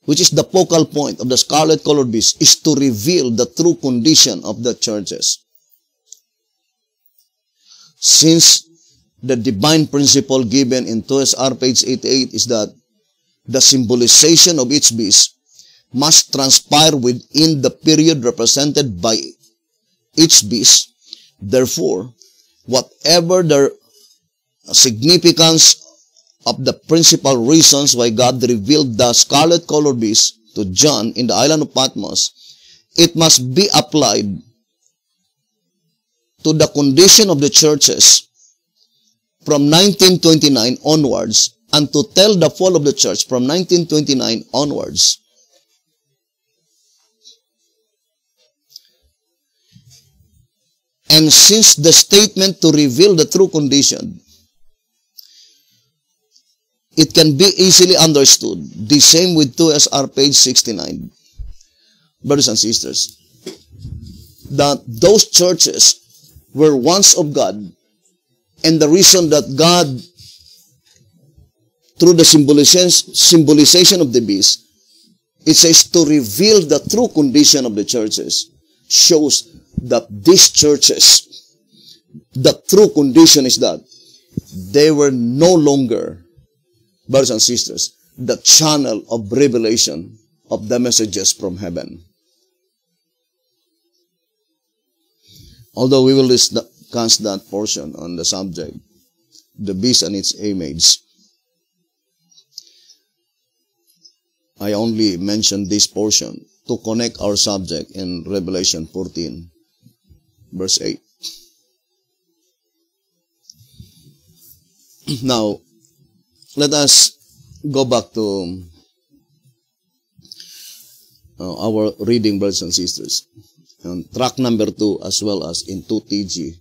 which is the focal point of the scarlet-colored beast, is to reveal the true condition of the churches? Since the divine principle given in 2SR page 88 is that the symbolization of each beast must transpire within the period represented by each beast, therefore, whatever the significance of the principal reasons why God revealed the scarlet-colored beast to John in the island of Patmos, it must be applied to the condition of the churches from 1929 onwards, and to tell the fall of the church from 1929 onwards. And since the statement to reveal the true condition, it can be easily understood, the same with 2SR page 69. Brothers and sisters, that those churches were once of God, and the reason that God, through the symbolization of the beast, it says to reveal the true condition of the churches, shows that these churches, the true condition is that they were no longer, brothers and sisters, the channel of revelation of the messages from heaven. Although we will discuss that portion on the subject, the beast and its image, I only mentioned this portion to connect our subject in Revelation 14, verse 8. Now, let us go back to our reading, brothers and sisters. On track number 2 as well as in 2TG,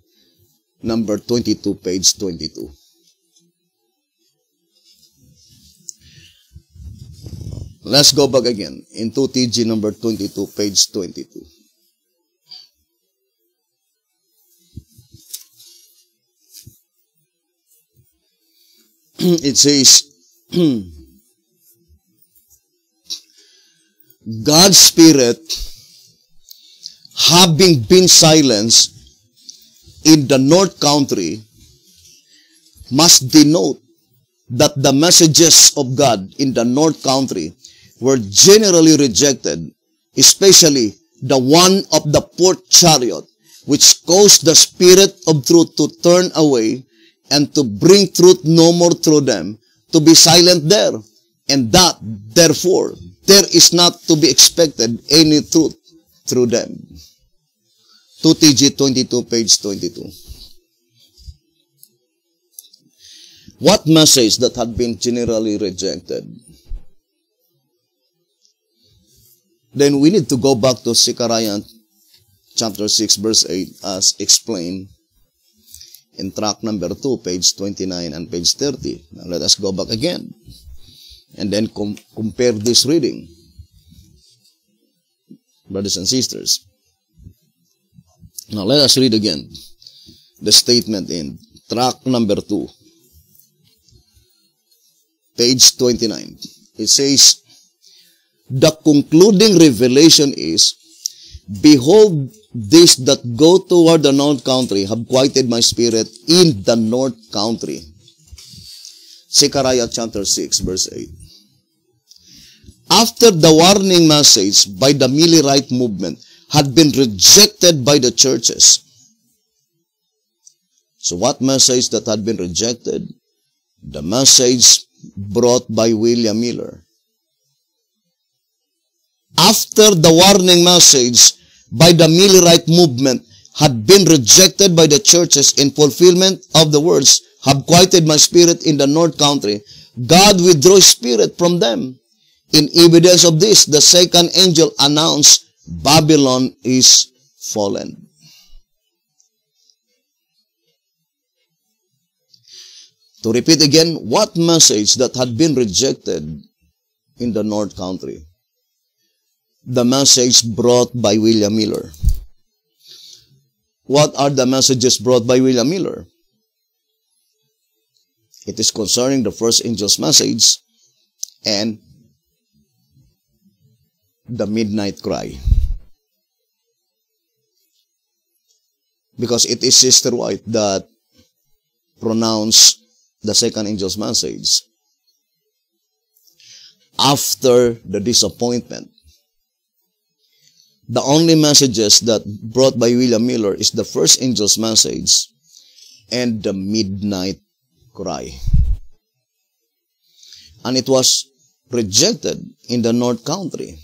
number 22, page 22. Let's go back again in 2TG, number 22, page 22. It says, God's Spirit, having been silenced in the North Country, must denote that the messages of God in the North Country were generally rejected, especially the one of the fourth chariot, which caused the Spirit of truth to turn away and to bring truth no more through them, to be silent there, and that, therefore, there is not to be expected any truth through them. 2TG 22, page 22. What message that had been generally rejected? Then we need to go back to Zechariah chapter 6, verse 8, as explained in track number 2, page 29 and page 30. Now let us go back again and then compare this reading, brothers and sisters. Now let us read again the statement in track number 2, page 29. It says, the concluding revelation is, behold, these that go toward the north country have quieted my spirit in the north country. Zechariah chapter 6, verse 8. After the warning message by the Millerite movement had been rejected by the churches. So what message that had been rejected? The message brought by William Miller. After the warning message by the Millerite movement had been rejected by the churches in fulfillment of the words, have quieted my spirit in the north country, God withdrew his spirit from them. In evidence of this, the second angel announced, Babylon is fallen. To repeat again, what message that had been rejected in the north country? The message brought by William Miller. What are the messages brought by William Miller? It is concerning the first angel's message and the midnight cry. Because it is Sister White that pronounced the second angel's message after the disappointment. The only messages that brought by William Miller is the first angel's message and the midnight cry. And it was rejected in the North Country.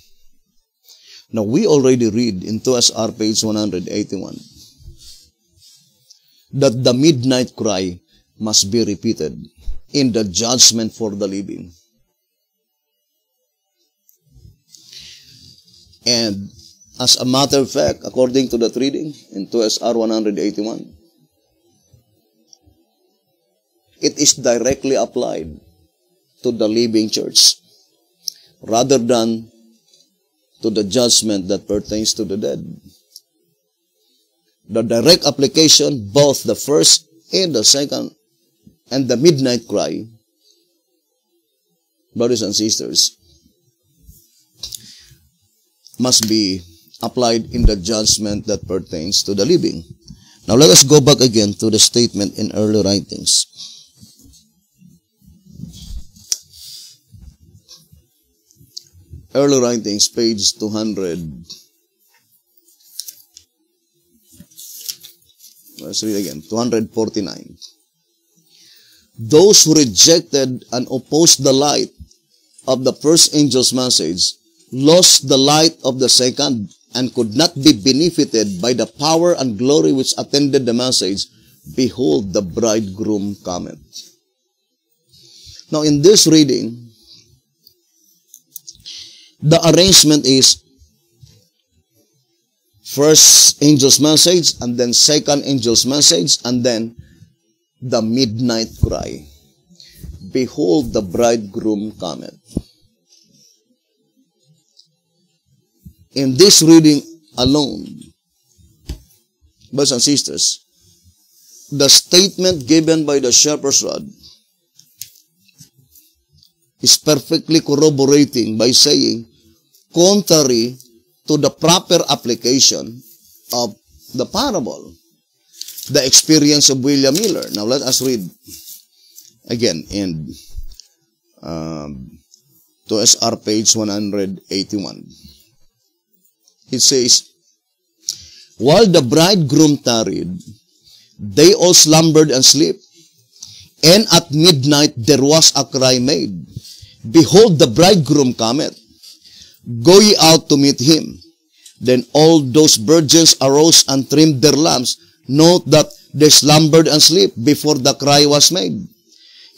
Now, we already read in 2SR page 181 that the midnight cry must be repeated in the judgment for the living. And as a matter of fact, according to that reading in 2SR 181, it is directly applied to the living church rather than to the judgment that pertains to the dead. The direct application, both the first and the second, and the midnight cry, brothers and sisters, must be applied in the judgment that pertains to the living. Now let us go back again to the statement in early writings. Early writings, page Let's read again. 249. Those who rejected and opposed the light of the first angel's message lost the light of the second and could not be benefited by the power and glory which attended the message. Behold, the bridegroom cometh. Now, in this reading, the arrangement is first angel's message, and then second angel's message, and then the midnight cry. Behold, the bridegroom cometh. In this reading alone, brothers and sisters, the statement given by the shepherd's rod is perfectly corroborating by saying, contrary to the proper application of the parable, the experience of William Miller. Now let us read again in 2SR page 181. It says, while the bridegroom tarried, they all slumbered and slept. And at midnight there was a cry made, Behold, the bridegroom cometh. Go ye out to meet him. Then all those virgins arose and trimmed their lamps. Note that they slumbered and slept before the cry was made.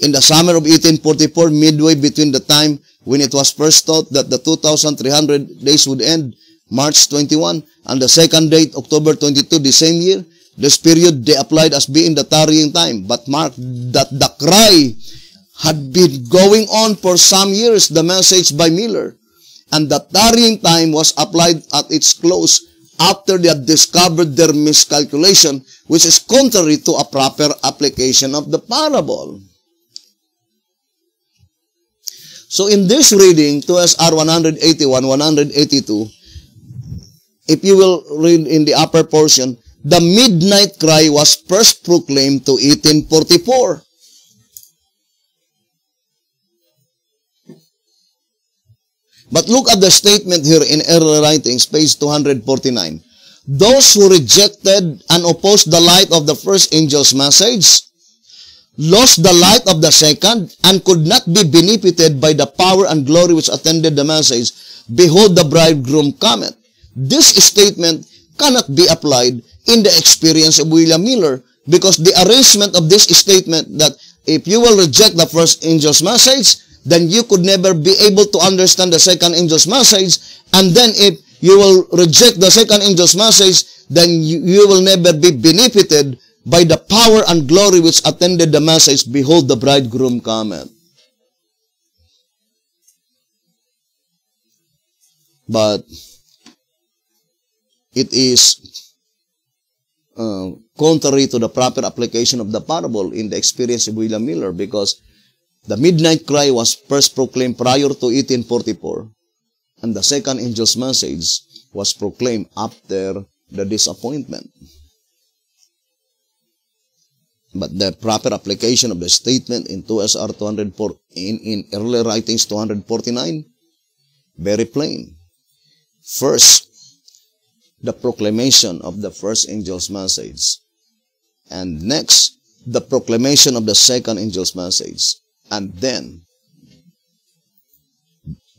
In the summer of 1844, midway between the time when it was first thought that the 2,300 days would end, March 21, and the second date, October 22, the same year, this period they applied as being the tarrying time. But mark that the cry had been going on for some years, the message by Miller, and the tarrying time was applied at its close after they had discovered their miscalculation, which is contrary to a proper application of the parable. So in this reading, 2SR 181, 182, if you will read in the upper portion, the midnight cry was first proclaimed to 1844. But look at the statement here in Early Writings, page 249. Those who rejected and opposed the light of the first angel's message lost the light of the second and could not be benefited by the power and glory which attended the message. Behold, the bridegroom cometh. This statement cannot be applied in the experience of William Miller, because the arrangement of this statement that if you will reject the first angel's message, then you could never be able to understand the second angel's message, and then if you will reject the second angel's message, then you will never be benefited by the power and glory which attended the message. Behold, the bridegroom cometh. But it is contrary to the proper application of the parable in the experience of William Miller, because the midnight cry was first proclaimed prior to 1844, and the second angel's message was proclaimed after the disappointment. But the proper application of the statement in 2SR 204, in Early Writings 249, very plain. First, the proclamation of the first angel's message. And next, the proclamation of the second angel's message. And then,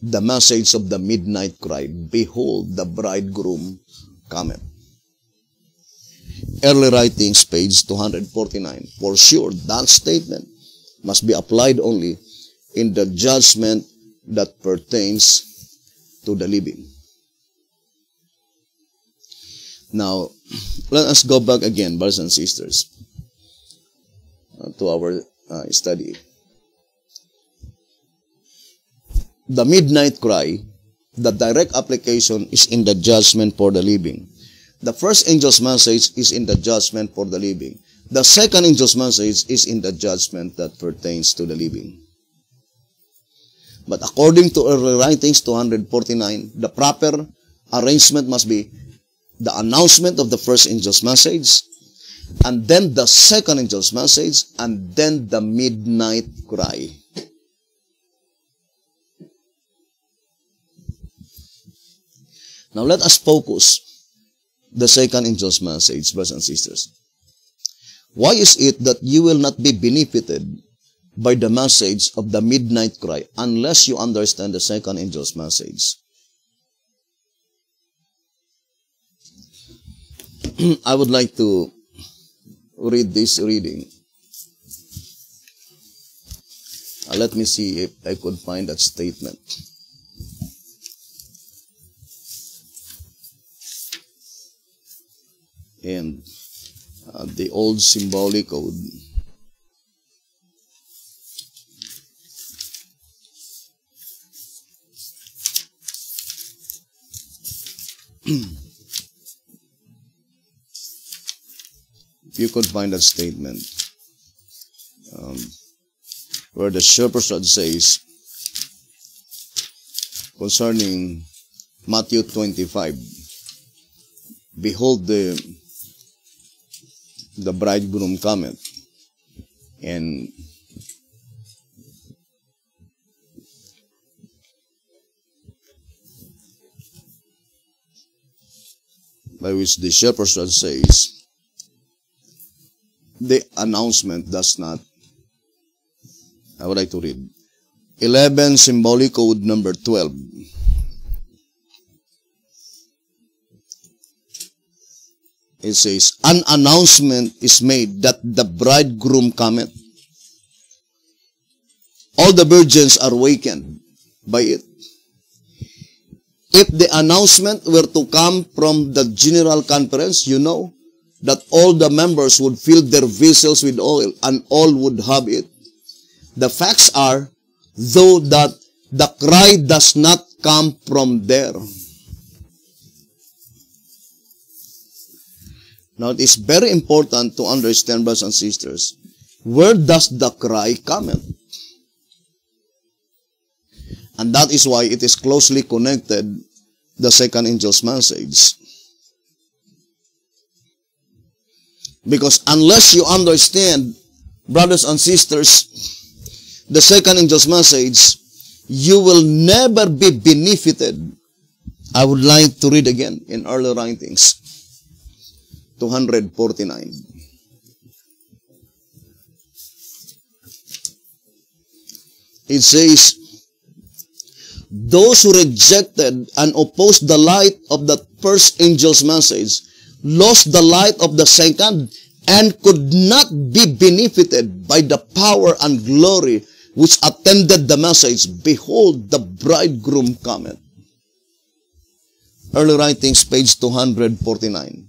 the message of the midnight cry, Behold, the bridegroom cometh. Early Writings, page 249. For sure, that statement must be applied only in the judgment that pertains to the living. Now, let us go back again, brothers and sisters, to our study. The midnight cry, the direct application is in the judgment for the living. The first angel's message is in the judgment for the living. The second angel's message is in the judgment that pertains to the living. But according to Early Writings 249, the proper arrangement must be the announcement of the first angel's message, and then the second angel's message, and then the midnight cry. Now let us focus the second angel's message, brothers and sisters. Why is it that you will not be benefited by the message of the midnight cry unless you understand the second angel's message? I would like to read this reading. Let me see if I could find that statement. And the old symbolic code. If you could find that statement, where the shepherd says concerning Matthew 25, behold the bridegroom cometh, and by which the shepherd says, the announcement does not. I would like to read 11 symbolic code number 12. It says, an announcement is made that the bridegroom cometh. All the virgins are wakened by it. If the announcement were to come from the general conference, you know that all the members would fill their vessels with oil and all would have it. The facts are, though, that the cry does not come from there. Now, it is very important to understand, brothers and sisters, where does the cry come in? And that is why it is closely connected, the second angel's message. Because unless you understand, brothers and sisters, the second angel's message, you will never be benefited. I would like to read again in early writings. 249. It says, those who rejected and opposed the light of the first angel's message lost the light of the second and could not be benefited by the power and glory which attended the message. Behold, the bridegroom cometh. Early writings, page 249.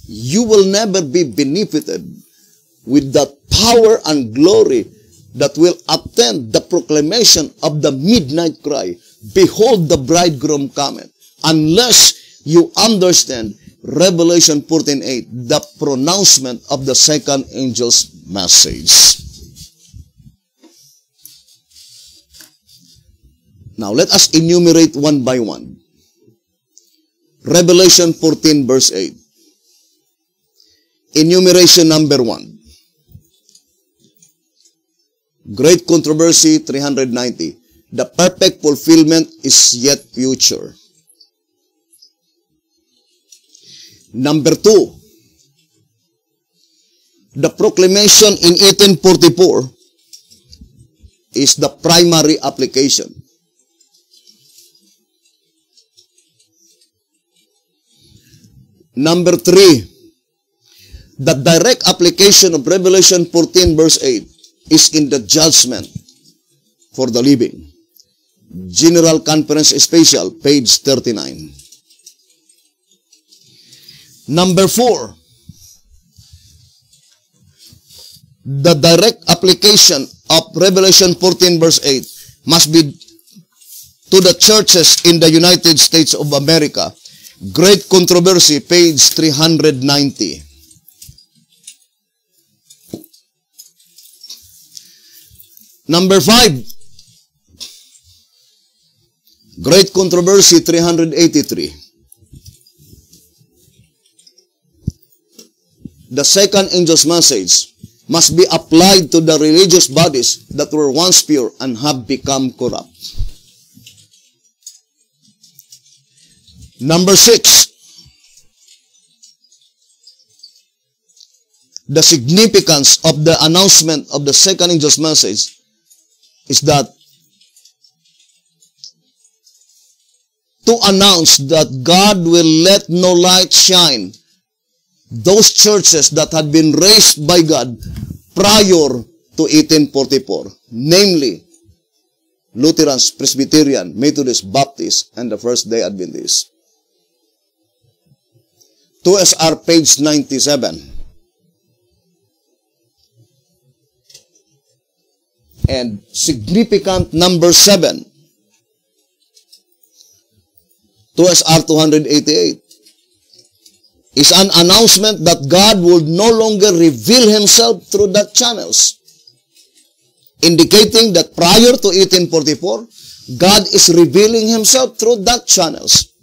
You will never be benefited with that power and glory that will attend the proclamation of the midnight cry. Behold, the bridegroom cometh. Unless you understand Revelation 14:8, the pronouncement of the second angel's message. Now, let us enumerate one by one. Revelation 14 verse 8. Enumeration number 1. Great controversy, 390. The perfect fulfillment is yet future. Number 2. The proclamation in 1844 is the primary application. Number 3. The direct application of Revelation 14 verse 8 is in the judgment for the living. General Conference Special, page 39. Number 4. The direct application of Revelation 14 verse 8 must be to the churches in the United States of America. Great Controversy, page 390. Number 5. Great Controversy, 383. The second angel's message must be applied to the religious bodies that were once pure and have become corrupt. Number 6. the significance of the announcement of the second angel's message is that to announce that God will let no light shine those churches that had been raised by God prior to 1844, namely Lutherans, Presbyterian, Methodist, Baptist, and the First-day Adventists. 2SR page 97. And significant number 7, 2SR 288, is an announcement that God would no longer reveal himself through that channels, indicating that prior to 1844, God is revealing himself through that channels.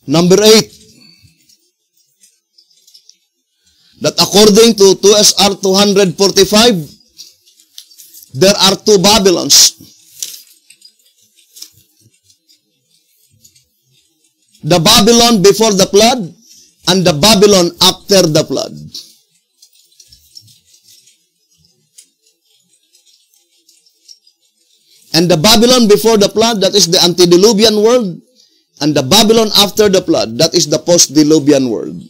Number 8, that according to 2SR 245, there are two Babylons. The Babylon before the flood and the Babylon after the flood. And the Babylon before the flood, that is the antediluvian world, and the Babylon after the flood, that is the post-diluvian world.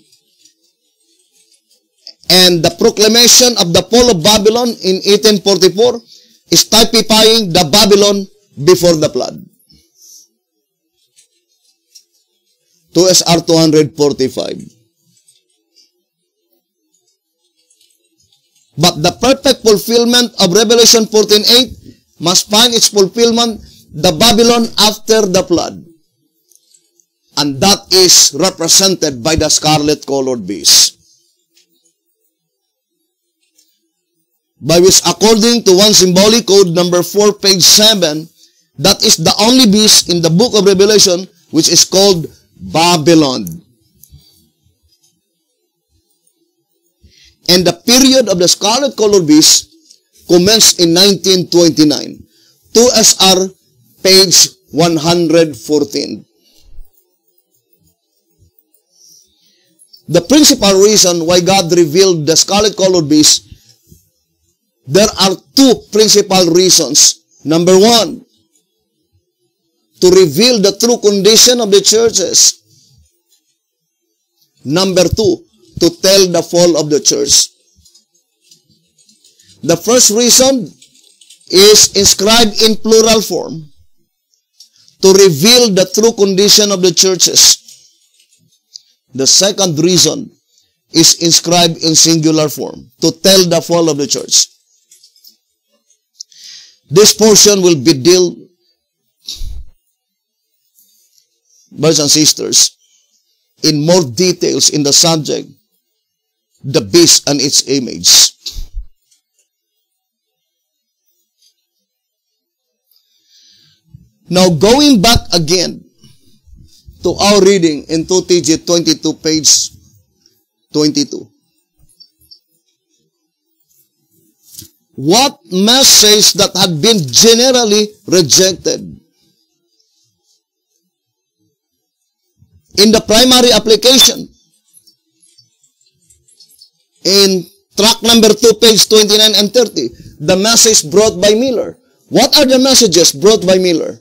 And the proclamation of the fall of Babylon in 1844 is typifying the Babylon before the flood. 2SR 245. But the perfect fulfillment of Revelation 14:8 must find its fulfillment the Babylon after the flood. And that is represented by the scarlet-colored beast. By which, according to one symbolic code, number 4, page 7, that is the only beast in the book of Revelation which is called Babylon. And the period of the scarlet-colored beast commenced in 1929. 2SR page 114. The principal reason why God revealed the scarlet-colored beast, there are two principal reasons. Number 1, to reveal the true condition of the churches. Number 2, to tell the fall of the church. The first reason is inscribed in plural form, to reveal the true condition of the churches. The second reason is inscribed in singular form, to tell the fall of the church. This portion will be dealt, brothers and sisters, in more details in the subject, the beast and its image. Now, going back again to our reading in 2TG 22, page 22. What message that had been generally rejected in the primary application in track number 2, page 29 and 30, the message brought by Miller. What are the messages brought by Miller?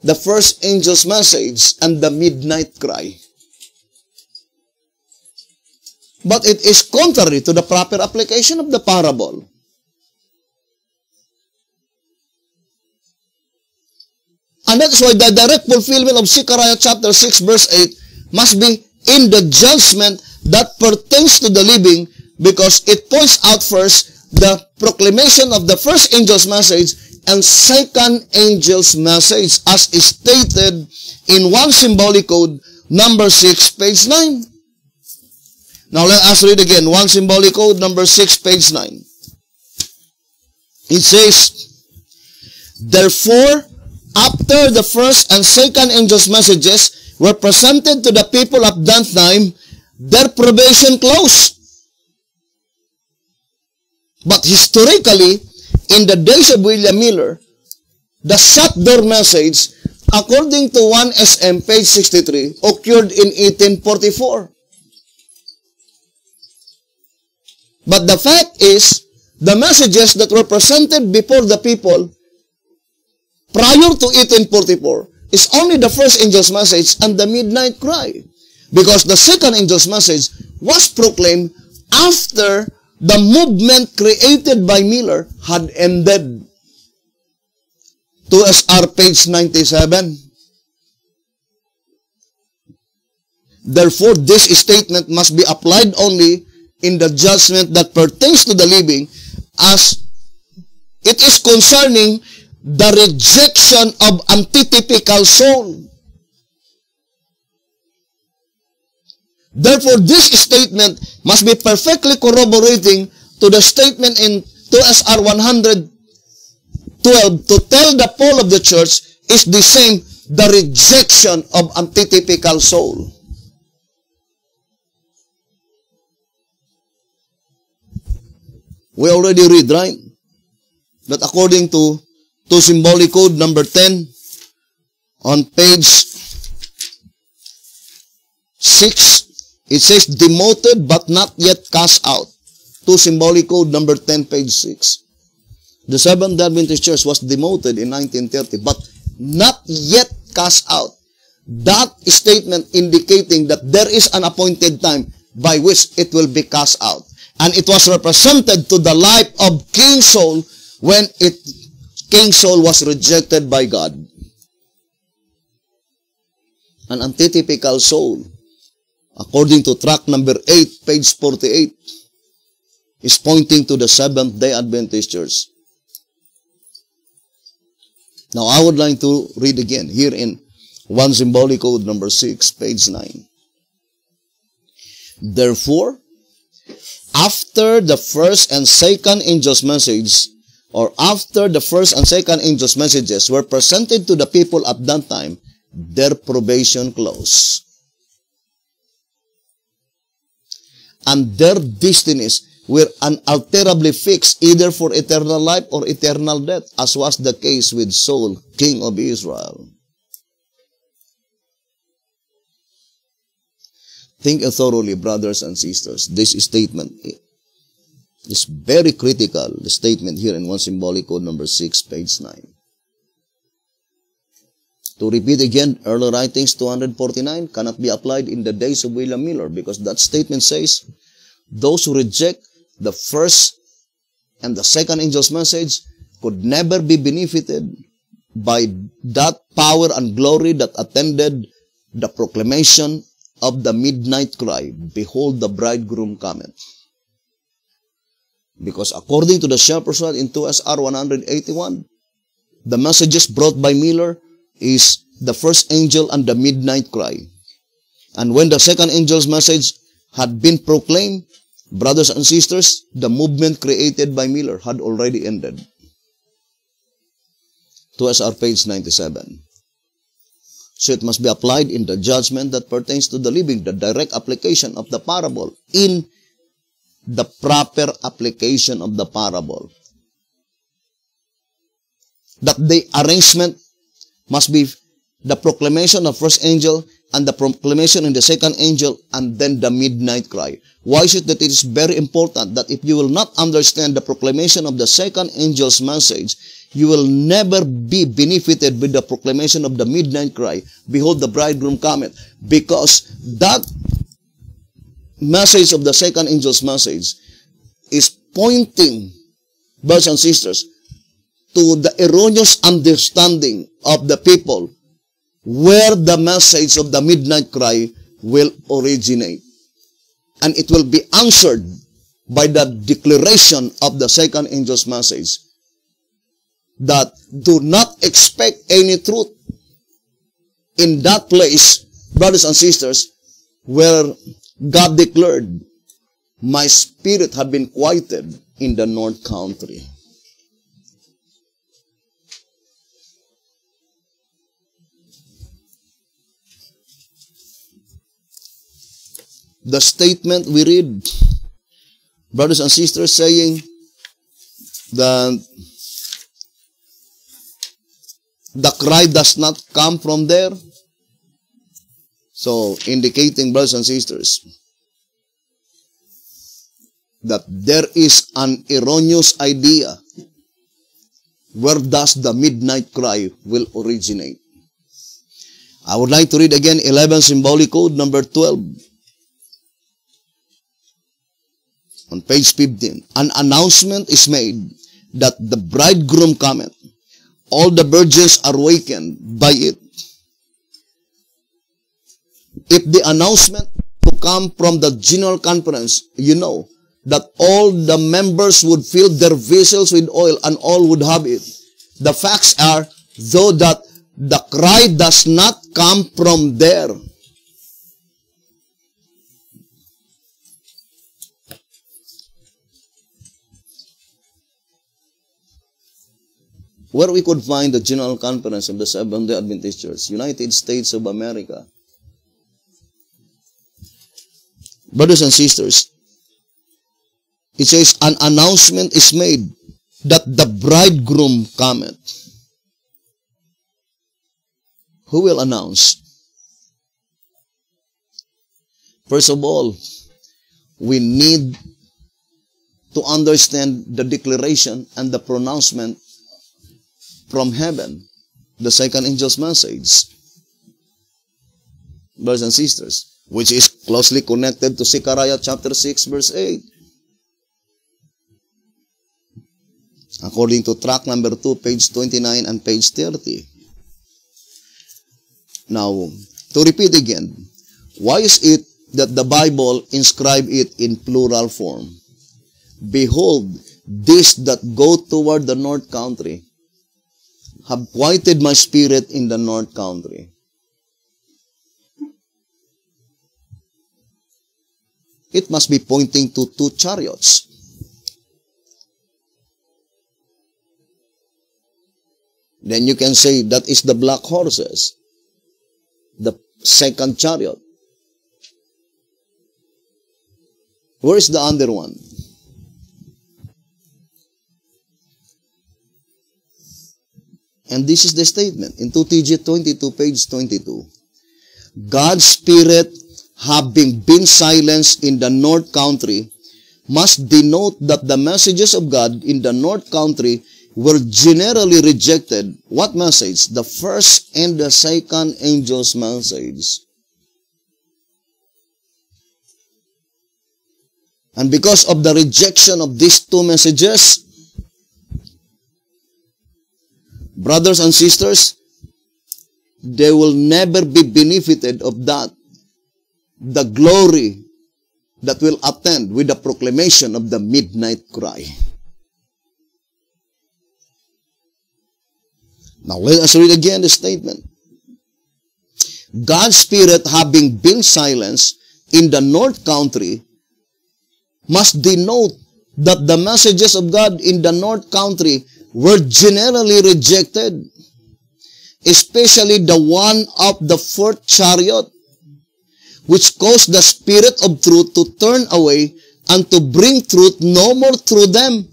The first angel's message and the midnight cry. But it is contrary to the proper application of the parable. And that is why the direct fulfillment of Zechariah chapter 6 verse 8 must be in the judgment that pertains to the living, because it points out first the proclamation of the first angel's message and second angel's message as is stated in one symbolic code, number 6, page 9. Now let us read again, one symbolic code, number 6, page 9. It says, therefore, after the first and second angel's messages were presented to the people of that time, their probation closed. But historically, in the days of William Miller, the shut door message according to 1 SM, page 63, occurred in 1844. But the fact is, the messages that were presented before the people prior to 1844 is only the first angel's message and the midnight cry. Because the second angel's message was proclaimed after the movement created by Miller had ended. 2SR page 97. Therefore, this statement must be applied only in the judgment that pertains to the living, as it is concerning the rejection of antitypical soul. Therefore, this statement must be perfectly corroborating to the statement in 2SR 112 to tell the poll of the church is the same, the rejection of antitypical soul. We already read, right? That according to symbolic code number 10 on page 6, it says demoted but not yet cast out. To symbolic code number 10, page 6. The Seventh-day Adventist Church was demoted in 1930 but not yet cast out. That statement indicating that there is an appointed time by which it will be cast out. And it was represented to the life of King Saul when King Saul was rejected by God. An antitypical soul, according to tract number 8, page 48, is pointing to the Seventh-day Adventist Church. Now, I would like to read again here in 1 symbolic code number 6, page 9. Therefore, after the first and second angel's message, or after the first and second angel's messages were presented to the people at that time, their probation closed. And their destinies were unalterably fixed either for eternal life or eternal death, as was the case with Saul, king of Israel. Think thoroughly, brothers and sisters. This statement is very critical, the statement here in 1 symbolic code number 6, page 9. To repeat again, early writings 249 cannot be applied in the days of William Miller, because that statement says, those who reject the first and the second angel's message could never be benefited by that power and glory that attended the proclamation of the midnight cry, behold the bridegroom cometh. Because according to the Shepherd's Rod in 2SR 181, the messages brought by Miller is the first angel and the midnight cry. And when the second angel's message had been proclaimed, brothers and sisters, the movement created by Miller had already ended. 2SR page 97. So it must be applied in the judgment that pertains to the living, the direct application of the parable in the proper application of the parable. That the arrangement must be the proclamation of first angel and the proclamation in the second angel and then the midnight cry. Why is it that it is very important that if you will not understand the proclamation of the second angel's message, you will never be benefited with the proclamation of the midnight cry, behold the bridegroom cometh, because that message of the second angel's message is pointing, brothers and sisters, to the erroneous understanding of the people where the message of the midnight cry will originate. And it will be answered by the declaration of the second angel's message that do not expect any truth in that place, brothers and sisters, where God declared, my spirit had been quieted in the north country. The statement we read, brothers and sisters, saying that the cry does not come from there. So, indicating, brothers and sisters, that there is an erroneous idea where does the midnight cry will originate. I would like to read again 11 symbolic code number 12. On page 15, an announcement is made that the bridegroom cometh. All the virgins are wakened by it. If the announcement to come from the general conference, you know that all the members would fill their vessels with oil and all would have it. The facts are, though, that the cry does not come from there. Where we could find the General Conference of the Seventh-day Adventist Church, United States of America. Brothers and sisters, it says, an announcement is made that the bridegroom cometh. Who will announce? First of all, we need to understand the declaration and the pronouncement from heaven, the second angel's message. Brothers and sisters, which is closely connected to Zechariah chapter 6 verse 8. According to track number 2, page 29 and page 30. Now, to repeat again, why is it that the Bible inscribed it in plural form? Behold, these that go toward the north country have quieted my spirit in the north country. It must be pointing to two chariots. Then you can say that is the black horses, the second chariot. Where is the other one? And this is the statement in 2TG 22, page 22. God's Spirit, having been silenced in the north country, must denote that the messages of God in the north country were generally rejected. What message? The first and the second angel's message. And because of the rejection of these two messages, brothers and sisters, they will never be benefited of that. The glory that will attend with the proclamation of the midnight cry. Now let us read again the statement. God's Spirit, having been silenced in the north country, must denote that the messages of God in the north country were generally rejected, especially the one of the fourth chariot, which caused the Spirit of truth to turn away and to bring truth no more through them,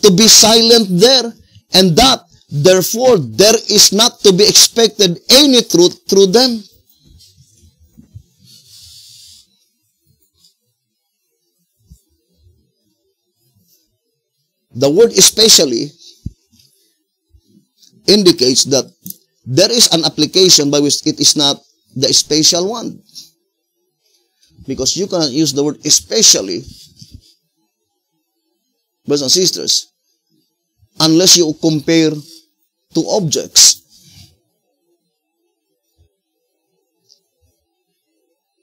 to be silent there, and that, therefore, there is not to be expected any truth through them. The word especially indicates that there is an application by which it is not the special one. Because you cannot use the word especially, brothers and sisters, unless you compare two objects.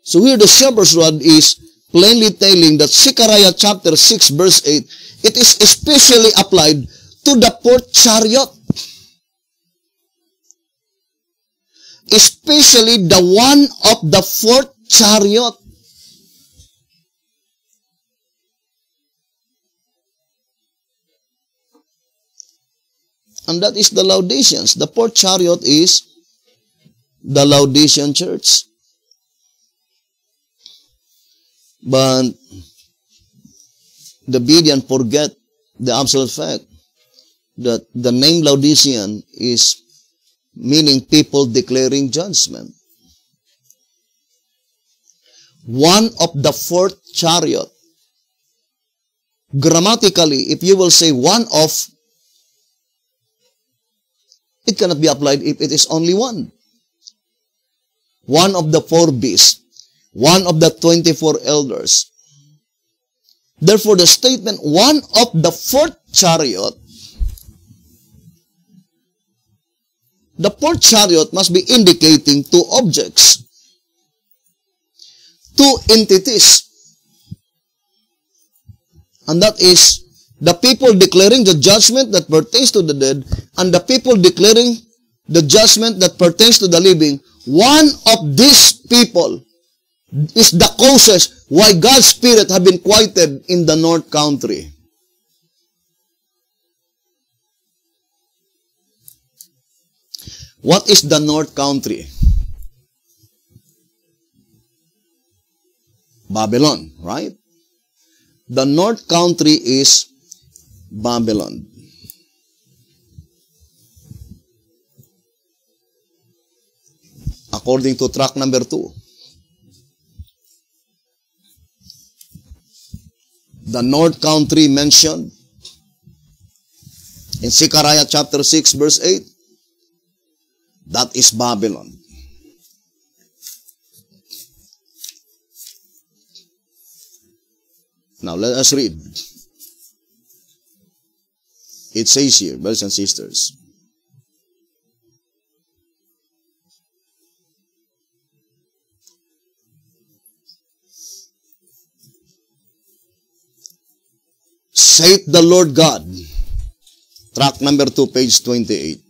So here the shepherd's rod is plainly telling that Zechariah chapter 6 verse 8, it is especially applied to the fourth chariot. Especially the one of the fourth chariot. And that is the Laodiceans. The fourth chariot is the Laodicean church. But the Bedean forget the absolute fact that the name Laodicean is meaning people declaring judgment. One of the fourth chariot. Grammatically, if you will say one of, it cannot be applied if it is only one. One of the four beasts. One of the 24 elders. Therefore, the statement, one of the fourth chariot, the fourth chariot must be indicating two objects, two entities. And that is the people declaring the judgment that pertains to the dead and the people declaring the judgment that pertains to the living. One of these people is the causes why God's Spirit have been quieted in the North Country. What is the North Country? Babylon, right? The North Country is Babylon. According to track number 2. The North Country mentioned in Zechariah chapter 6 verse 8, that is Babylon. Now let us read. It says here, brothers and sisters, saith the Lord God, track number 2, page 28,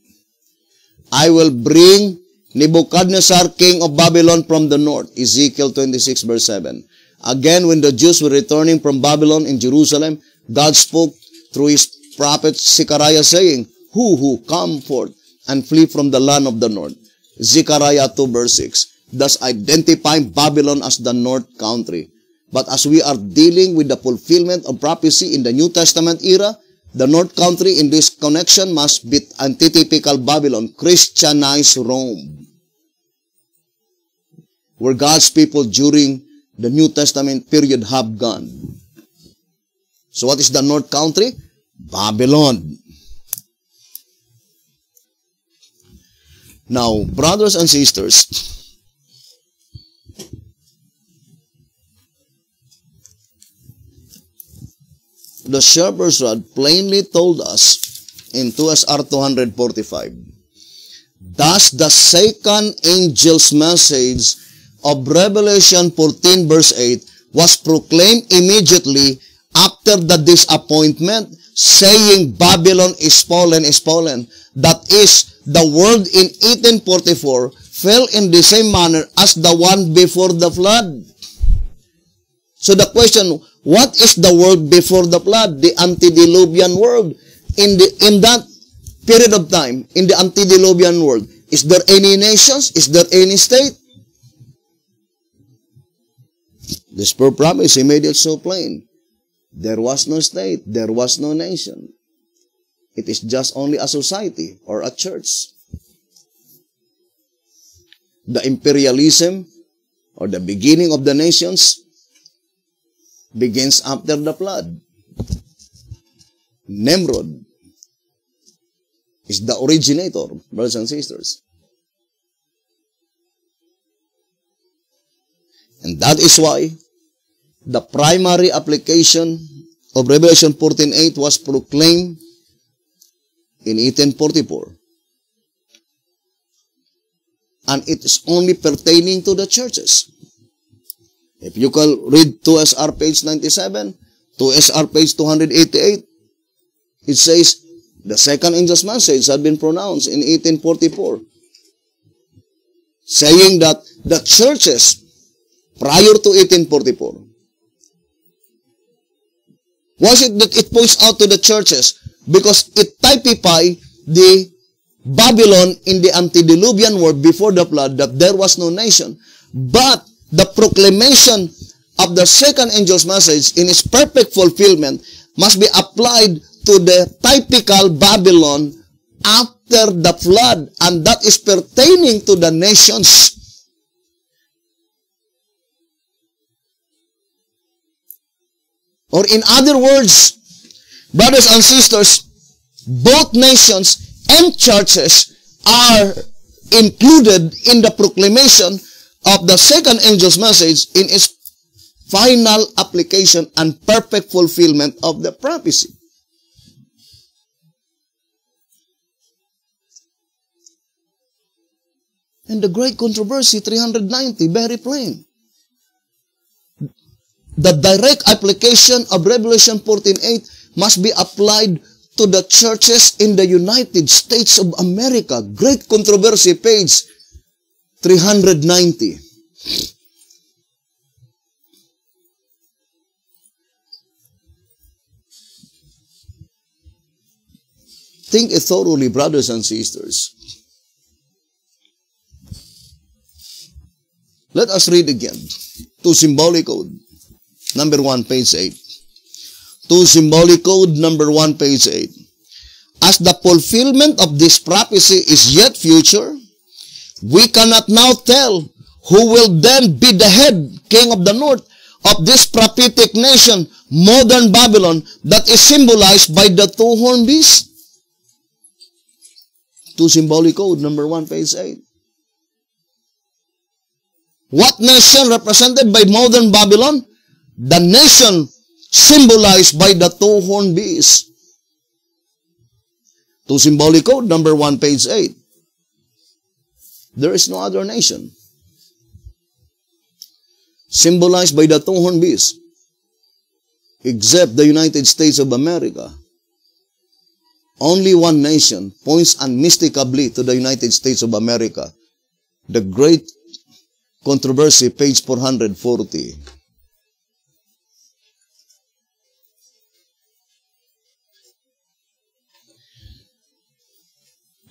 I will bring Nebuchadnezzar, king of Babylon, from the north. Ezekiel 26, verse 7. Again, when the Jews were returning from Babylon in Jerusalem, God spoke through his prophet Zechariah, saying, Who come forth and flee from the land of the north. Zechariah 2, verse 6. Thus identifying Babylon as the North Country. But as we are dealing with the fulfillment of prophecy in the New Testament era, the North Country in this connection must be antitypical Babylon, Christianized Rome, where God's people during the New Testament period have gone. So what is the North Country? Babylon. Now, brothers and sisters, the shepherd's rod plainly told us in 2SR 245, thus the second angel's message of Revelation 14 verse 8 was proclaimed immediately after the disappointment, saying Babylon is fallen, is fallen. That is, the world in 1844 fell in the same manner as the one before the flood. So the question, what is the world before the flood? The antediluvian world. In that period of time, in the antediluvian world, is there any nations? Is there any state? The spur promise, he made it so plain. There was no state, there was no nation. It is just only a society or a church. The imperialism or the beginning of the nations begins after the flood. Nimrod is the originator, brothers and sisters. And that is why the primary application of Revelation 14:8 was proclaimed in 1844. And it is only pertaining to the churches. If you can read 2SR page 97, 2SR page 288, it says, the second angel's message had been pronounced in 1844, saying that the churches prior to 1844, was it that it points out to the churches? Because it typifies the Babylon in the antediluvian world before the flood, that there was no nation. But the proclamation of the second angel's message in its perfect fulfillment must be applied to the typical Babylon after the flood, and that is pertaining to the nations. Or in other words, brothers and sisters, both nations and churches are included in the proclamation of the second angel's message in its final application and perfect fulfillment of the prophecy. And the great controversy, 390, very plain. The direct application of Revelation 14:8 must be applied to the churches in the United States of America. Great controversy, page 390. Think it thoroughly, brothers and sisters. Let us read again. To symbolic code. Number 1, page 8. To symbolic code, number 1, page 8. As the fulfillment of this prophecy is yet future, we cannot now tell who will then be the head king of the north of this prophetic nation, modern Babylon, that is symbolized by the two-horned beast. To symbolic code, number 1, page 8. What nation represented by modern Babylon? The nation symbolized by the two-horned beast. To symbolic code, number 1, page 8. There is no other nation symbolized by the two-horned beast except the United States of America. Only one nation points unmistakably to the United States of America. The great controversy, page 440.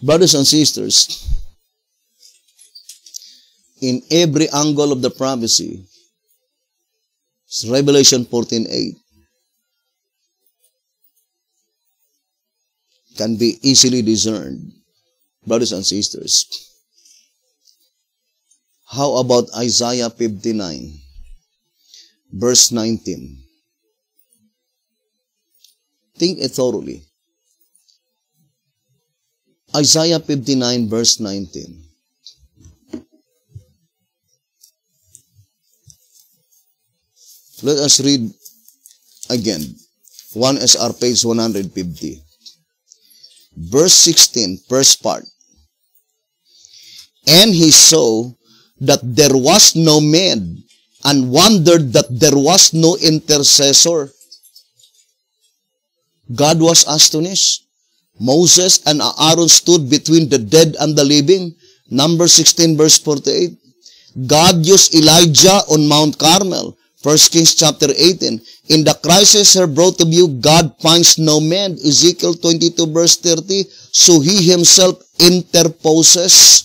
Brothers and sisters, in every angle of the prophecy, Revelation 14:8 can be easily discerned. Brothers and sisters, how about Isaiah 59, verse 19? Think it thoroughly. Isaiah 59, verse 19. Let us read again. 1 SR, page 150. Verse 16, first part. And he saw that there was no man, and wondered that there was no intercessor. God was astonished. Moses and Aaron stood between the dead and the living. Number 16, verse 48. God used Elijah on Mount Carmel. 1 Kings chapter 18. In the crisis here brought to you, God finds no man. Ezekiel 22, verse 30. So he himself interposes.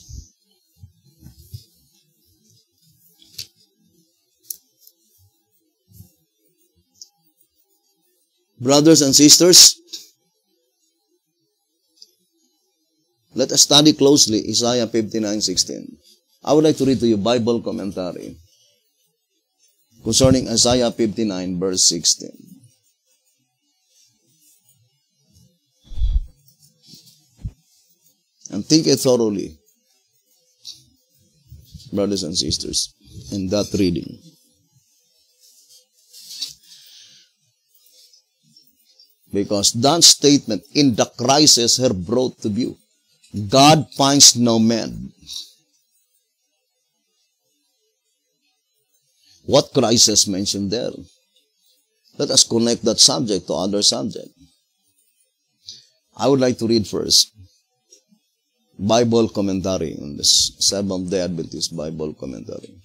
Brothers and sisters, let us study closely Isaiah 59:16. I would like to read to you Bible commentary concerning Isaiah 59, verse 16. And think it thoroughly, brothers and sisters, in that reading. Because that statement, in the crisis here brought to view, God finds no man. What crisis mentioned there? Let us connect that subject to other subject. I would like to read first Bible commentary on this Seventh-day Adventist Bible commentary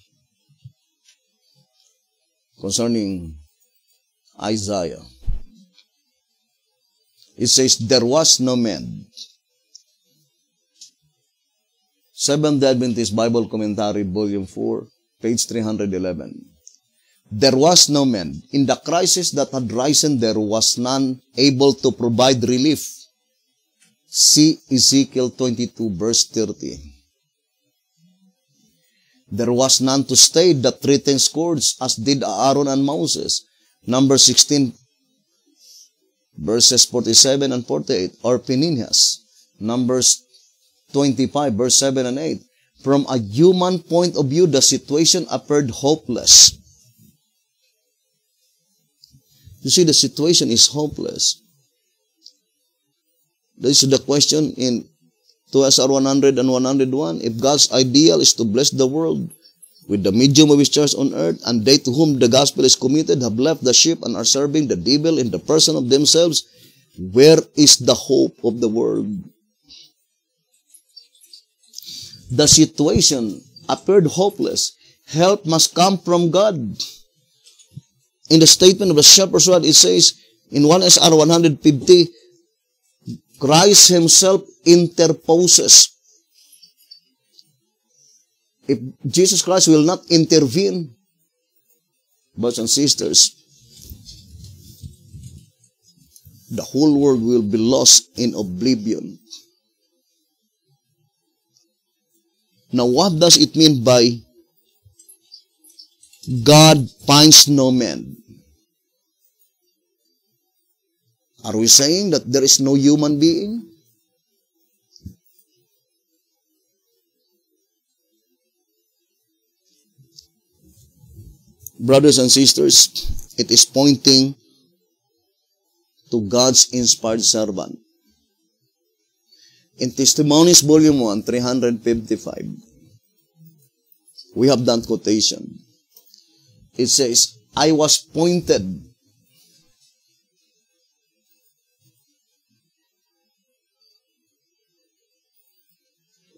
concerning Isaiah. It says, there was no man. Seventh-day Adventist Bible Commentary, Volume 4, page 311. There was no man. In the crisis that had risen, there was none able to provide relief. See Ezekiel 22 verse 30. There was none to stay the 3 tense cords as did Aaron and Moses. Number 16 verses 47 and 48. Or Phinehas. Numbers 25 verse 7 and 8. From a human point of view, the situation appeared hopeless. You see, the situation is hopeless. This is the question in 2SR 100 and 101. If God's ideal is to bless the world with the medium of His church on earth, and they to whom the gospel is committed have left the ship and are serving the devil in the person of themselves, where is the hope of the world? The situation appeared hopeless. Help must come from God. In the statement of the shepherd's rod, it says in 1SR 150, Christ Himself interposes. If Jesus Christ will not intervene, brothers and sisters, the whole world will be lost in oblivion. Now, what does it mean by God finds no man? Are we saying that there is no human being? Brothers and sisters, it is pointing to God's inspired servant. In Testimonies Volume 1, 355, we have that quotation. It says, I was pointed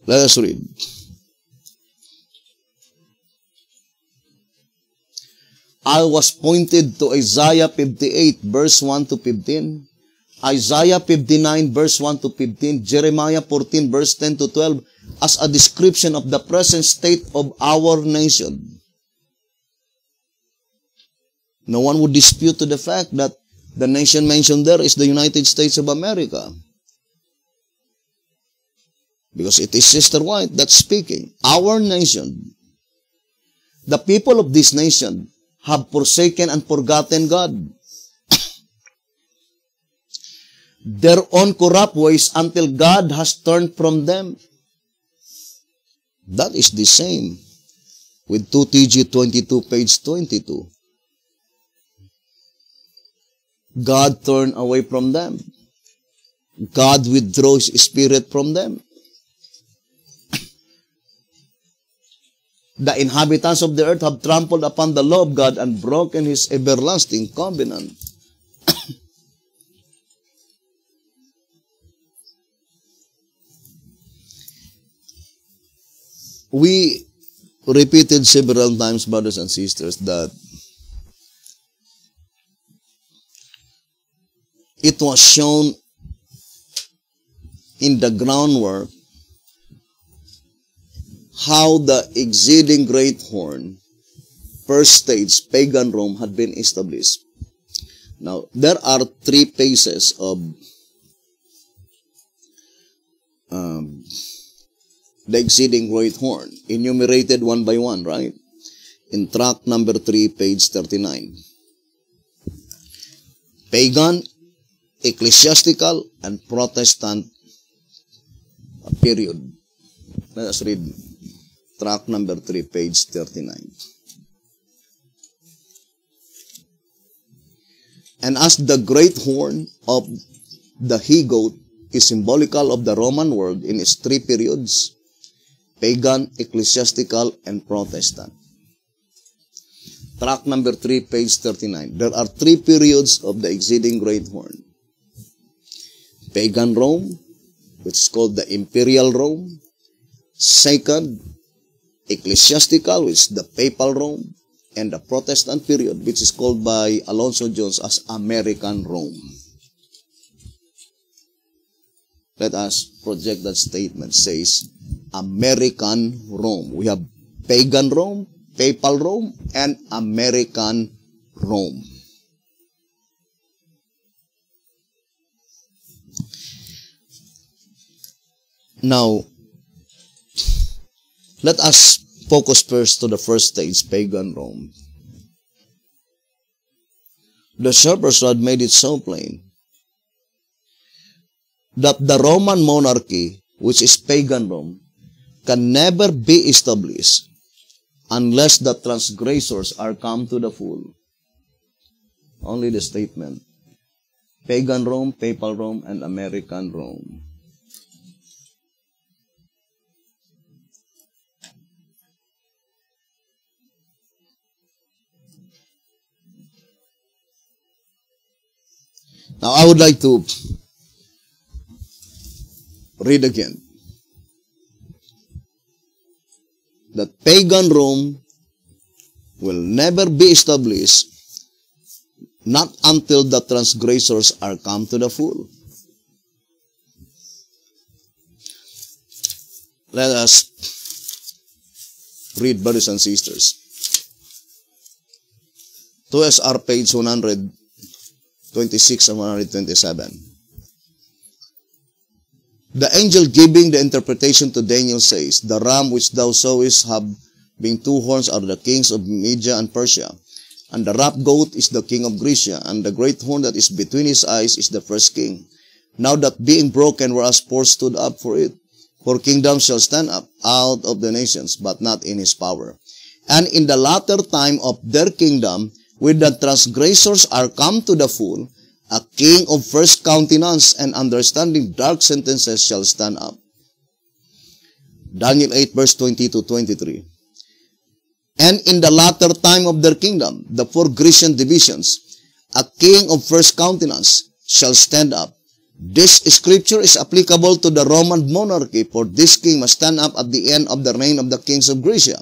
Let us read. I was pointed to Isaiah 58 verse 1 to 15, Isaiah 59 verse 1 to 15, Jeremiah 14 verse 10 to 12 as a description of the present state of our nation. No one would dispute to the fact that the nation mentioned there is the United States of America. Because it is Sister White that's speaking. Our nation, the people of this nation have forsaken and forgotten God. Their own corrupt ways until God has turned from them. That is the same with 2TG 22, page 22. God turned away from them. God withdraws His Spirit from them. The inhabitants of the earth have trampled upon the law of God and broken His everlasting covenant. We repeated several times, brothers and sisters, that it was shown in the groundwork how the exceeding great horn, first stage, pagan Rome, had been established. Now, there are 3 phases of the exceeding great horn, enumerated one by one, right? In tract number 3, page 39. Pagan, ecclesiastical, and Protestant period. Let us read tract number 3, page 39. And as the great horn of the he-goat is symbolical of the Roman world in its 3 periods, pagan, ecclesiastical, and Protestant. Tract number 3, page 39. There are 3 periods of the exceeding great horn. Pagan Rome, which is called the Imperial Rome. Second, ecclesiastical, which is the Papal Rome. And the Protestant period, which is called by Alonzo Jones as American Rome. Let us project that statement. Says American Rome. We have pagan Rome, Papal Rome, and American Rome. Now, let us focus first to the first stage, pagan Rome. The Shepherd's Rod made it so plain that the Roman monarchy, which is pagan Rome, can never be established unless the transgressors are come to the full. Only the statement. Pagan Rome, Papal Rome, and American Rome. Now, I would like to read again. That pagan Rome will never be established not until the transgressors are come to the full. Let us read, brothers and sisters. 2SR page 126 and 127. The angel giving the interpretation to Daniel says, the ram which thou sawest have being two horns are the kings of Media and Persia, and the ram goat is the king of Greece, and the great horn that is between his eyes is the first king. Now that being broken, whereas four stood up for it, for kingdoms shall stand up out of the nations, but not in his power. And in the latter time of their kingdom, when the transgressors are come to the full, a king of first countenance and understanding dark sentences shall stand up. Daniel 8 verse 20 to 23. And in the latter time of their kingdom, the four Grecian divisions, a king of first countenance shall stand up. This scripture is applicable to the Roman monarchy, for this king must stand up at the end of the reign of the kings of Greece.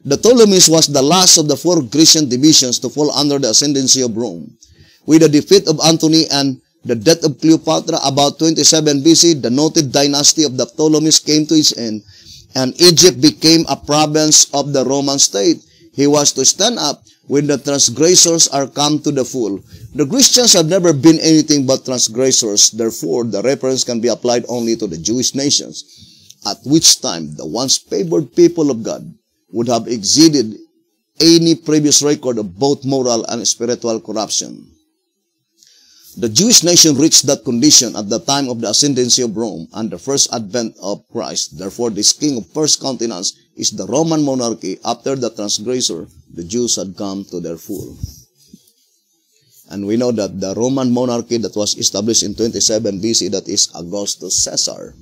The Ptolemies was the last of the four Grecian divisions to fall under the ascendancy of Rome. With the defeat of Antony and the death of Cleopatra about 27 BC, the noted dynasty of the Ptolemies came to its end, and Egypt became a province of the Roman state. He was to stand up when the transgressors are come to the full. The Christians have never been anything but transgressors. Therefore, the reference can be applied only to the Jewish nations, at which time the once favored people of God would have exceeded any previous record of both moral and spiritual corruption. The Jewish nation reached that condition at the time of the ascendancy of Rome and the first advent of Christ. Therefore, this king of first countenance is the Roman monarchy. After the transgressor, the Jews had come to their full. And we know that the Roman monarchy that was established in 27 BC, that is Augustus Caesar.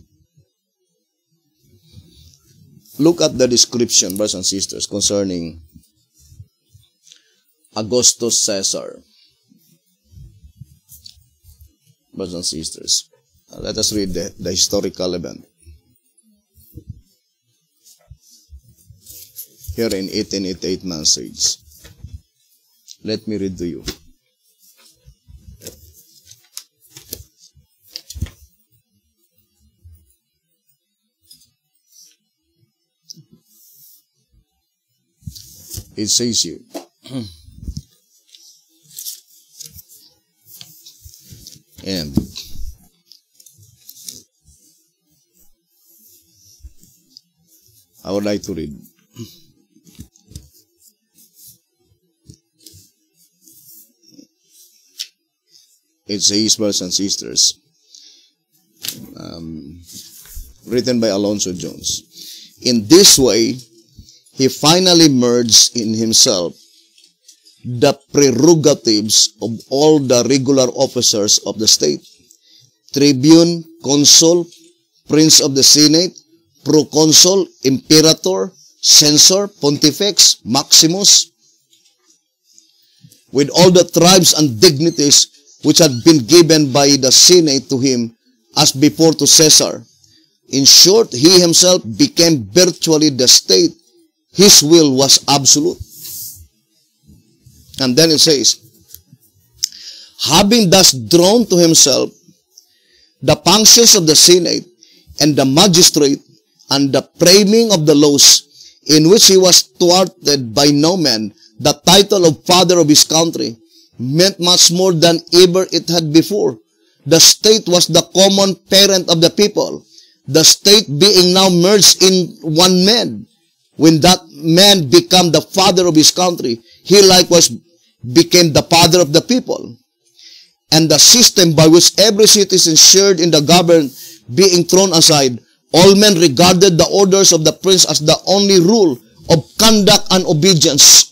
Look at the description, brothers and sisters, concerning Augustus Caesar. Brothers and sisters, let us read the historical event. Here in 1888 message. Let me read to you. It says here, and I would like to read. It says, brothers and sisters, written by Alonzo Jones. In this way, he finally merged in himself the prerogatives of all the regular officers of the state: tribune, consul, prince of the senate, proconsul, imperator, censor, pontifex, maximus, with all the tribes and dignities which had been given by the senate to him as before to Caesar. In short, he himself became virtually the state. His will was absolute. And then it says, having thus drawn to himself the functions of the senate and the magistrate and the framing of the laws, in which he was thwarted by no man, the title of father of his country meant much more than ever it had before. The state was the common parent of the people. the state being now merged in one man. When that man became the father of his country, he likewise became the father of the people. And the system by which every citizen shared in the government being thrown aside, all men regarded the orders of the prince as the only rule of conduct and obedience.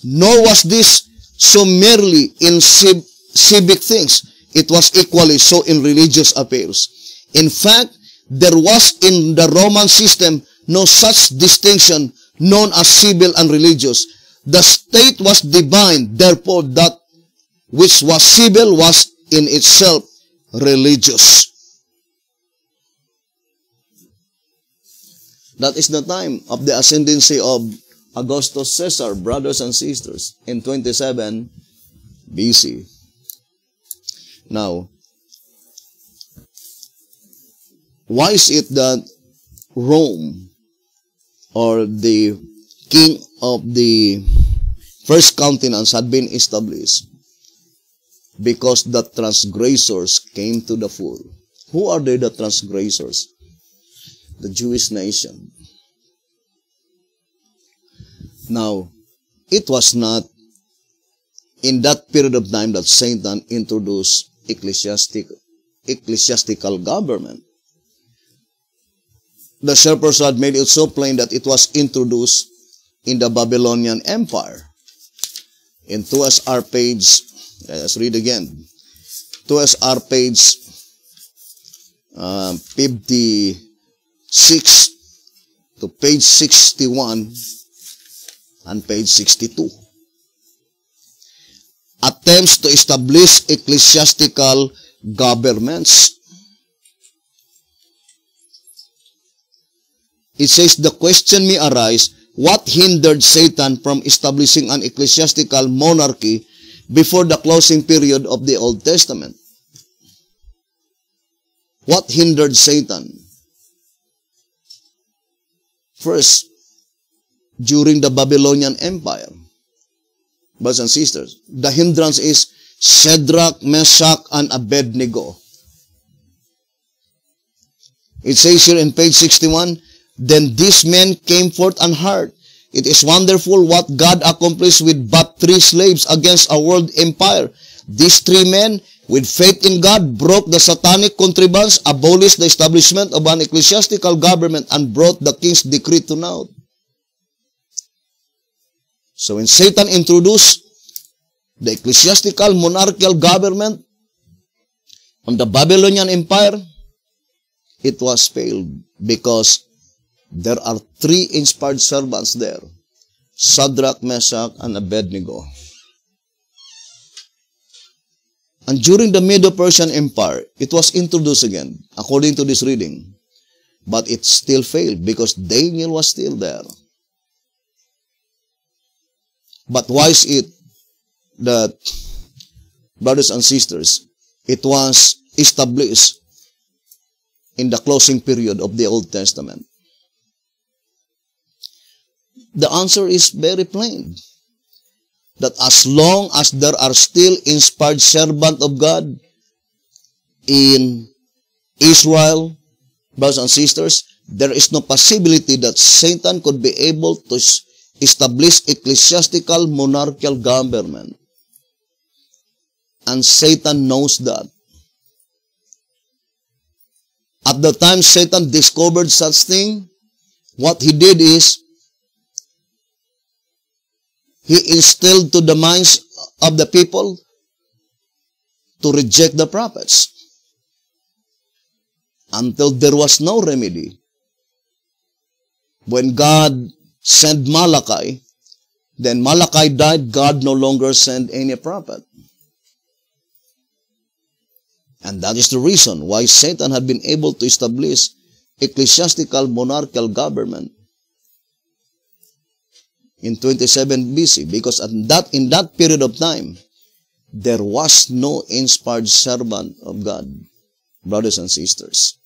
Nor was this so merely in civic things. It was equally so in religious affairs. In fact, there was in the Roman system no such distinction known as civil and religious. The state was divine, therefore that which was civil was in itself religious. That is the time of the ascendancy of Augustus Caesar, brothers and sisters, in 27 BC. Now, why is it that Rome, or the king of the first continents, had been established? Because the transgressors came to the fore. Who are they, the transgressors? The Jewish nation. Now, it was not in that period of time that Satan introduced ecclesiastical government. The shepherds had made it so plain that it was introduced in the Babylonian Empire. In 2SR page, let's read again. 2SR page 56 to page 61 and page 62. Attempts to establish ecclesiastical governments. It says, the question may arise, what hindered Satan from establishing an ecclesiastical monarchy before the closing period of the Old Testament? What hindered Satan? First, during the Babylonian Empire. Brothers and sisters, the hindrance is Shadrach, Meshach, and Abednego. It says here in page 61, then these men came forth and heard. It is wonderful what God accomplished with but 3 slaves against a world empire. These 3 men, with faith in God, broke the satanic contrivance, abolished the establishment of an ecclesiastical government, and brought the king's decree to naught. So when Satan introduced the ecclesiastical monarchical government on the Babylonian Empire, it was failed because there are 3 inspired servants there, Shadrach, Meshach, and Abednego. And during the Medo-Persian Empire, it was introduced again, according to this reading. But it still failed because Daniel was still there. But why is it that, brothers and sisters, it was established in the closing period of the Old Testament? The answer is very plain. That as long as there are still inspired servants of God in Israel, brothers and sisters, there is no possibility that Satan could be able to establish ecclesiastical monarchical government. And Satan knows that. At the time Satan discovered such thing, what he did is, he instilled to the minds of the people to reject the prophets until there was no remedy. When God sent Malachi, then Malachi died, God no longer sent any prophet. And that is the reason why Satan had been able to establish ecclesiastical monarchical government in 27 BC, because in that period of time, there was no inspired servant of God, brothers and sisters.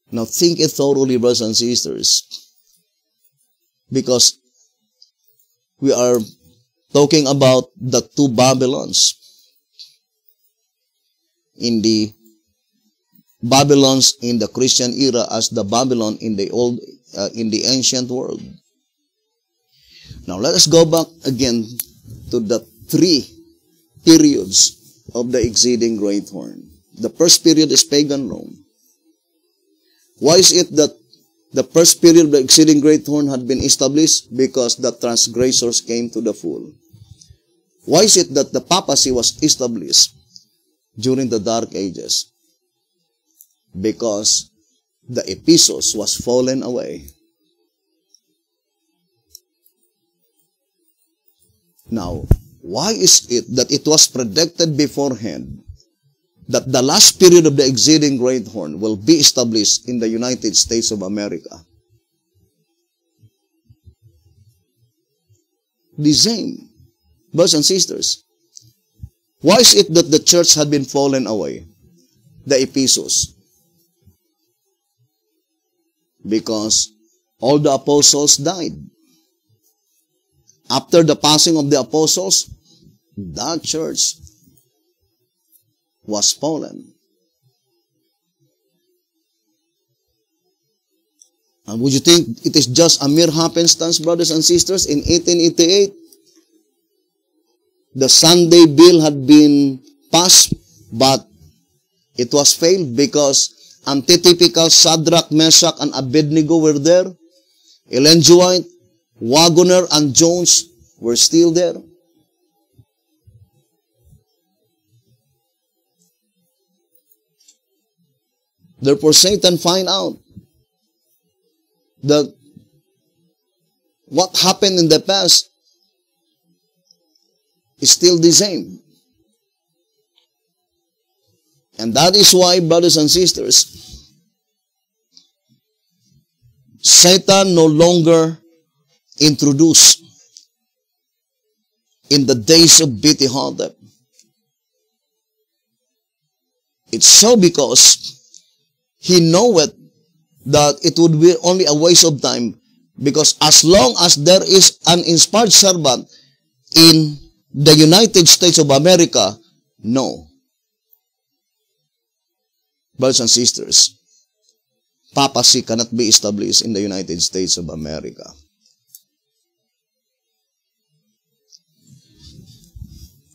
Now think it thoroughly, brothers and sisters, because we are talking about the 2 Babylons. in the Babylons in the Christian era as the Babylon in the ancient world. Now let us go back again to the three periods of the exceeding great horn. The first period is pagan Rome. Why is it that the first period of the exceeding great horn had been established? Because the transgressors came to the full. Why is it that the papacy was established during the Dark Ages? Because the Ephesus was fallen away. Now, why is it that it was predicted beforehand that the last period of the exceeding great horn will be established in the United States of America? The same, brothers and sisters. Why is it that the church had been fallen away? The Ephesus. Because all the apostles died. After the passing of the apostles, that church was fallen. And would you think it is just a mere happenstance, brothers and sisters? In 1888, the Sunday bill had been passed, but it was failed because antitypical Shadrach, Meshach, and Abednego were there. Ellen G. White, Wagoner, and Jones were still there. Therefore, Satan find out that what happened in the past is still the same. And that is why, brothers and sisters, Satan no longer introduced in the days of Beti Hotep. It's so because he knoweth that it would be only a waste of time, because as long as there is an inspired servant in the United States of America, no. Brothers and sisters, papacy cannot be established in the United States of America.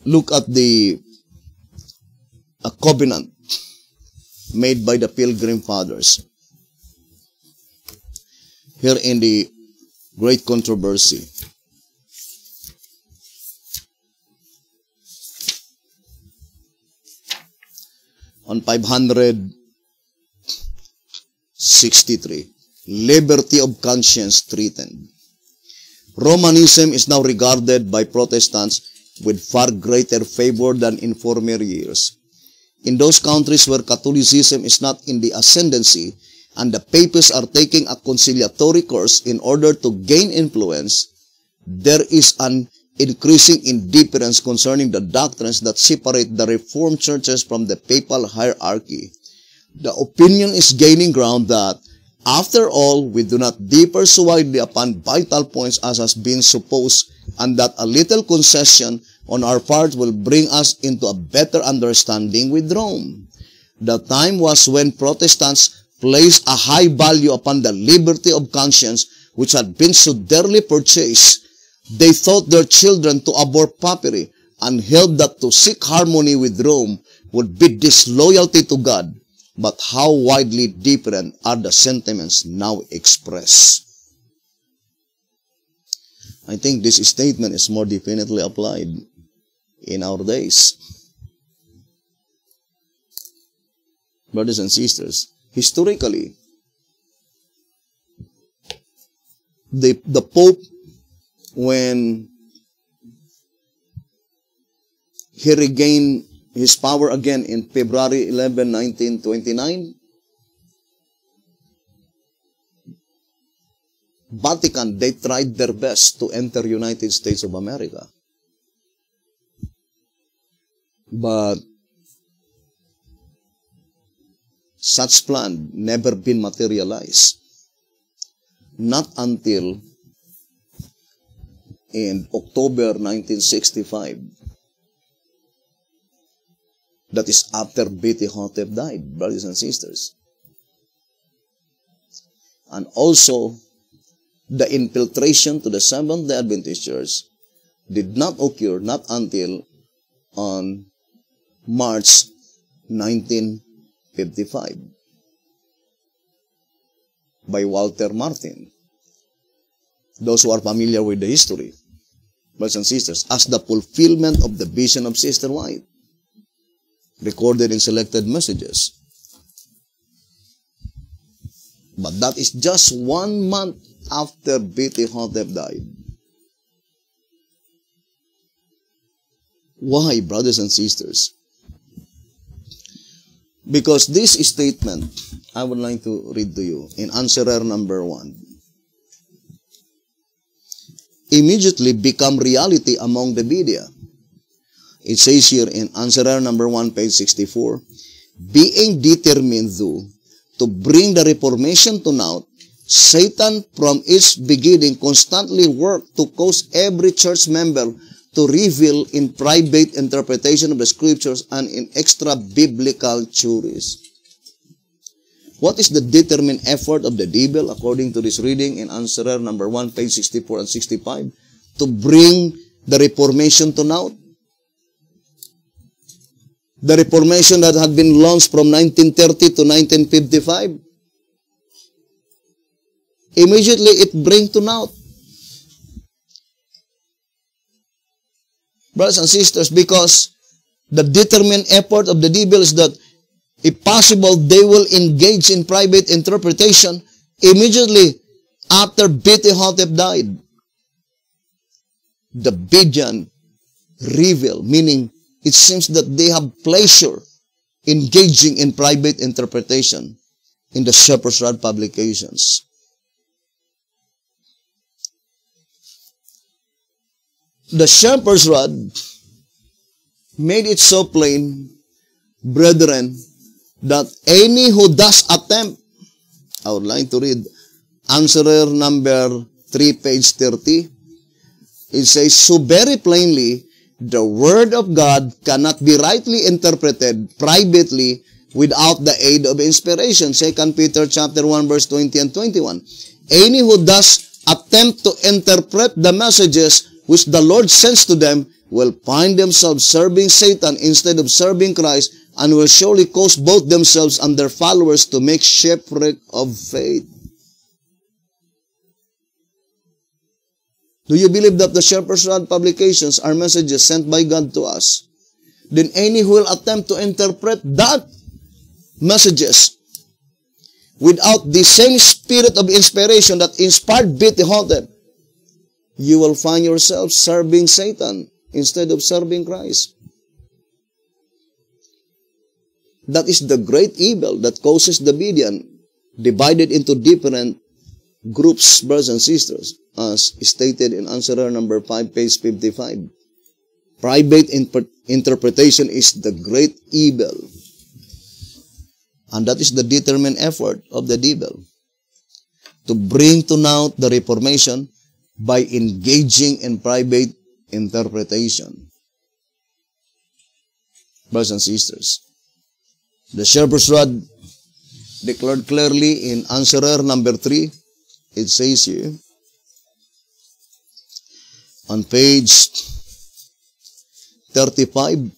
Look at a covenant made by the Pilgrim Fathers. Here in the Great Controversy. On 563, liberty of conscience threatened. Romanism is now regarded by Protestants with far greater favor than in former years. In those countries where Catholicism is not in the ascendancy and the papists are taking a conciliatory course in order to gain influence, there is an increasing indifference concerning the doctrines that separate the Reformed churches from the papal hierarchy. The opinion is gaining ground that, after all, we do not differ so widely upon vital points as has been supposed, and that a little concession on our part will bring us into a better understanding with Rome. The time was when Protestants placed a high value upon the liberty of conscience which had been so dearly purchased. They taught their children to abhor papery and held that to seek harmony with Rome would be disloyalty to God. But how widely different are the sentiments now expressed? I think this statement is more definitely applied in our days. Brothers and sisters, historically, the Pope, when he regained his power again in February 11, 1929, Vatican, they tried their best to enter United States of America. But such plan never been materialized. Not until in October 1965, That is after Beti-Hotep died, brothers and sisters. And also, the infiltration to the Seventh-day Adventist Church did not occur not until on March 1955 by Walter Martin. Those who are familiar with the history, brothers and sisters, as the fulfillment of the vision of Sister White, recorded in selected messages. But that is just 1 month after Beti-Hotep died. Why, brothers and sisters? Because this statement, I would like to read to you in answerer number 1. Immediately become reality among the media. It says here in answerer number 1, page 64, being determined though to bring the Reformation to naught, Satan from its beginning constantly worked to cause every church member to reveal in private interpretation of the scriptures and in extra-biblical theories. What is the determined effort of the devil, according to this reading in answerer number 1, page 64 and 65? To bring the Reformation to naught. The Reformation that had been launched from 1930 to 1955. Immediately it brings to naught. Brothers and sisters, because the determined effort of the devil is that if possible, they will engage in private interpretation immediately after Beti-Hotep died. The Bidian reveal, meaning it seems that they have pleasure engaging in private interpretation in the Shepherd's Rod publications. The Shepherd's Rod made it so plain, brethren, that any who does attempt, I would like to read answerer number 3, page 30. It says, so very plainly, the Word of God cannot be rightly interpreted privately without the aid of inspiration. 2 Peter chapter 1, verse 20 and 21. Any who does attempt to interpret the messages which the Lord sends to them will find themselves serving Satan instead of serving Christ, and will surely cause both themselves and their followers to make shipwreck of faith. Do you believe that the Shepherd's Rod publications are messages sent by God to us? Then any who will attempt to interpret that messages without the same spirit of inspiration that inspired Beti-Hotep, you will find yourself serving Satan instead of serving Christ. That is the great evil that causes the Bidian divided into different groups, brothers and sisters, as stated in answerer number 5, page 55. Private interpretation is the great evil. And that is the determined effort of the devil, to bring to naught the Reformation by engaging in private interpretation. Brothers and sisters, the Shepherd's Rod declared clearly in answerer number 3, it says here, on page 35,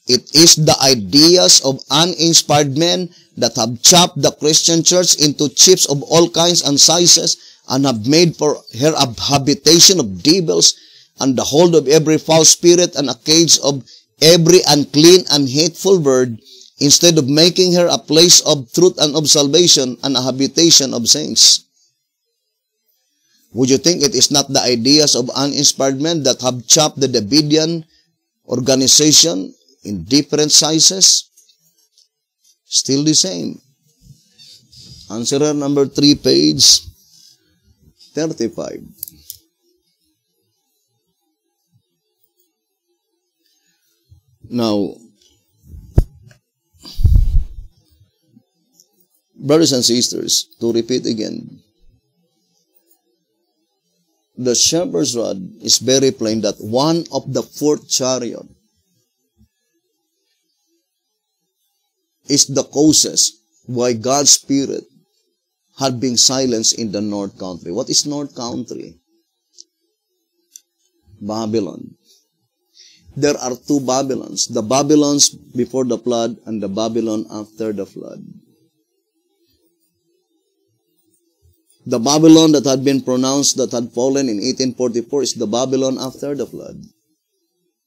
it is the ideas of uninspired men that have chopped the Christian church into chips of all kinds and sizes, and have made for her a habitation of devils, and the hold of every foul spirit, and a cage of every unclean and hateful bird, instead of making her a place of truth and of salvation, and a habitation of saints. Would you think it is not the ideas of uninspired men that have chopped the Davidian organization in different sizes? Still the same. Answerer number 3, page 35. Now, brothers and sisters, to repeat again, the Shepherd's Rod is very plain that one of the fourth chariot is the causes why God's Spirit had been silenced in the North Country. What is North Country? Babylon. There are two Babylons. The Babylons before the flood and the Babylon after the flood. The Babylon that had been pronounced that had fallen in 1844 is the Babylon after the flood.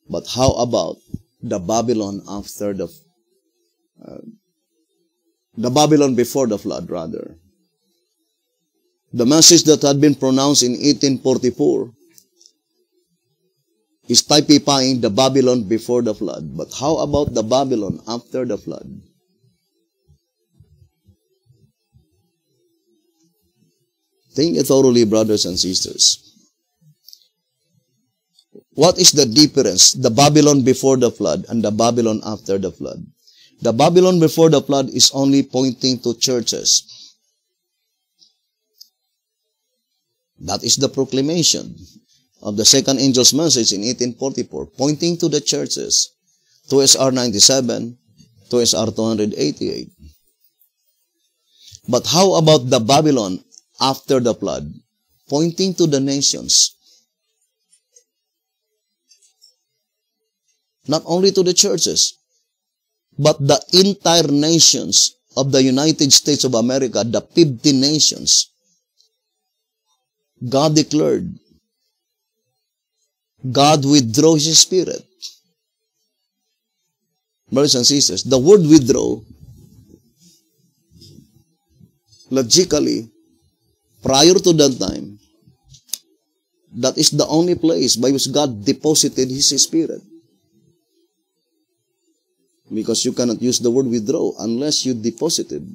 But how about the Babylon after the Babylon before the flood, rather? The message that had been pronounced in 1844 is typifying the Babylon before the flood. But how about the Babylon after the flood? Think it thoroughly, brothers and sisters. What is the difference? The Babylon before the flood and the Babylon after the flood. The Babylon before the flood is only pointing to churches. That is the proclamation of the second angel's message in 1844, pointing to the churches. 2SR 97, 2SR 288. But how about the Babylon after the flood, pointing to the nations? Not only to the churches, but the entire nations of the United States of America, the 50 nations. God declared, God withdrew His Spirit. Brothers and sisters, the word withdraw, logically, prior to that time, that is the only place by which God deposited His Spirit. Because you cannot use the word withdraw unless you deposited.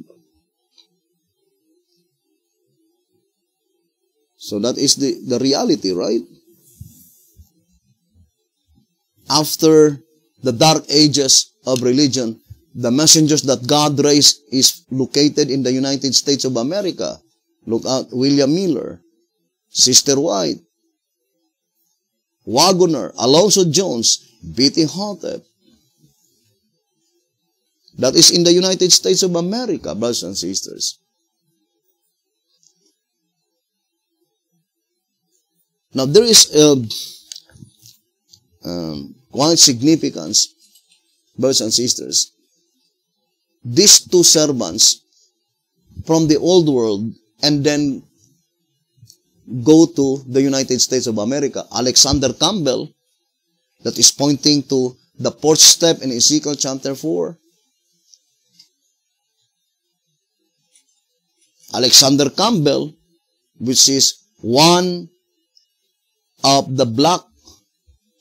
So that is the reality, right? After the dark ages of religion, the messengers that God raised is located in the United States of America. Look at William Miller, Sister White, Wagoner, Alonzo Jones, B.T. Hotep. That is in the United States of America, brothers and sisters. Now, there is quite significance, brothers and sisters. These two servants from the old world and then go to the United States of America. Alexander Campbell, that is pointing to the fourth step in Ezekiel chapter 4. Alexander Campbell, which is one of the black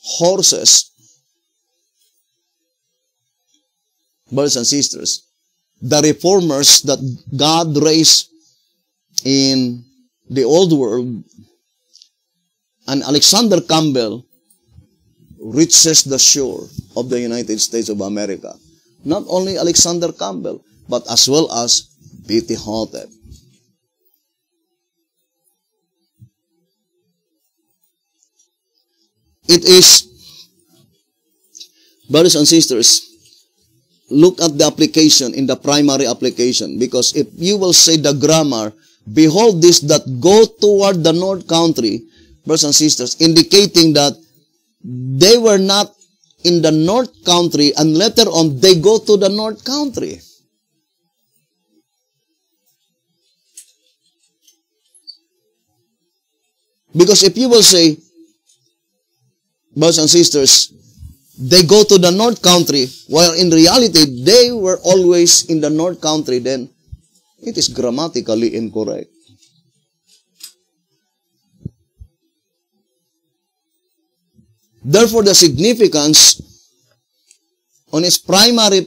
horses, brothers and sisters, the reformers that God raised in the old world, and Alexander Campbell reaches the shore of the United States of America. Not only Alexander Campbell, but as well as B.T. Hotep. It is, brothers and sisters, look at the application in the primary application, because if you will say the grammar, behold this that go toward the north country, brothers and sisters, indicating that they were not in the north country and later on they go to the north country. Because if you will say, brothers and sisters, they go to the north country, while in reality, they were always in the north country, then it is grammatically incorrect. Therefore, the significance on its primary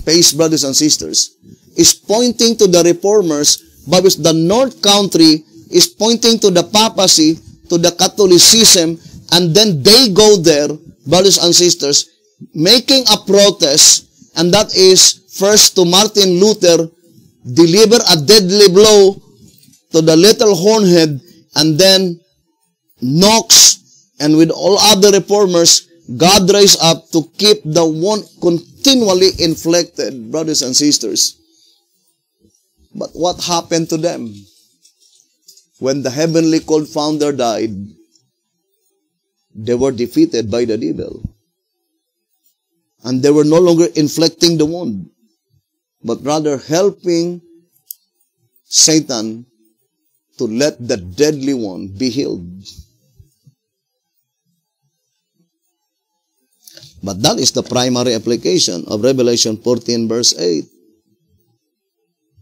page, brothers and sisters, is pointing to the reformers, by which the north country is pointing to the papacy, to the Catholicism, and then they go there, brothers and sisters, making a protest, and that is first to Martin Luther, deliver a deadly blow to the little hornhead, and then Knox, and with all other reformers, God raised up to keep the continually inflicted, brothers and sisters. But what happened to them? When the heavenly cold founder died, they were defeated by the devil. And they were no longer inflicting the wound, but rather helping Satan to let the deadly one be healed. But that is the primary application of Revelation 14 verse 8.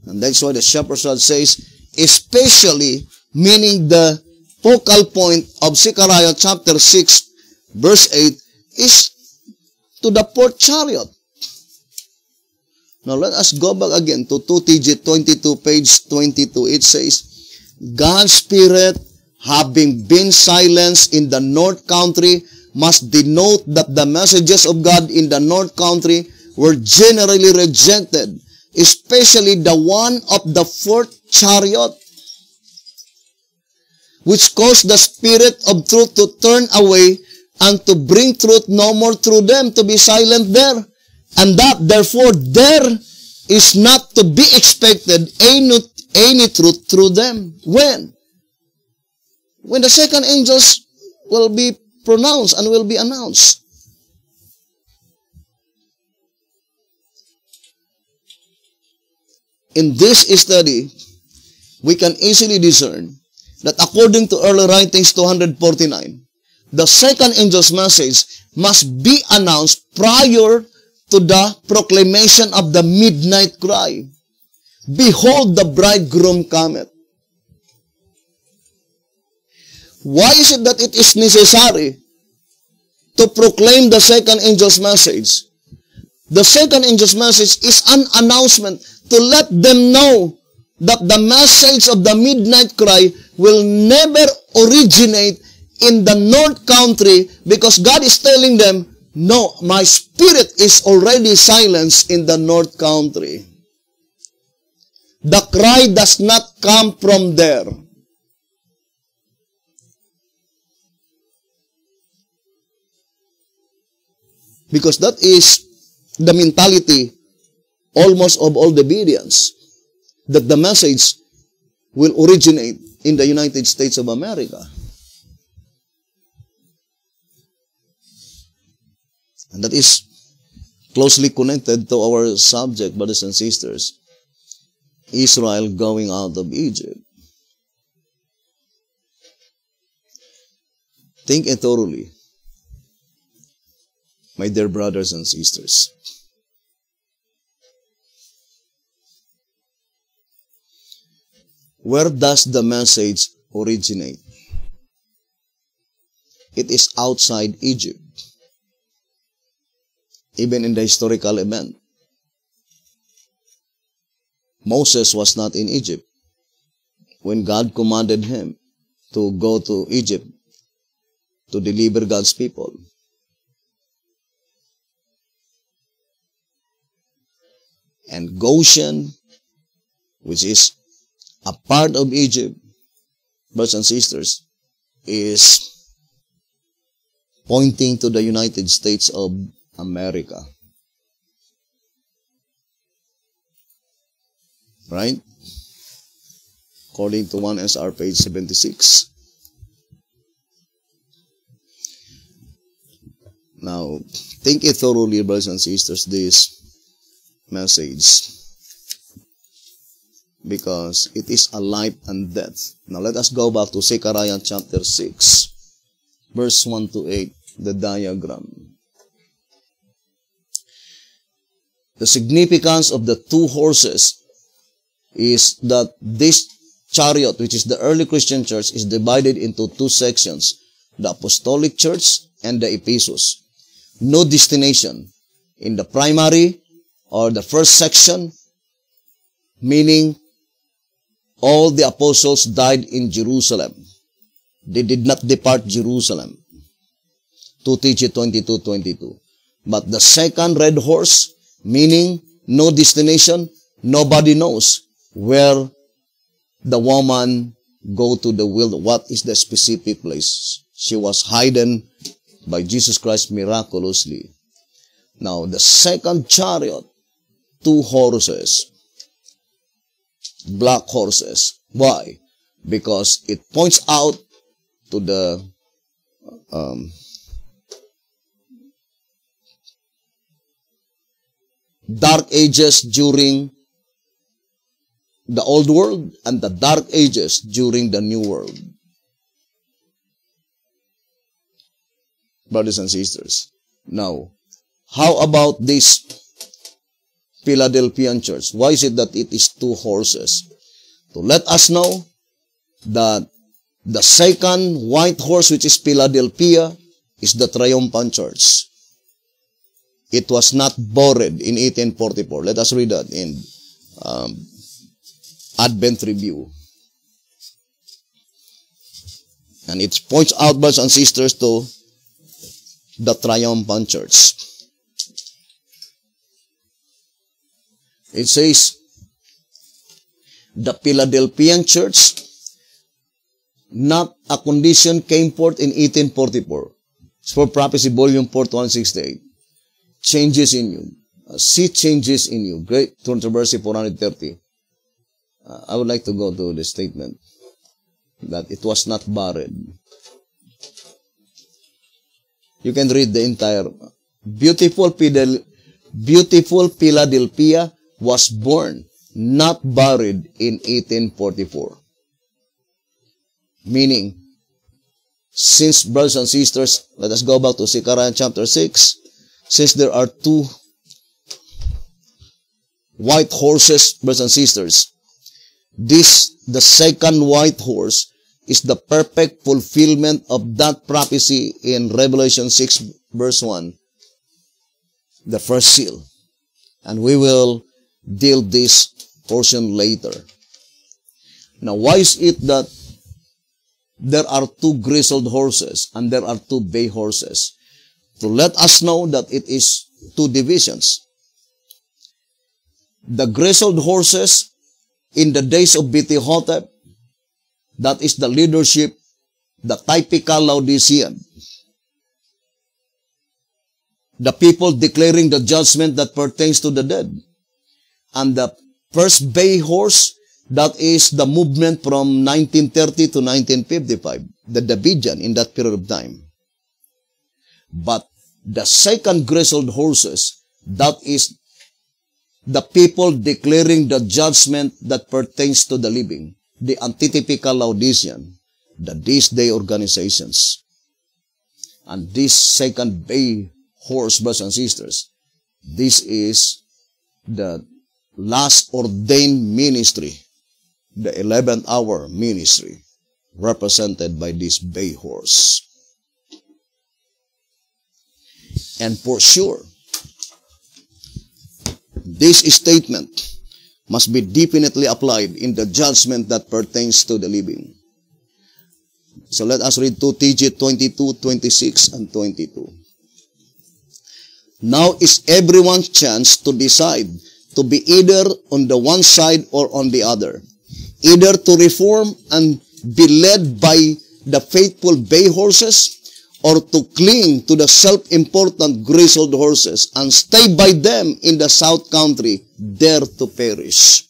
And that's why the shepherd's rod says, especially, meaning the focal point of Zechariah chapter 6 verse 8 is to the fourth chariot. Now let us go back again to 2TG 22, page 22. It says, God's Spirit, having been silenced in the north country, must denote that the messages of God in the north country were generally rejected, especially the one of the fourth chariot, which caused the Spirit of truth to turn away and to bring truth no more through them, to be silent there. And that, therefore, there is not to be expected any truth through them. When? When the second angels will be pronounced and will be announced. In this study, we can easily discern that according to early writings 249, the second angel's message must be announced prior to the proclamation of the midnight cry. Behold, the bridegroom cometh. Why is it that it is necessary to proclaim the second angel's message? The second angel's message is an announcement to let them know that the message of the midnight cry will never originate in the north country, because God is telling them, no, my Spirit is already silenced in the north country. The cry does not come from there. Because that is the mentality almost of all the Bereans, that the message will originate in the United States of America. And that is closely connected to our subject, brothers and sisters. Israel going out of Egypt. Think it thoroughly, my dear brothers and sisters. Where does the message originate? It is outside Egypt. Even in the historical event, Moses was not in Egypt when God commanded him to go to Egypt to deliver God's people. And Goshen, which is a part of Egypt, brothers and sisters, is pointing to the United States of America. Right? According to 1 SR page 76. Now, think it thoroughly, brothers and sisters, this message, because it is a life and death. Now, let us go back to Zechariah chapter 6, verse 1 to 8, the diagram. The significance of the two horses is that this chariot, which is the early Christian church, is divided into two sections, the Apostolic Church and the Ephesus. No destination. In the primary or the first section, meaning all the apostles died in Jerusalem. They did not depart Jerusalem. 2TG 22:22. But the second red horse, meaning no destination, nobody knows where the woman go to the wilderness. What is the specific place? She was hidden by Jesus Christ miraculously. Now, the second chariot, 2 horses, black horses. Why? Because it points out to the dark ages during the old world and the dark ages during the new world. Brothers and sisters. Now, how about this Philadelphian church? Why is it that it is 2 horses? To let us know that the second white horse, which is Philadelphia, is the triumphant church. It was not buried in 1844. Let us read that in Advent Review. And it points out, brothers and sisters, to the triumphant church. It says, the Philadelphian church, not a condition, came forth in 1844. It's for Prophecy, Volume 4, 168. Changes in you. See changes in you. Great Controversy 430. I would like to go to the statement that it was not buried. You can read the entire. Beautiful Philadelphia was born, not buried in 1844. Meaning, since, brothers and sisters, let us go back to Zechariah chapter 6. Since there are 2 white horses, brothers and sisters, the second white horse is the perfect fulfillment of that prophecy in Revelation 6 verse 1, the first seal. And we will deal this portion later. Now, why is it that there are 2 grizzled horses and there are 2 bay horses? To let us know that it is 2 divisions. The grizzled horses in the days of Beti-Hotep, that is the leadership, the typical Laodicean. The people declaring the judgment that pertains to the dead. And the first bay horse, that is the movement from 1930 to 1955, the Davidian in that period of time. But the second grizzled horses, that is the people declaring the judgment that pertains to the living, the antitypical Laodicean, these day organizations. And this second bay horse, brothers and sisters, this is the last ordained ministry, the 11th hour ministry, represented by this bay horse. And for sure, this statement must be definitely applied in the judgment that pertains to the living. So let us read 2 TG 22, 26, and 22. Now is everyone's chance to decide to be either on the one side or on the other. Either to reform and be led by the faithful bay horses, or to cling to the self-important grizzled horses and stay by them in the south country, there to perish.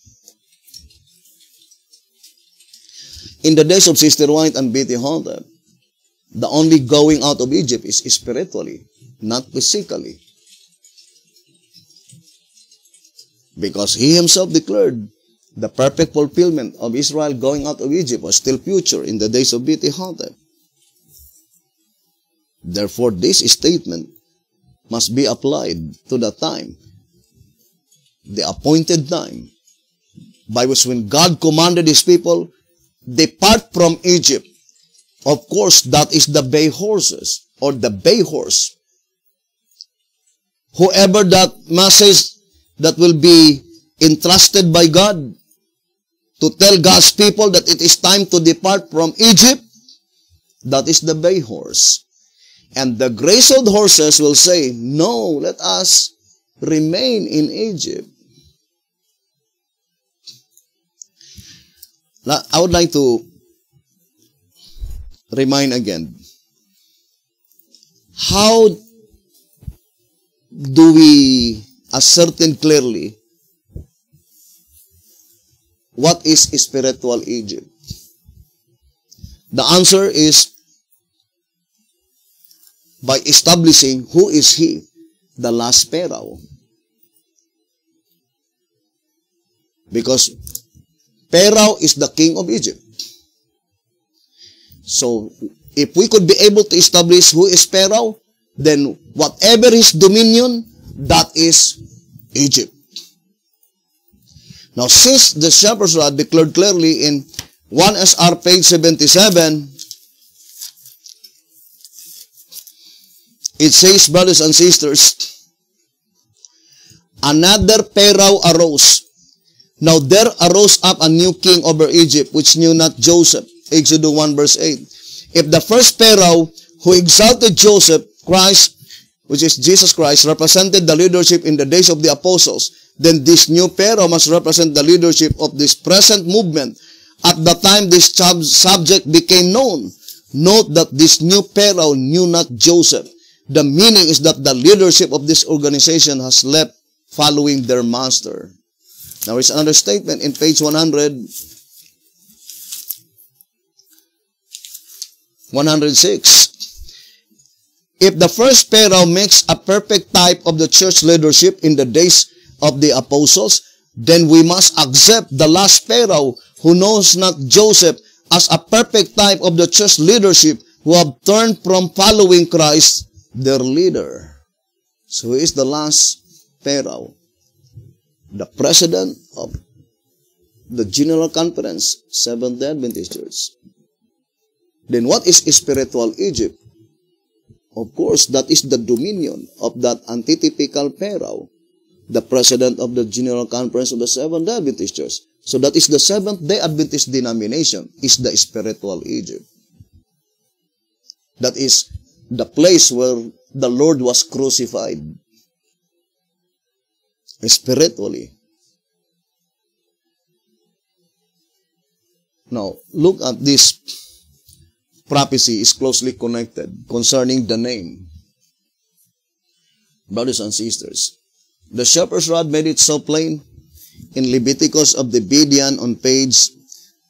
In the days of Sister White and Beti-Hotep, the only going out of Egypt is spiritually, not physically. Because he himself declared the perfect fulfillment of Israel going out of Egypt was still future in the days of Beti-Hotep. Therefore, this statement must be applied to the time, the appointed time, by which when God commanded his people, depart from Egypt. Of course, that is the bay horses, or the bay horse. Whoever that message that will be entrusted by God to tell God's people that it is time to depart from Egypt, that is the bay horse. And the grizzled horses will say, no, let us remain in Egypt. Now, I would like to remind again how do we ascertain clearly what is spiritual Egypt? The answer is by establishing who is he, the last Pharaoh. Because Pharaoh is the king of Egypt. So, if we could be able to establish who is Pharaoh, then whatever his dominion, that is Egypt. Now, since the shepherd's rod declared clearly in 1SR page 77, it says, brothers and sisters, another Pharaoh arose. Now there arose up a new king over Egypt, which knew not Joseph. Exodus 1 verse 8. If the first Pharaoh who exalted Joseph, Christ, which is Jesus Christ, represented the leadership in the days of the apostles, then this new Pharaoh must represent the leadership of this present movement at the time this subject became known. Note that this new Pharaoh knew not Joseph. The meaning is that the leadership of this organization has left following their master. Now, there's another statement in page 106. If the first Pharaoh makes a perfect type of the church leadership in the days of the apostles, then we must accept the last Pharaoh who knows not Joseph as a perfect type of the church leadership who have turned from following Christ, their leader. So, who is the last Pharaoh? The president of the General Conference, Seventh-day Adventist Church. Then what is spiritual Egypt? Of course, that is the dominion of that antitypical Pharaoh, the president of the General Conference of the Seventh-day Adventist Church. So that is the Seventh-day Adventist denomination, is the spiritual Egypt. That is the place where the Lord was crucified. Spiritually. Now, look at this prophecy is closely connected concerning the name. Brothers and sisters, the shepherd's rod made it so plain in Leviticus of the Bedian on page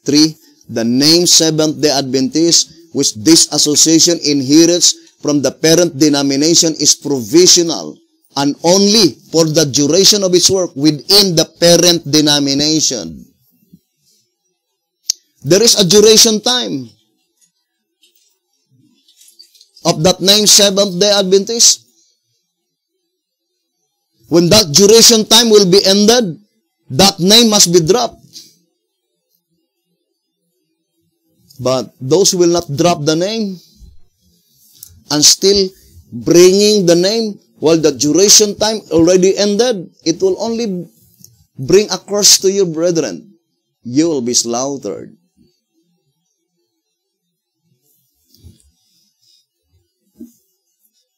3, the name Seventh-day Adventist, which this association inherits from the parent denomination, is provisional and only for the duration of its work within the parent denomination. There is a duration time of that name, Seventh-day Adventist. When that duration time will be ended, that name must be dropped. But those who will not drop the name and still bringing the name while the duration time already ended, it will only bring a curse to your brethren. You will be slaughtered.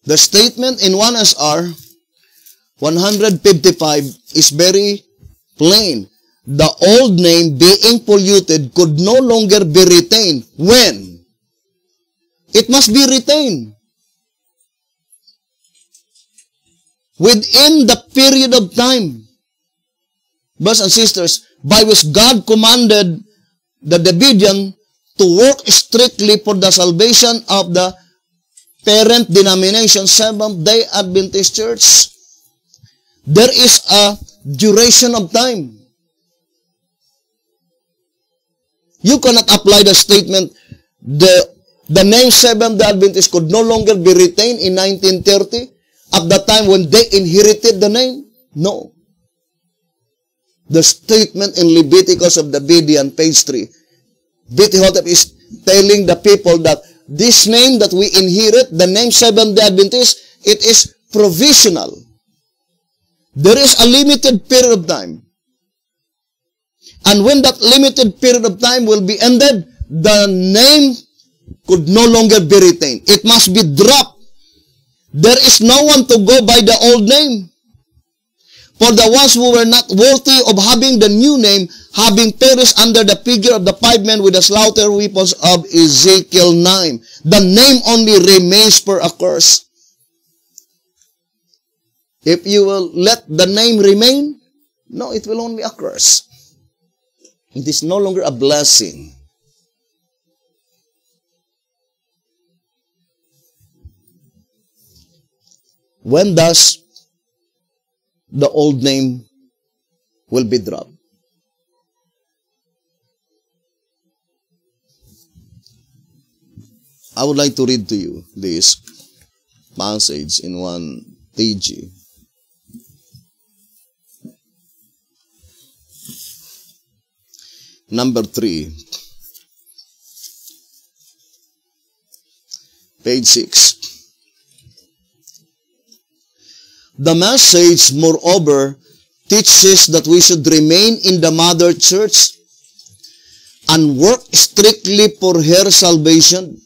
The statement in 1SR 155 is very plain. The old name being polluted could no longer be retained. When? It must be retained within the period of time, brothers and sisters, by which God commanded the Davidian to work strictly for the salvation of the parent denomination, Seventh-day Adventist Church. There is a duration of time. You cannot apply the statement, the name Seventh-day Adventist could no longer be retained in 1930, at the time when they inherited the name. No. The statement in Leviticus of the Bedian, page 3, Bethihotep is telling the people that this name that we inherit, the name Seventh-day Adventist, it is provisional. There is a limited period of time. And when that limited period of time will be ended, the name could no longer be retained. It must be dropped. There is no one to go by the old name. For the ones who were not worthy of having the new name, having perished under the figure of the 5 men with the slaughter weapons of Ezekiel 9. The name only remains per a curse. If you will let the name remain, no, it will only be a curse. It is no longer a blessing. When does the old name will be dropped? I would like to read to you this passage in 1 TG. Number 3, page 6. The message, moreover, teaches that we should remain in the mother church and work strictly for her salvation.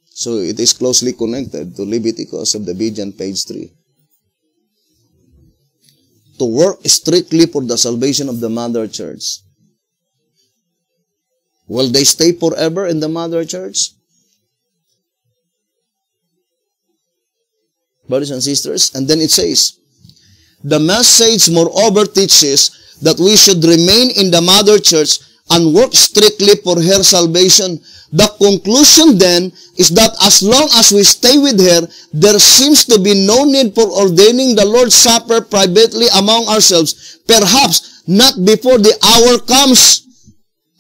So it is closely connected to Leviticus subdivision, page 3. To work strictly for the salvation of the mother church. Will they stay forever in the mother church? Brothers and sisters, and then it says, the message moreover teaches that we should remain in the mother church and work strictly for her salvation. The conclusion then is that as long as we stay with her, there seems to be no need for ordaining the Lord's Supper privately among ourselves, perhaps not before the hour comes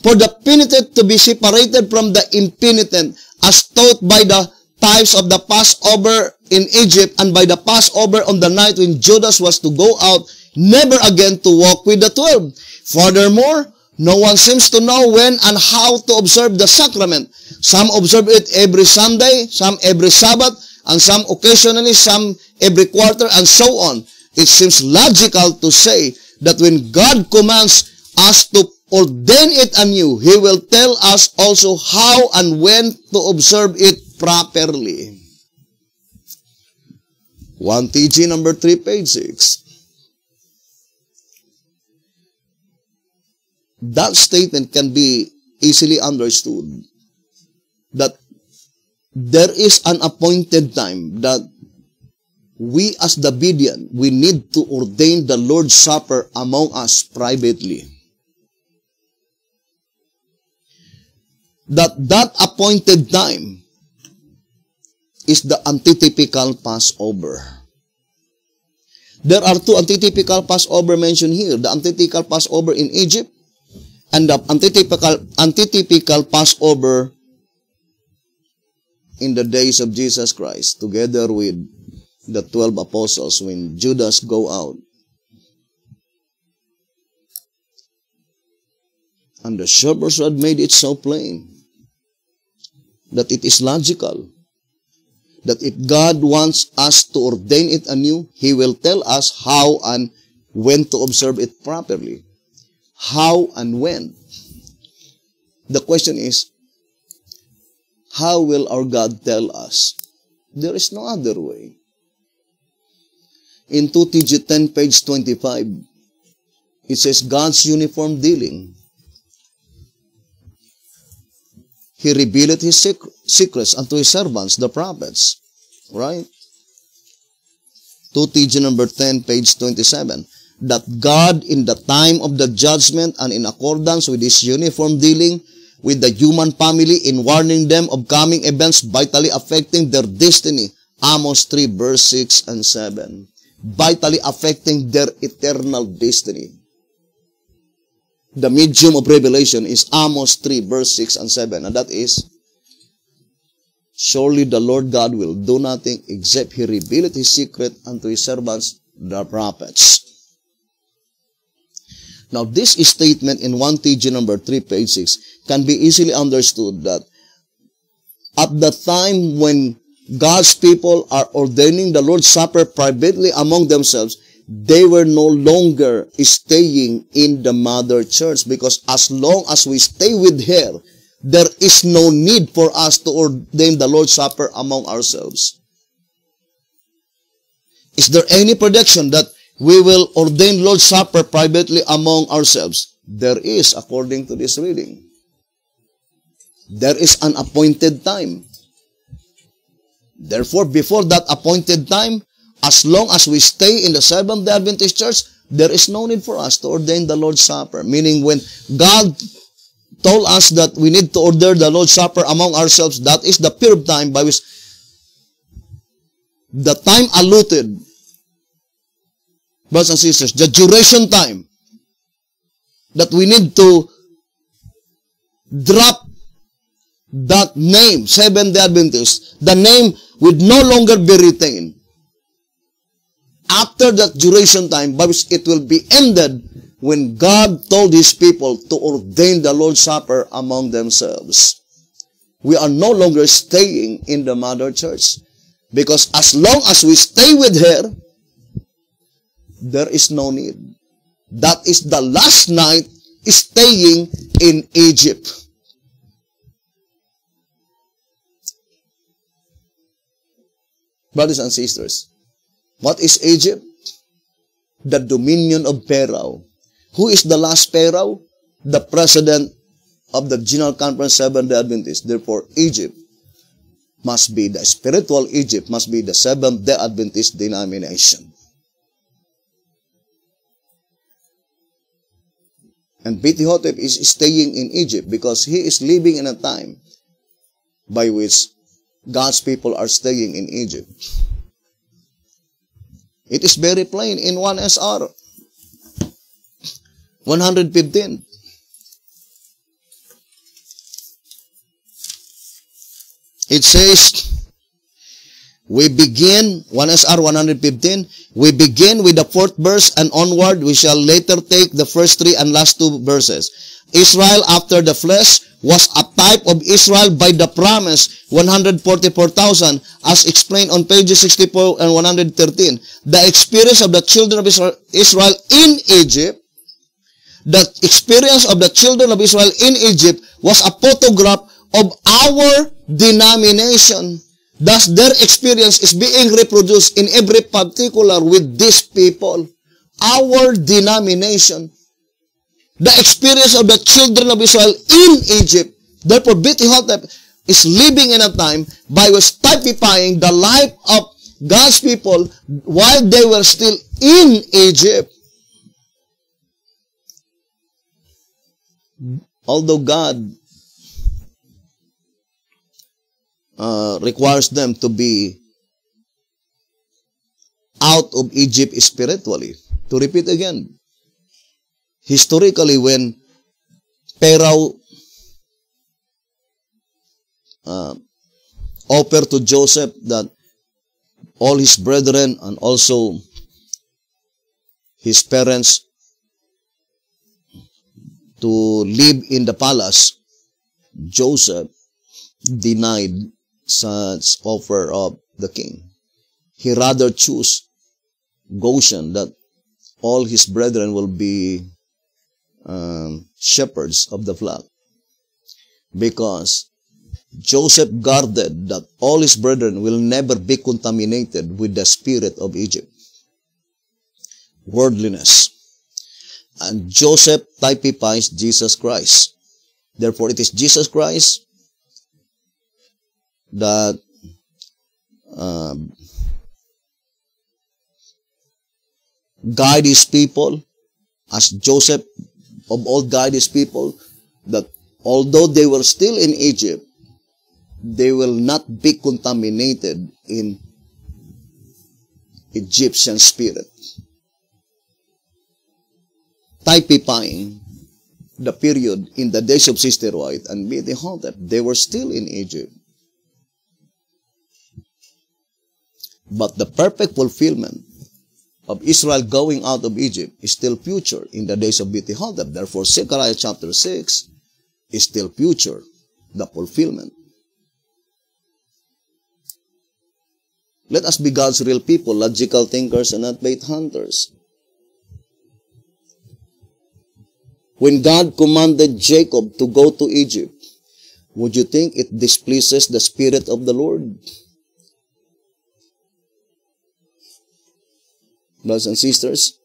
for the penitent to be separated from the impenitent, as taught by the types of the Passover in Egypt and by the Passover on the night when Judas was to go out, never again to walk with the 12. Furthermore, no one seems to know when and how to observe the sacrament. Some observe it every Sunday, some every Sabbath, and some occasionally, some every quarter, and so on. It seems logical to say that when God commands us to ordain it anew, He will tell us also how and when to observe it properly. 1 TG number 3, page 6. That statement can be easily understood that there is an appointed time that we as the Bedean, we need to ordain the Lord's Supper among us privately. That appointed time is the antitypical Passover. There are two antitypical Passover mentioned here. The antitypical Passover in Egypt and the antitypical Passover in the days of Jesus Christ, together with the 12 apostles when Judas go out. And the shepherds had made it so plain that it is logical that if God wants us to ordain it anew, He will tell us how and when to observe it properly. How and when. The question is, how will our God tell us? There is no other way. In 2 TG 10, page 25, it says God's uniform dealing. He revealed His secrets unto His servants, the prophets. Right? 2 TG number 10, page 27. That God, in the time of the judgment and in accordance with His uniform dealing with the human family in warning them of coming events vitally affecting their destiny. Amos 3, verse 6 and 7. Vitally affecting their eternal destiny. The medium of revelation is Amos 3, verse 6 and 7. And that is, surely the Lord God will do nothing except He revealed His secret unto His servants, the prophets. Now, this statement in 1 TG number 3, page 6, can be easily understood that at the time when God's people are ordaining the Lord's Supper privately among themselves, they were no longer staying in the mother church, because as long as we stay with her, there is no need for us to ordain the Lord's Supper among ourselves. Is there any prediction that we will ordain Lord's Supper privately among ourselves? There is, according to this reading. There is an appointed time. Therefore, before that appointed time, as long as we stay in the Seventh-day Adventist Church, there is no need for us to ordain the Lord's Supper. Meaning, when God told us that we need to order the Lord's Supper among ourselves, that is the period of time by which the time allotted, brothers and sisters, the duration time that we need to drop that name, Seventh-day Adventist, the name would no longer be retained. After that duration time, by which it will be ended when God told His people to ordain the Lord's Supper among themselves. We are no longer staying in the mother church, because as long as we stay with her, there is no need. That is the last night staying in Egypt. Brothers and sisters, what is Egypt? The dominion of Pharaoh. Who is the last Pharaoh? The president of the General Conference Seventh-day Adventists. Therefore, Egypt must be, the spiritual Egypt must be the Seventh-day Adventist denomination. And Ptah is staying in Egypt because he is living in a time by which God's people are staying in Egypt. It is very plain in 1 SR 115. It says, we begin, 1 SR 115, we begin with the 4th verse and onward. We shall later take the first 3 and last 2 verses. Israel after the flesh was a type of Israel by the promise, 144,000, as explained on pages 64 and 113. The experience of the children of Israel in Egypt, the experience of the children of Israel in Egypt was a photograph of our denomination. Thus, their experience is being reproduced in every particular with these people. Our denomination. The experience of the children of Israel in Egypt. Therefore, Ptah is living in a time by which typifying the life of God's people while they were still in Egypt. Although God requires them to be out of Egypt spiritually. To repeat again, historically, when Pharaoh offered to Joseph that all his brethren and also his parents to live in the palace, Joseph denied such offer of the king. He rather chose Goshen, that all his brethren will be shepherds of the flock, because Joseph guarded that all his brethren will never be contaminated with the spirit of Egypt, worldliness. And Joseph typifies Jesus Christ. Therefore, it is Jesus Christ that guide his people, as Joseph of old guide his people, that although they were still in Egypt, they will not be contaminated in Egyptian spirit. Typifying the period in the days of Sister White and Ptah, they were still in Egypt. But the perfect fulfillment of Israel going out of Egypt is still future in the days of Ptah. Therefore, Zechariah chapter 6 is still future, the fulfillment. Let us be God's real people, logical thinkers and not bait hunters. When God commanded Jacob to go to Egypt, would you think it displeases the Spirit of the Lord? Brothers and sisters,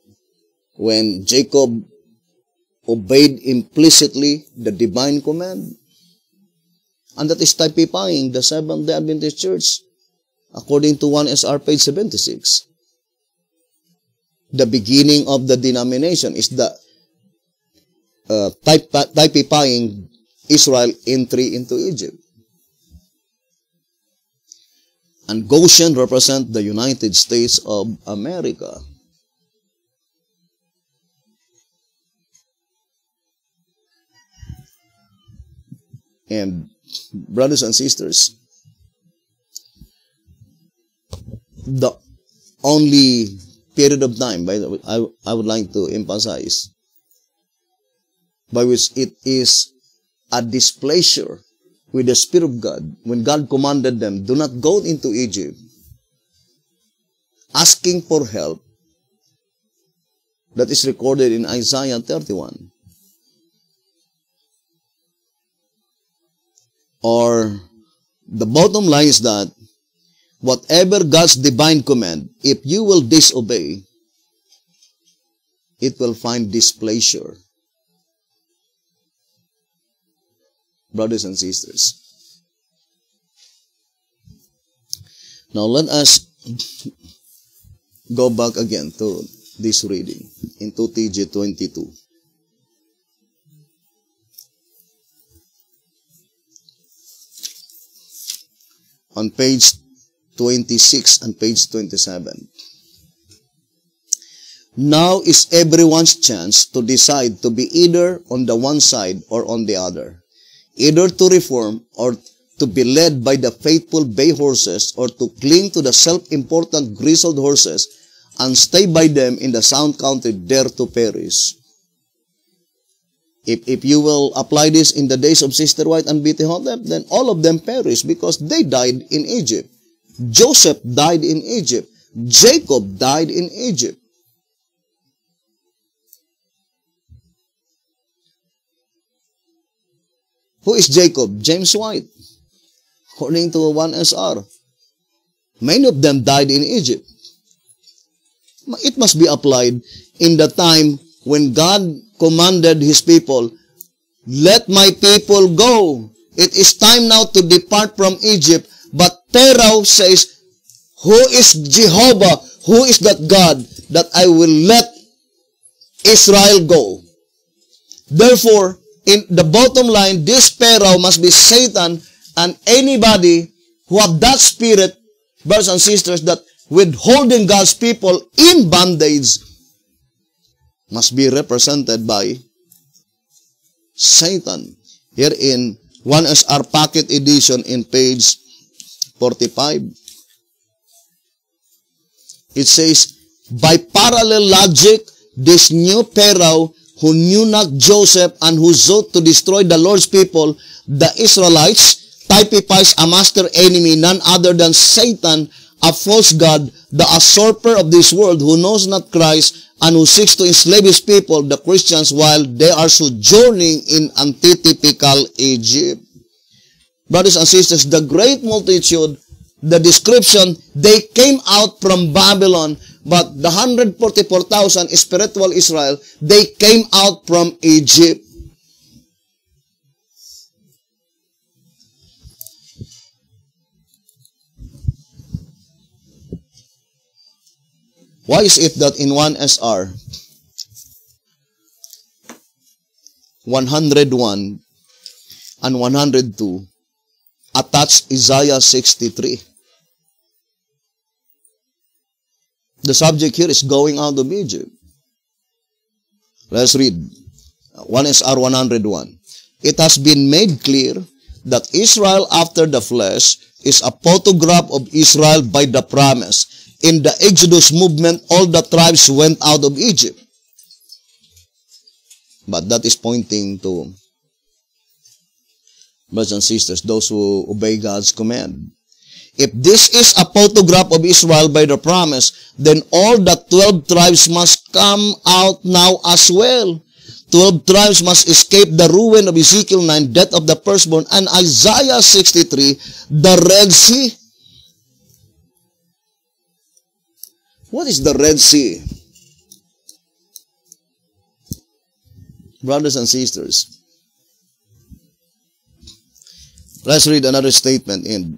when Jacob obeyed implicitly the divine command, and that is typifying the Seventh-day Adventist Church, according to 1SR page 76. The beginning of the denomination is the typifying Israel entry into Egypt. And Goshen represent the United States of America. And brothers and sisters, the only period of time, by the way, I would like to emphasize, by which it is a displeasure with the Spirit of God, when God commanded them, do not go into Egypt, asking for help, that is recorded in Isaiah 31. Or, the bottom line is that, whatever God's divine command, if you will disobey, it will find displeasure. Brothers and sisters. Now let us go back again to this reading into TG 22. On page 26 and page 27. Now is everyone's chance to decide to be either on the one side or on the other. Either to reform or to be led by the faithful bay horses, or to cling to the self-important grizzled horses and stay by them in the sound country, there to perish. If you will apply this in the days of Sister White and B.T. Hotep, then all of them perish because they died in Egypt. Joseph died in Egypt. Jacob died in Egypt. Who is Jacob? James White, according to 1SR. Many of them died in Egypt. It must be applied in the time when God commanded His people, let my people go. It is time now to depart from Egypt. But Pharaoh says, who is Jehovah? Who is that God that I will let Israel go? Therefore, in the bottom line, this Pharaoh must be Satan, and anybody who have that spirit, brothers and sisters, that withholding God's people in bondage must be represented by Satan. Here in 1SR Pocket Edition in page 45, it says, by parallel logic, this new Pharaoh who knew not Joseph and who sought to destroy the Lord's people, the Israelites, typifies a master enemy, none other than Satan, a false god, the usurper of this world, who knows not Christ, and who seeks to enslave his people, the Christians, while they are sojourning in antitypical Egypt. Brothers and sisters, the great multitude, the description, they came out from Babylon, but the 144,000 spiritual Israel, they came out from Egypt. Why is it that in 1SR 101 and 102 attach Isaiah 63? The subject here is going out of Egypt. Let's read 1SR 101. It has been made clear that Israel after the flesh is a photograph of Israel by the promise. In the Exodus movement, all the tribes went out of Egypt. But that is pointing to, brothers and sisters, those who obey God's command. If this is a photograph of Israel by the promise, then all the 12 tribes must come out now as well. 12 tribes must escape the ruin of Ezekiel 9, death of the firstborn, and Isaiah 63, the Red Sea. What is the Red Sea? Brothers and sisters, let's read another statement in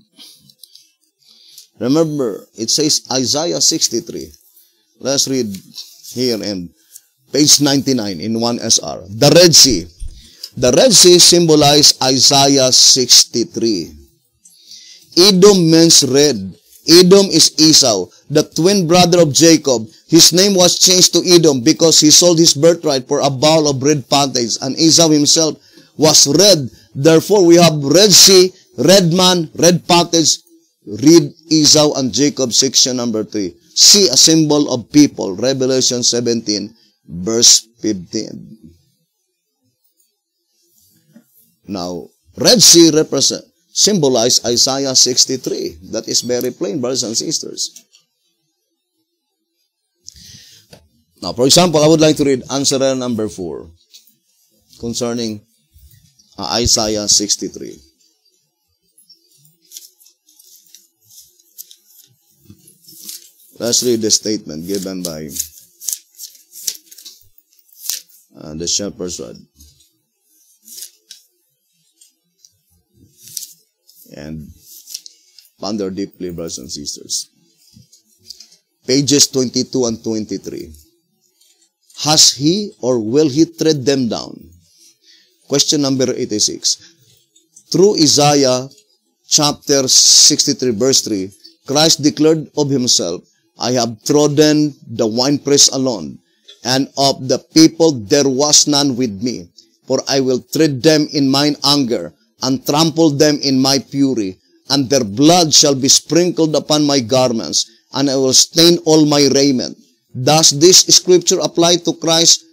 Remember, it says Isaiah 63. Let's read here in page 99 in 1SR. The Red Sea. The Red Sea symbolized Isaiah 63. Edom means red. Edom is Esau, the twin brother of Jacob. His name was changed to Edom because he sold his birthright for a bowl of red pottage, and Esau himself was red. Therefore, we have Red Sea, red man, red pottage. Read Esau and Jacob, section number 3. See a symbol of people. Revelation 17, verse 15. Now, Red Sea symbolize Isaiah 63. That is very plain, brothers and sisters. Now, for example, I would like to read answer number 4 concerning Isaiah 63. Let's read the statement given by the shepherd's rod. And ponder deeply, brothers and sisters. Pages 22 and 23. Has he or will he tread them down? Question number 86. Through Isaiah chapter 63 verse 3, Christ declared of himself, I have trodden the winepress alone, and of the people there was none with me. For I will tread them in mine anger, and trample them in my fury, and their blood shall be sprinkled upon my garments, and I will stain all my raiment. Does this scripture apply to Christ's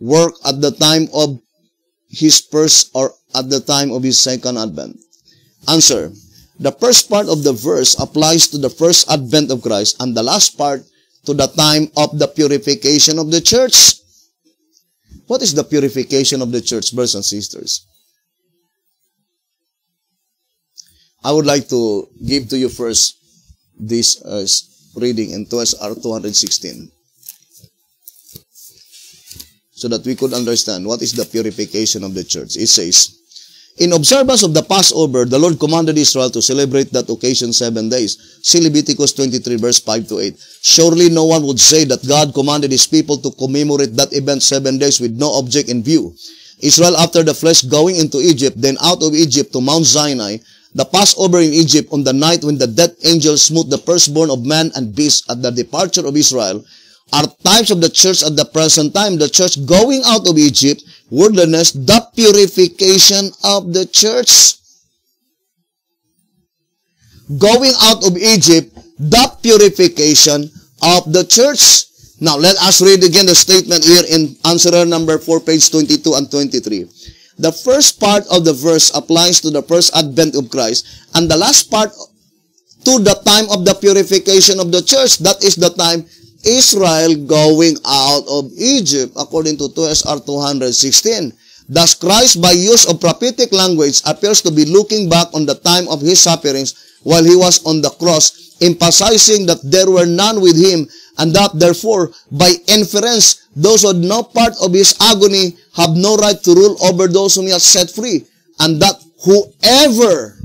work at the time of his first or at the time of his second advent? Answer. The first part of the verse applies to the first advent of Christ, and the last part to the time of the purification of the church. What is the purification of the church, brothers and sisters? I would like to give to you first this reading in 2SR 216 so that we could understand what is the purification of the church. It says, in observance of the Passover, the Lord commanded Israel to celebrate that occasion 7 days. See Leviticus 23 verse 5 to 8. Surely no one would say that God commanded his people to commemorate that event 7 days with no object in view. Israel after the flesh going into Egypt, then out of Egypt to Mount Sinai, the Passover in Egypt on the night when the death angel smote the firstborn of man and beast at the departure of Israel, are types of the church at the present time. The church going out of Egypt, wilderness, the purification of the church. Going out of Egypt, the purification of the church. Now, let us read again the statement here in answer number 4, page 22 and 23. The first part of the verse applies to the first advent of Christ, and the last part to the time of the purification of the church. That is the time Israel going out of Egypt, according to 2SR 216. Thus, Christ, by use of prophetic language, appears to be looking back on the time of his sufferings while he was on the cross, emphasizing that there were none with him, and that, therefore, by inference, those who had no part of his agony have no right to rule over those whom he has set free, and that whoever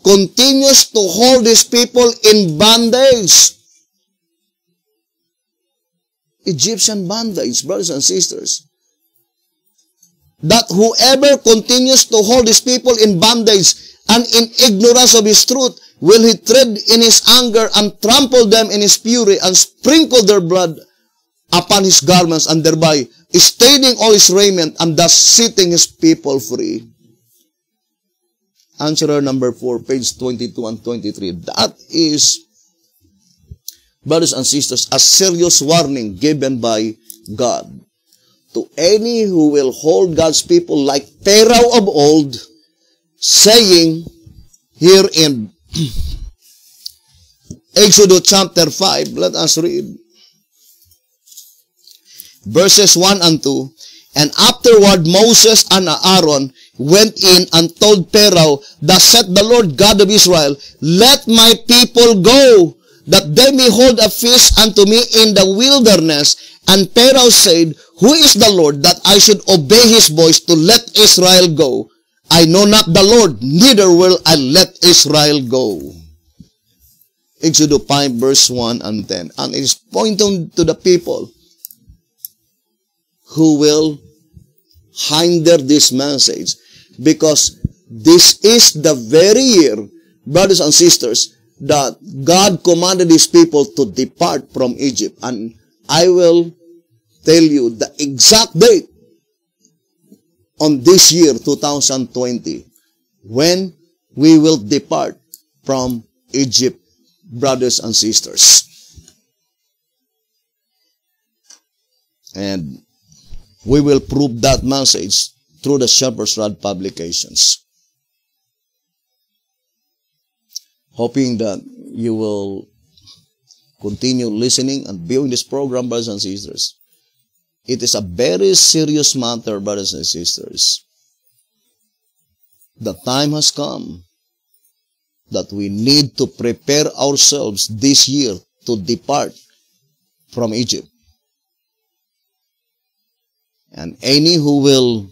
continues to hold his people in bondage, Egyptian bondage, brothers and sisters, that whoever continues to hold his people in bondage and in ignorance of his truth, will he tread in his anger and trample them in his fury and sprinkle their blood upon his garments, and thereby staining all his raiment, and thus setting his people free. Answer number 4, page 22 and 23. That is, brothers and sisters, a serious warning given by God to any who will hold God's people like Pharaoh of old, saying here in Exodus chapter 5, let us read verses 1 and 2. And afterward Moses and Aaron went in and told Pharaoh, thus said the Lord God of Israel, let my people go, that they may hold a feast unto me in the wilderness. And Pharaoh said, who is the Lord that I should obey his voice to let Israel go? I know not the Lord, neither will I let Israel go. Exodus 5 verse 1 and 10. And it is pointing to the people who will hinder this message, because this is the very year, brothers and sisters, that God commanded His people to depart from Egypt. And I will tell you the exact date on this year, 2020, when we will depart from Egypt, brothers and sisters. And we will prove that message through the Shepherd's Rod publications. Hoping that you will continue listening and viewing this program, brothers and sisters. It is a very serious matter, brothers and sisters. The time has come that we need to prepare ourselves this year to depart from Egypt. And any who will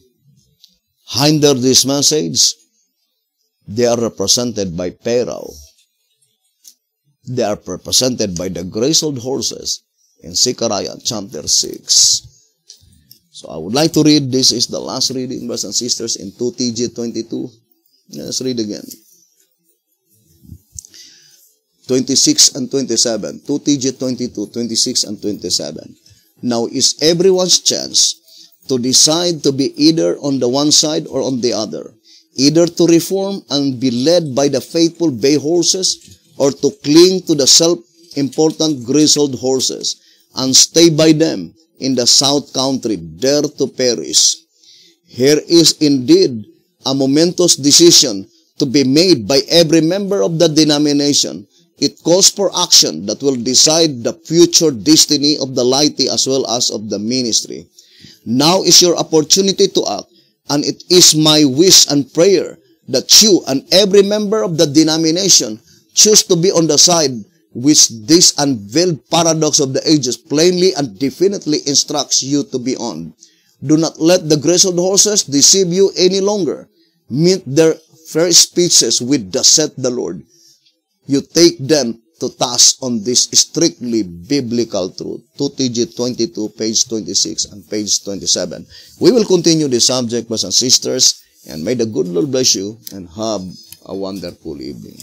hinder this message, they are represented by Pharaoh. They are represented by the grizzled horses in Zechariah chapter 6. So I would like to read, this is the last reading, brothers and sisters, in 2TG 22. Let's read again. 26 and 27. 2TG 22, 26 and 27. Now is everyone's chance to decide to be either on the one side or on the other. Either to reform and be led by the faithful bay horses, or to cling to the self-important grizzled horses and stay by them in the south country, there to perish. Here is indeed a momentous decision to be made by every member of the denomination. It calls for action that will decide the future destiny of the laity as well as of the ministry. Now is your opportunity to act, and it is my wish and prayer that you and every member of the denomination choose to be on the side which this unveiled paradox of the ages plainly and definitely instructs you to be on. Do not let the grizzled horses deceive you any longer. Meet their fair speeches with "Thus saith the Lord." You take them to task on this strictly biblical truth. 2TG 22, page 26 and page 27. We will continue this subject, brothers and sisters, and may the good Lord bless you and have a wonderful evening.